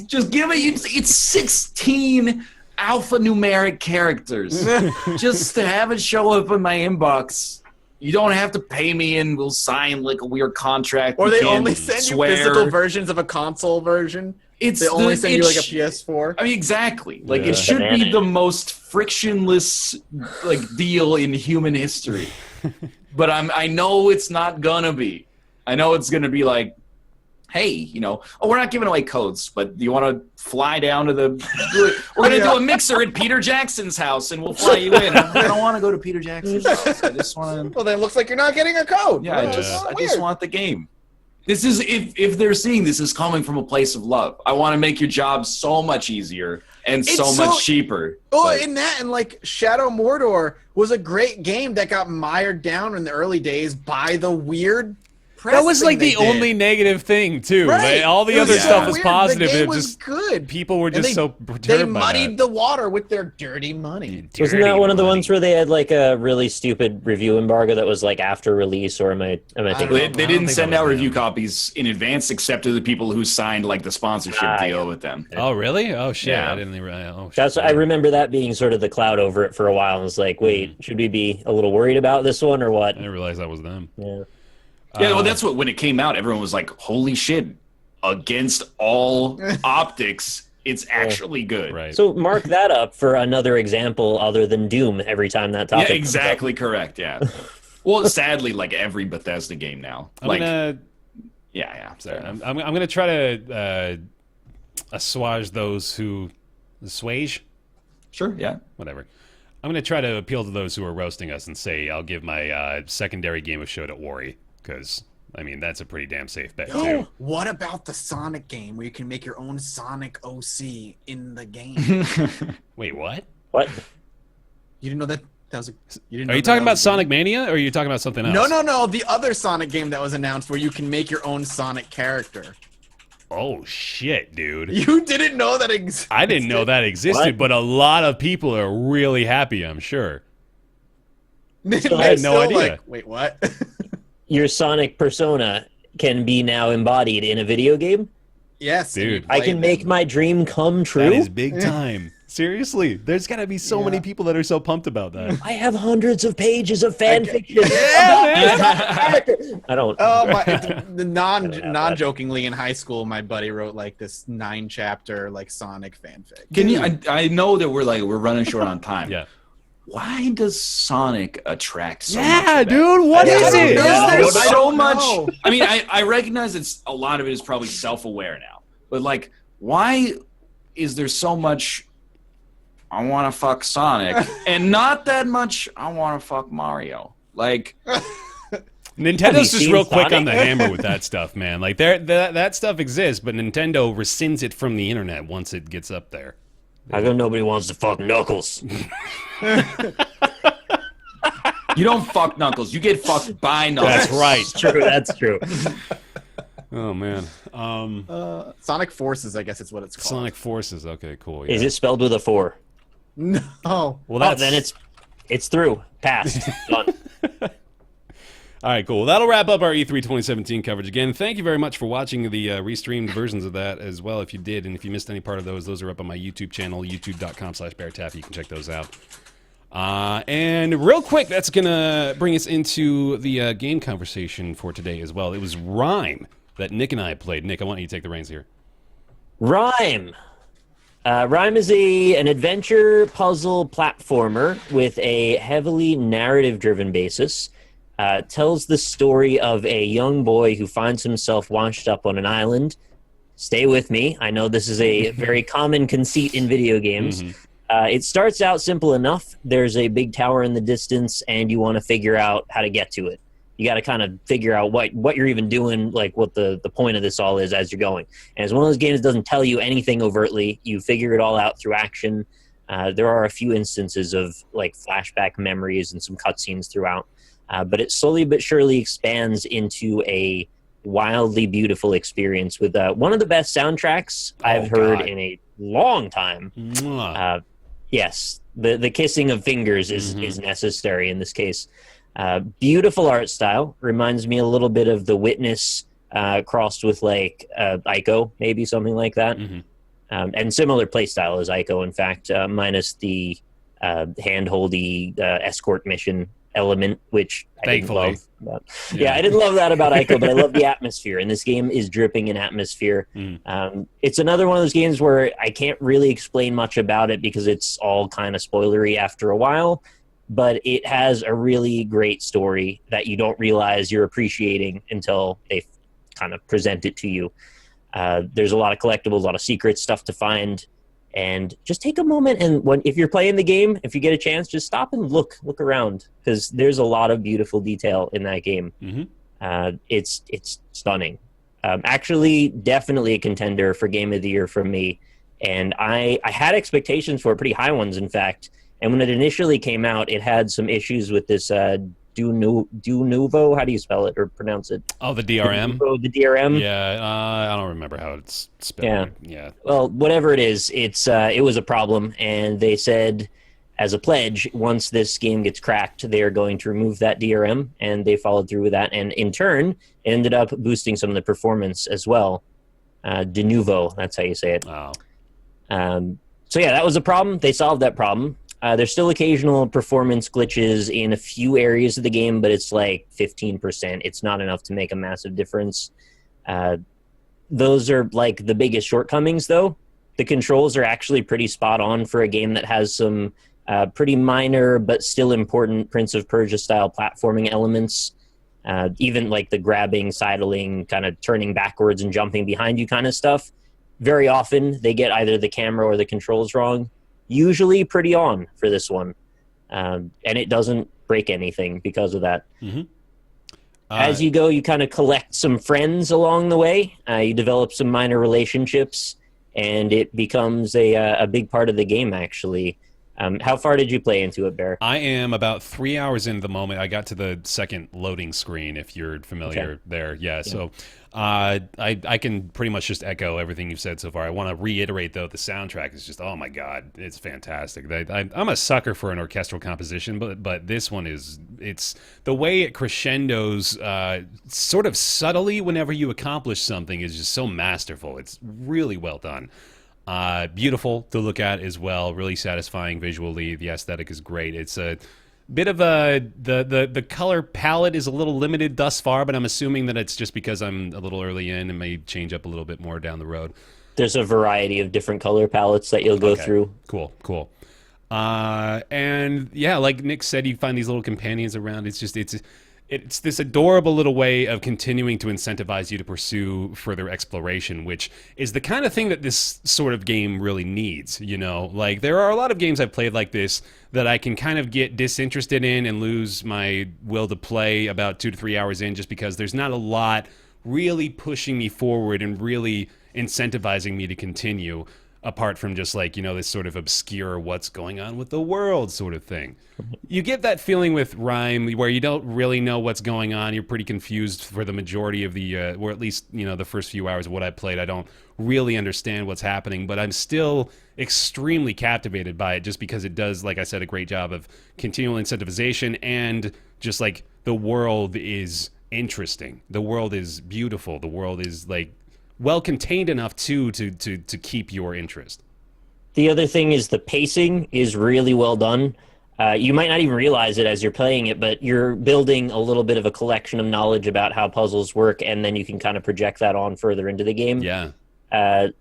Just give it. It's 16 alphanumeric characters. Just to have it show up in my inbox. You don't have to pay me, and we'll sign a weird contract. Or they only send you physical versions of a console version. They only send you a PS4. I mean, exactly. It should be the most frictionless deal in human history. But I know it's not gonna be. I know it's gonna be hey, we're not giving away codes, but do you want to fly down to we're going to do a mixer at Peter Jackson's house, and we'll fly you in. I don't want to go to Peter Jackson's house. I just want to... Well, then it looks like you're not getting a code. Yeah, I just want the game. This is, if they're seeing this is coming from a place of love. I want to make your job so much easier and so much cheaper. Oh, in that, and Shadow Mordor was a great game that got mired down in the early days by the weird press. That was thing like they the did. only negative thing too. Right. Like, all the It was other so stuff was weird. positive. The game It was just good. people were And just they- so perturbed They by muddied the water with their dirty money. Wasn't that one of the ones where they had like a really stupid review embargo that was like after release, or am I don't thinking? know. They I don't didn't think send that was out review them. copies in advance, except to the people who signed like the sponsorship deal with them. Oh really? Oh shit! Yeah. I didn't even. Oh, shit. That's I remember that being sort of the cloud over it for a while. And was like, wait, should we be a little worried about this one or what? I didn't realize that was them. Yeah. Yeah, well, that's what when it came out, everyone was like, "Holy shit!" Against all optics, it's actually good. Right. So mark that up for another example other than Doom every time that topic. Yeah, comes up. exactly correct. Yeah. Well, sadly, like every Bethesda game now. I'm Like, gonna. yeah. Sorry, fair enough. I'm gonna try to assuage those who assuage. Sure. Yeah. Whatever. I'm gonna try to appeal to those who are roasting us and say I'll give my secondary game of show to Ori, because I mean that's a pretty damn safe bet too. Oh, what about the Sonic game where you can make your own Sonic OC in the game? Wait, what? What? You didn't know that? That was. You didn't. Are know you that talking about was a Sonic Mania, or are you talking about something else? No. The other Sonic game that was announced where you can make your own Sonic character. Oh shit, dude! You didn't know that existed? I didn't know that existed, What? but a lot of people are really happy. I'm sure. I had no idea. Like, wait, what? Your Sonic persona can be now embodied in a video game? Yes, Dude. I can make my dream come true? That is big time. Seriously, there's got to be so many people that are so pumped about that. I have hundreds of pages of fan fiction. Yeah, I don't. Oh my! Non-jokingly in high school, my buddy wrote like this 9-chapter like Sonic fanfic. Can you? I know that we're running short on time. Yeah. Why does Sonic attract so much? Yeah, of that? dude. What is don't it? know. There's I so don't much. know. I mean, I recognize it's a lot of it is probably self-aware now, but like, why is there so much? I want to fuck Sonic, and not that much. I want to fuck Mario. Like, Nintendo's just seen real quick Sonic? on the hammer with that stuff, man. Like that stuff exists, but Nintendo rescinds it from the internet once it gets up there. How come nobody wants to fuck Knuckles? you don't fuck Knuckles. You get fucked by Knuckles. That's right. True, that's true. Oh man. Sonic Forces, I guess it's what it's called. Sonic Forces. Okay, cool. Yeah. Is it spelled with a 4? No. Well, Oh, that's then it's through. Passed. Done. all right. Cool. Well, that'll wrap up our E3 2017 coverage. Again, thank you very much for watching the restreamed versions of that as well. If you did, and if you missed any part of those are up on my YouTube channel, youtube.com/BaerTaffy. You can check those out. And real quick, that's gonna bring us into the game conversation for today as well. It was RiME that Nick and I played. Nick, I want you to take the reins here. RiME. RiME is an adventure puzzle platformer with a heavily narrative-driven basis. Tells the story of a young boy who finds himself washed up on an island. Stay with me. I know this is a very common conceit in video games. It starts out simple enough. There's a big tower in the distance, and you want to figure out how to get to it. You got to kind of figure out what you're even doing, like what the point of this all is as you're going. And it's one of those games that doesn't tell you anything overtly. You figure it all out through action. There are a few instances of like flashback memories and some cutscenes throughout. But it slowly but surely expands into a wildly beautiful experience with one of the best soundtracks I've heard in a long time. Mwah. Yes, the kissing of fingers is necessary in this case. Beautiful art style. Reminds me a little bit of The Witness crossed with like Ico, maybe something like that. And similar play style as Ico, in fact, minus the hand-holdy escort mission element, which I didn't Thankfully. love. Yeah, I didn't love that about Ico, but I love the atmosphere, and this game is dripping in atmosphere. It's another one of those games where I can't really explain much about it because it's all kind of spoilery after a while, but it has a really great story that you don't realize you're appreciating until they kind of present it to you. There's a lot of collectibles, a lot of secret stuff to find. And just take a moment, and if you're playing the game, if you get a chance, just stop and look around, because there's a lot of beautiful detail in that game. It's stunning. Actually, definitely a contender for Game of the Year from me. And I had expectations for pretty high ones, in fact. And when it initially came out, it had some issues with this Nuvo. How do you spell it or pronounce it? Oh, the DRM. The DRM. Yeah, I don't remember how it's spelled. Yeah. Well, whatever it is, it was a problem, and they said, as a pledge, once this game gets cracked, they are going to remove that DRM, and they followed through with that, and in turn, it ended up boosting some of the performance as well. De Nuvo, that's how you say it. Wow. So yeah, that was a problem. They solved that problem. There's still occasional performance glitches in a few areas of the game, but it's like 15%. It's not enough to make a massive difference. Those are like the biggest shortcomings, though. The controls are actually pretty spot on for a game that has some pretty minor but still important Prince of Persia-style platforming elements. Even like the grabbing, sidling, kind of turning backwards and jumping behind you kind of stuff. Very often, they get either the camera or the controls wrong. Usually pretty on for this one. And it doesn't break anything because of that. Mm-hmm. As you go, you kind of collect some friends along the way. You develop some minor relationships, and it becomes a big part of the game, actually. How far did you play into it, Bear? I am about 3 hours into the moment. I got to the second loading screen, if you're familiar there. Yeah, so I can pretty much just echo everything you've said so far. I want to reiterate, though, the soundtrack is just, oh my God, it's fantastic. I'm a sucker for an orchestral composition, but this one it's the way it crescendos sort of subtly whenever you accomplish something is just so masterful. It's really well done. Beautiful to look at as well, really satisfying visually. The aesthetic is great. It's a bit of the color palette is a little limited thus far, but I'm assuming that it's just because I'm a little early in and may change up a little bit more down the road. There's a variety of different color palettes that you'll go through. Cool. And yeah, like Nick said, you find these little companions around. It's this adorable little way of continuing to incentivize you to pursue further exploration, which is the kind of thing that this sort of game really needs, you know? Like, there are a lot of games I've played like this that I can kind of get disinterested in and lose my will to play about 2 to 3 hours in just because there's not a lot really pushing me forward and really incentivizing me to continue, apart from just like, you know, this sort of obscure what's going on with the world sort of thing. You get that feeling with RiME where you don't really know what's going on. You're pretty confused for the majority of the, or at least, you know, the first few hours of what I played. I don't really understand what's happening, but I'm still extremely captivated by it just because it does, like I said, a great job of continual incentivization, and just like the world is interesting. The world is beautiful. The world is like well contained enough to keep your interest. The other thing is the pacing is really well done. You might not even realize it as you're playing it, but you're building a little bit of a collection of knowledge about how puzzles work, and then you can kind of project that on further into the game. Yeah. And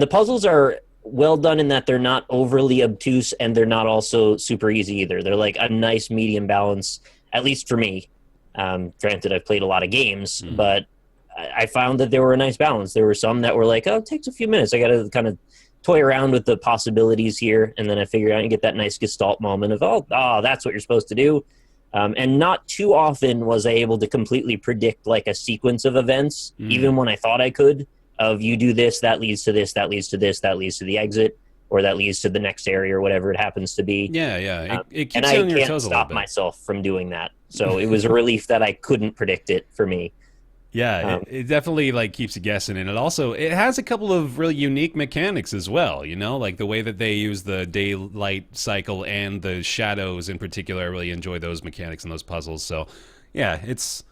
the puzzles are well done in that they're not overly obtuse, and they're not also super easy either. They're like a nice medium balance, at least for me. Granted, I've played a lot of games, but I found that they were a nice balance. There were some that were like, oh, it takes a few minutes. I got to kind of toy around with the possibilities here, and then I figure out and get that nice gestalt moment of, oh, that's what you're supposed to do. And not too often was I able to completely predict like a sequence of events, even when I thought I could, of you do this, that leads to this, that leads to this, that leads to the exit, or that leads to the next area, or whatever it happens to be. Yeah. It keeps and you on your I can't toes a little stop bit. myself from doing that. So it was a relief that I couldn't predict it for me. Yeah, it definitely like keeps you guessing, and it has a couple of really unique mechanics as well. You know, like the way that they use the daylight cycle and the shadows in particular. I really enjoy those mechanics and those puzzles. So, yeah, it's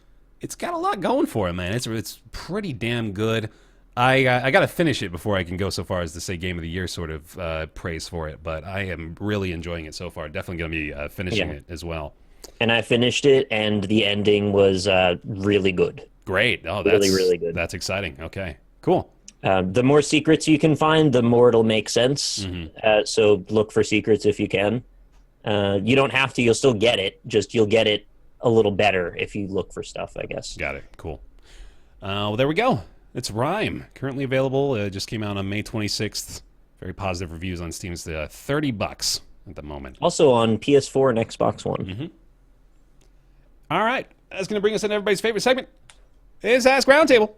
got a lot going for it, man. It's pretty damn good. I got to finish it before I can go so far as to say Game of the Year sort of praise for it. But I am really enjoying it so far. Definitely going to be finishing it as well. And I finished it, and the ending was really good. Great. Oh, that's really good. That's exciting. Okay, cool. The more secrets you can find, the more it'll make sense. So look for secrets if you can. You don't have to. You'll still get it. Just you'll get it a little better if you look for stuff, I guess. Got it. Cool. Well, there we go. It's RiME. Currently available. It just came out on May 26th. Very positive reviews on Steam. It's $30 at the moment. Also on PS4 and Xbox One. All right. That's going to bring us into everybody's favorite segment. It's Ask Roundtable.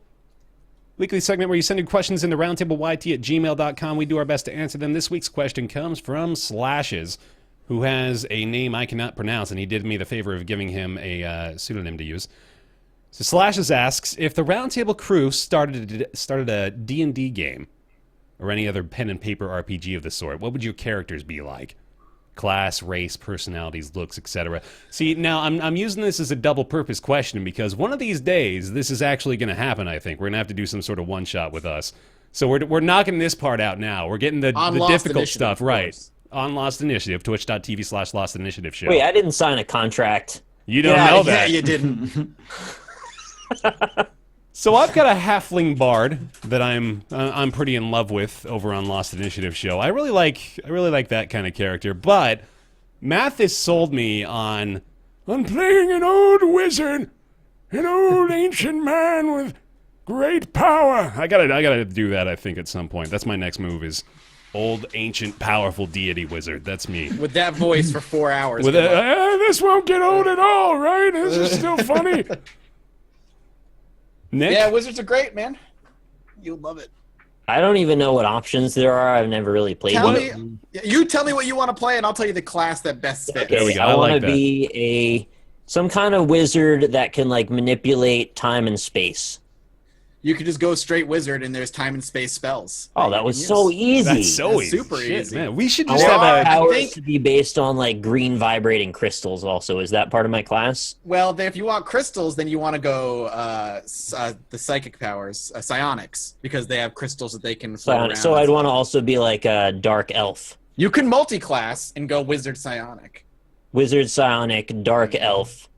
Weekly segment where you send your questions into roundtableyt@gmail.com. We do our best to answer them. This week's question comes from Slashes, who has a name I cannot pronounce, and he did me the favor of giving him a pseudonym to use. So Slashes asks, if the Roundtable crew started a D&D game, or any other pen and paper RPG of the sort, what would your characters be like? Class, race, personalities, looks, etc. See, now I'm using this as a double-purpose question because one of these days this is actually going to happen. I think we're going to have to do some sort of one-shot with us. So we're knocking this part out now. We're getting the difficult stuff right on Lost Initiative. Twitch.tv/Lost Initiative show. Wait, I didn't sign a contract. You don't know that. Yeah, you didn't. So I've got a halfling bard that I'm pretty in love with over on Lost Initiative show. I really like that kind of character, but Mathis sold me on I'm playing an old wizard, an old ancient man with great power. I gotta do that, I think, at some point. That's my next move is old, ancient, powerful deity wizard. That's me. With that voice for 4 hours. With this won't get old at all, right? This is still funny. Nick? Yeah, wizards are great, man. You'll love it. I don't even know what options there are. I've never really played them. You tell me what you want to play, and I'll tell you the class that best fits. There we go. I want like to that. be some kind of wizard that can like manipulate time and space. You could just go straight wizard, and there's time and space spells. Oh, that was so easy. That's so That's easy. super Shit, easy. man. We should I just want have a... powers think- to be based on like green vibrating crystals. Also, is that part of my class? Well, if you want crystals, then you want to go the psychic powers, psionics, because they have crystals that they can float around. So I'd want to also be like a dark elf, You can multi-class and go wizard psionic. wizard, psionic, dark elf,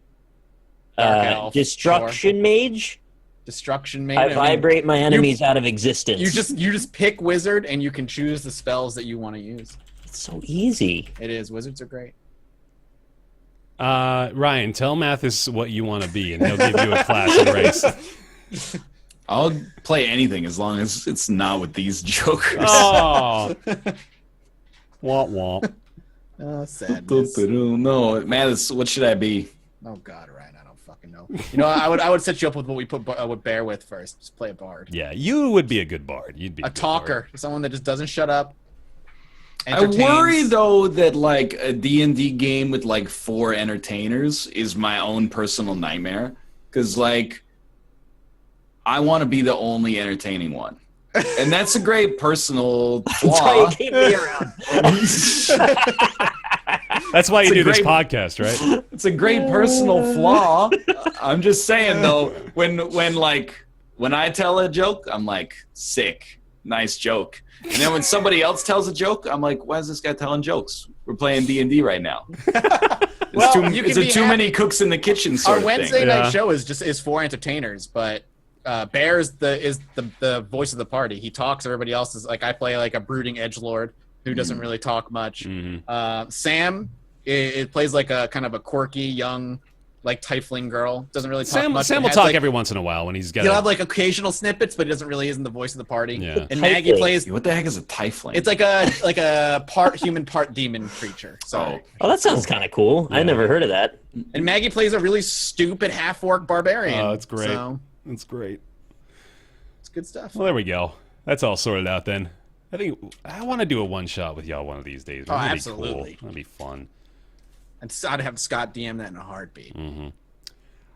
Dark elf, destruction mage. Destruction mage. I vibrate my enemies out of existence. You just pick wizard, and you can choose the spells that you want to use. It's so easy. It is. Wizards are great. Ryan, tell Mathis what you want to be, and he'll give you a class and race. I'll play anything as long as it's not with these jokers. Oh. Womp womp. Oh, sadness. No, man, what should I be? Oh God, Ryan, I don't fucking know. You know, I would set you up with what we put with Bear with first. Just play a bard, Yeah, you would be a good bard. You'd be a good talker, someone that just doesn't shut up. I worry though that like a D&D game with like 4 entertainers is my own personal nightmare because like I want to be the only entertaining one. And that's a great personal That's why flaw. you keep me around. That's why you It's a do this great- podcast, right? It's a great personal flaw. I'm just saying though, when I tell a joke, I'm like, sick, nice joke. And then when somebody else tells a joke, I'm like, why is this guy telling jokes? We're playing D&D right now. Well, you It's can a be too happy- many cooks in the kitchen sort Our of Wednesday thing. Yeah. night show is for entertainers, but Bear is the voice of the party. He talks. Everybody else is like I play like a brooding edgelord who doesn't really talk much. Mhm. Sam it plays like a kind of a quirky young like tiefling girl. Doesn't really talk much. Sam but will has, talk like, every once in a while when he's got. He'll have like occasional snippets, but he doesn't really isn't the voice of the party. Yeah. And Maggie Tiefling. plays. What the heck is a tiefling? It's like a part human, part demon creature. Sorry. Oh, that sounds kind of cool. I never heard of that. And Maggie plays a really stupid half-orc barbarian. Oh, that's great. So That's great. it's good stuff. Well, there we go. That's all sorted out then. I think I want to do a one shot with y'all one of these days. Oh, That'd be absolutely. cool. That'd be fun. And I'd have Scott DM that in a heartbeat.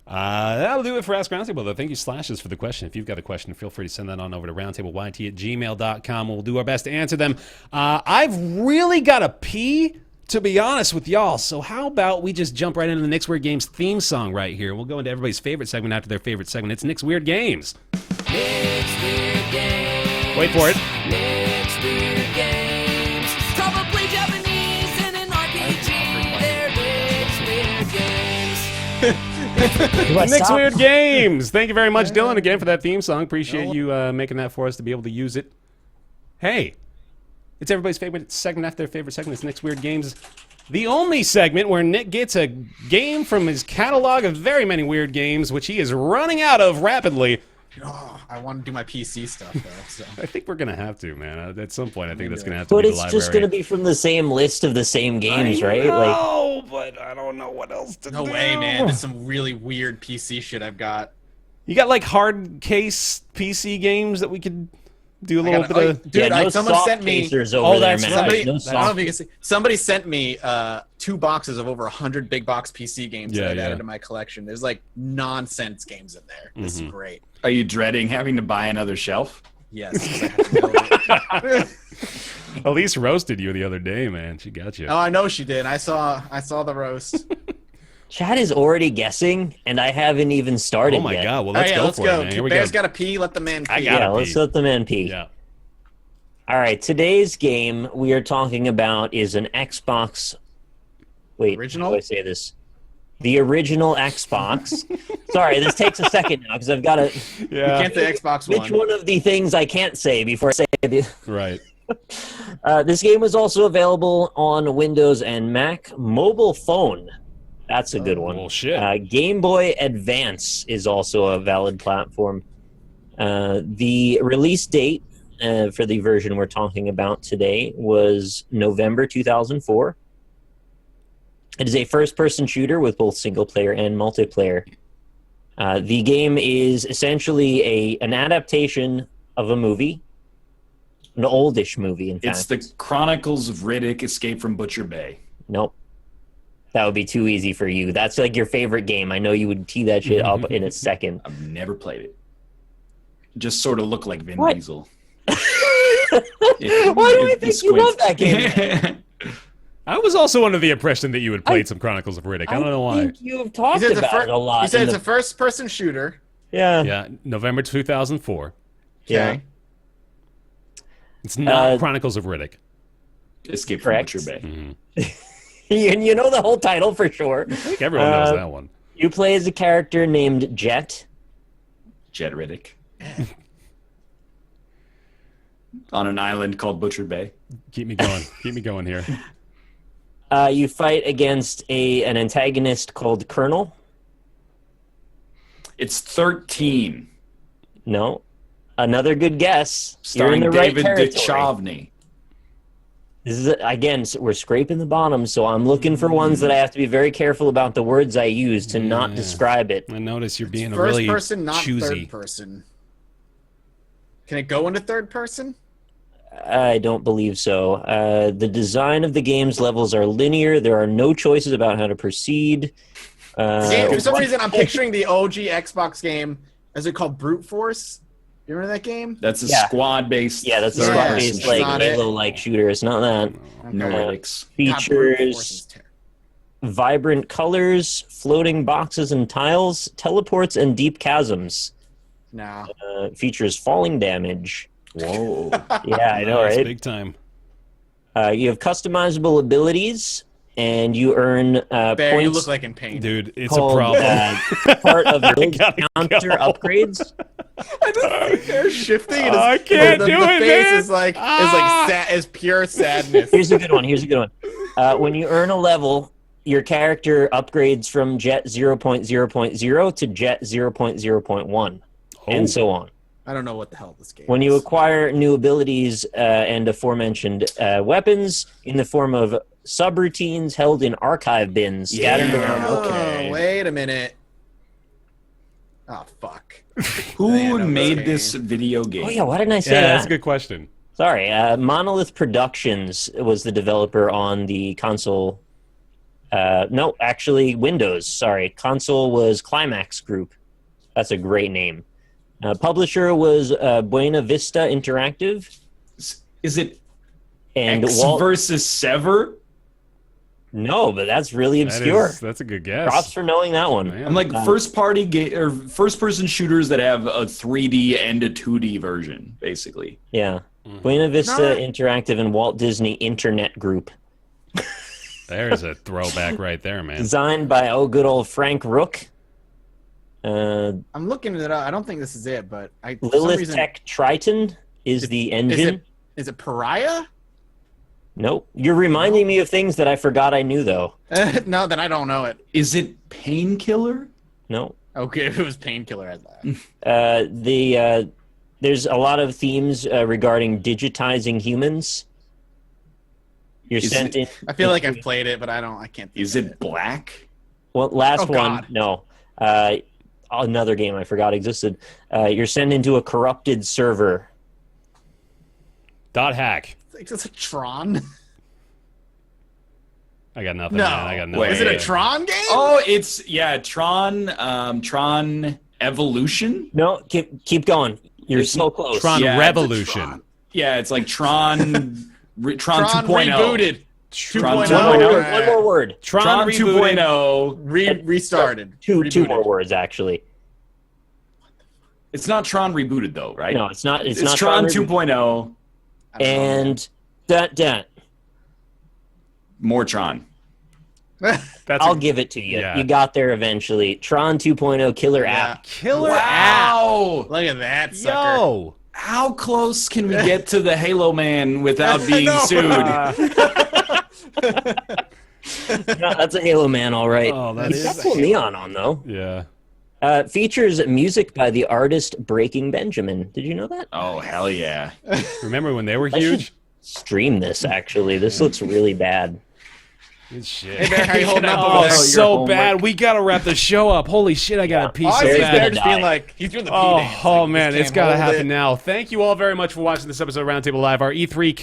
That'll do it for Ask Roundtable, though. Thank you, Slashes, for the question. If you've got a question, feel free to send that on over to roundtableyt@gmail.com. We'll do our best to answer them. I've really got to pee, to be honest with y'all. So how about we just jump right into the Nick's Weird Games theme song right here. We'll go into everybody's favorite segment after their favorite segment. It's Nick's Weird Games. Nick's Weird Games. Wait for it. Nick's Weird Games. Probably Japanese and an RPG. They're Nick's Weird Games. Nick's Weird Games. Thank you very much, Dylan, again for that theme song. Appreciate you making that for us to be able to use it. Hey, it's everybody's favorite segment after their favorite segment. It's Nick's Weird Games, the only segment where Nick gets a game from his catalog of very many weird games, which he is running out of rapidly. Oh, I want to do my PC stuff though. So. I think we're gonna have to, man. At some point, I think that's gonna have to But be the it's library. just going to be from the same list of the same games, right? Like, No, but I don't know what else to No do. way, man. There's some really weird PC shit I've got. You got like hard case PC games that we could do a little bit of. Dude, no someone soft sent me. casers over there, that's Matt. right. Somebody, No I don't know soft. if you can see. Somebody sent me 2 boxes of over 100 big box PC games that I've added to my collection. There's like nonsense games in there. This is great. Are you dreading having to buy another shelf? Yes. 'Cause I have to build it. Elise roasted you the other day, man. She got you. Oh, I know she did. I saw the roast. Chad is already guessing, and I haven't even started Oh my yet. god! Well, let's go let's for go. it, man. Here we Bear's go. got to pee. Let the man pee. I gotta Yeah, let's pee. let the man pee. Yeah. All right, today's game we are talking about is an Xbox. Wait, Original? how do I say this? The original Xbox. Sorry, this takes a second now because I've got to. You Yeah. can't say Xbox Which One. one of the things I can't say before I say it? Right. This game was also available on Windows and Mac mobile phone. That's a good one. Well, shit. Game Boy Advance is also a valid platform. The release date for the version we're talking about today was November 2004. It is a first-person shooter with both single-player and multiplayer. The game is essentially an adaptation of a movie, an oldish movie, in fact. It's the Chronicles of Riddick: Escape from Butcher Bay. Nope. That would be too easy for you. That's like your favorite game. I know you would tee that shit up in a second. I've never played it. Just sort of look like Vin What? Diesel. Why do I think you love that game? I was also under the impression that you had played some Chronicles of Riddick. I don't know why. think you have talked He said, about it a lot. he said in it's the- a first-person shooter. yeah. Yeah, November 2004. Yeah. Okay. It's not Uh, Chronicles of Riddick. Escape from Correct. Butcher Bay. You know the whole title for sure. I think everyone knows that one. You play as a character named Jet. Jet Riddick. On an island called Butcher Bay. Keep me going. Keep me going here. You fight against an antagonist called Colonel. It's 13. No. Another good guess. You're in Starring the right David territory. Duchovny. This is again, we're scraping the bottom, so I'm looking for ones that I have to be very careful about the words I use to not describe it. I notice you're being a First really person, not choosy. third person. Can it go into third person? I don't believe so. The design of the game's levels are linear. There are no choices about how to proceed. For some reason, I'm picturing the OG Xbox game. Is it called Brute Force? You remember that game? That's a Yeah. squad-based. Yeah, that's a Yeah, squad-based it's like not it. Halo-like shooter. It's not that. No Okay. Riddicks. God, Brute Force is Features terrible. vibrant colors, floating boxes and tiles, teleports, and deep chasms. No. Features falling damage. Whoa. Yeah, I know, Nice, right? Big time. You have customizable abilities, and you earn Bear, points. you look like in pain. Dude, it's a called, problem. Part of build gotta counter go. upgrades. I just see Bear shifting. And Oh, I can't the do it, face man. is like is pure sadness. Here's a good one. Here's a good one. When you earn a level, your character upgrades from Jet 0.0.0 to Jet 0.0.1, and so on. I don't know what the hell this game When you is. acquire new abilities and aforementioned weapons in the form of subroutines held in archive bins scattered Yeah. around. Okay. Oh, wait a minute. Oh, fuck. Who I know made this this video game? Oh yeah, why didn't I say Yeah, that? that's a good question. Sorry, Monolith Productions was the developer on the console. No, actually, Windows. Sorry, console was Climax Group. That's a great name. Publisher was Buena Vista Interactive. Is it And X Walt. versus Sever? No, but that's really obscure. That's a good guess. Props for knowing that one. Man. I'm like first-party game or first-person shooters that have a 3D and a 2D version, basically. Yeah. Buena Vista Not- Interactive and Walt Disney Internet Group. There's a throwback right there, man. Designed by good old Frank Rook. I'm looking it up. I don't think this is it, but for some Lilith reason, Tech Triton is the engine. Is it Pariah? Nope. You're reminding me of things that I forgot I knew, though. No, then I don't know it. Is it Painkiller? No. Okay, if it was Painkiller, I'd laugh. There's a lot of themes regarding digitizing humans. You're Is sent in. I feel like I've played it, but I can't think Is of it Black? Well, last Oh, one. God. No. Another game I forgot existed. You're sent into a corrupted server. .hack. It's a Tron. I got nothing. No. Man. I got nothing. Wait. Is it a Tron game? Oh, it's Tron. Tron Evolution. No, keep going. You're so close. Tron Yeah, it's a Revolution. Tron. Yeah, it's like Tron. Tron Tron 2.0. rebooted. Tron 2.0. One more word. Tron rebooted. 2.0. Restarted. Two Rebooted. more words actually. It's not Tron rebooted though, right? No, it's not. It's not Tron Reboot. 2.0. I don't know. And that. More Tron. I'll give it to you. Yeah. You got there eventually. Tron 2.0 killer app. Killer app. Wow. Look at that sucker. Yo. How close can we get to the Halo Man without being No. sued? No, that's a Halo Man, all right. Oh, that He's is got a cool Halo. neon on though. Yeah. Features music by the artist Breaking Benjamin. Did you know that? Oh, hell yeah. Remember when they were I should huge? stream this actually. This looks really bad. Good shit. Hey, Bear, how you holding up Oh, over there? so homework. bad. We gotta wrap the show up. Holy shit, I got a piece Oh, I of see Bear's that. Bear gonna just die. being like, he's doing the P dance. Oh Like, man, just it's got to can't hold happen it. now. Thank you all very much for watching this episode of Roundtable Live, our E3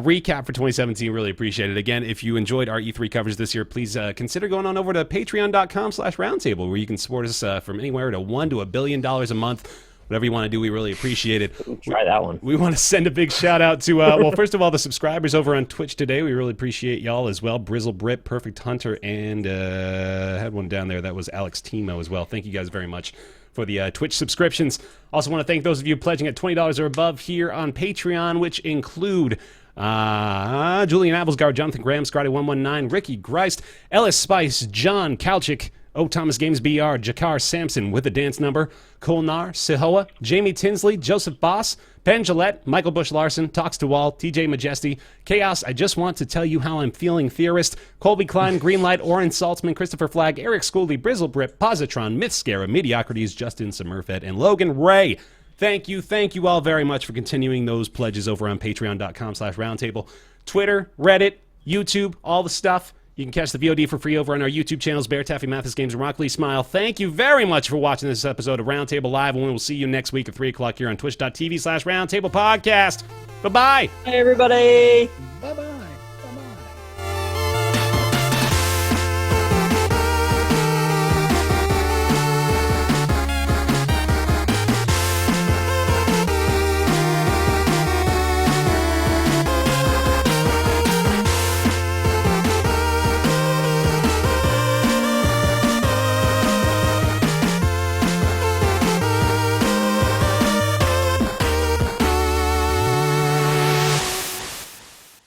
recap for 2017. Really appreciate it. Again, if you enjoyed our E3 coverage this year, please consider going on over to patreon.com/roundtable, where you can support us from anywhere to $1 to $1 billion a month. Whatever you want to do, we really appreciate it. Try that one. We want to send a big shout out to, well, first of all, the subscribers over on Twitch today. We really appreciate y'all as well. Brizzle Brit, Perfect Hunter, and had one down there. That was Alex Timo as well. Thank you guys very much for the Twitch subscriptions. Also want to thank those of you pledging at $20 or above here on Patreon, which include Julian Appelsgard, Jonathan Graham, Scotty119, Ricky Greist, Ellis Spice, John Kalchik, O. Thomas Games BR, Jakar Sampson with a dance number, Kolnar, Sihoa, Jamie Tinsley, Joseph Boss, Penn Gillette, Michael Bush Larson, Talks to Wall, TJ Majesty, Chaos, I Just Want to Tell You How I'm Feeling Theorist, Colby Klein, Greenlight, Oren Saltzman, Christopher Flagg, Eric Schooley, Brizzle Brit, Positron, Mythscara, Mediocrities, Justin Sommerfed, and Logan Ray. Thank you all very much for continuing those pledges over on patreon.com/roundtable. Twitter, Reddit, YouTube, all the stuff. You can catch the VOD for free over on our YouTube channels, BaerTaffy, Mathis Games, and Rock Lee Smile. Thank you very much for watching this episode of Roundtable Live, and we will see you next week at 3 o'clock here on twitch.tv/Roundtable Podcast. Bye-bye. Hey, everybody.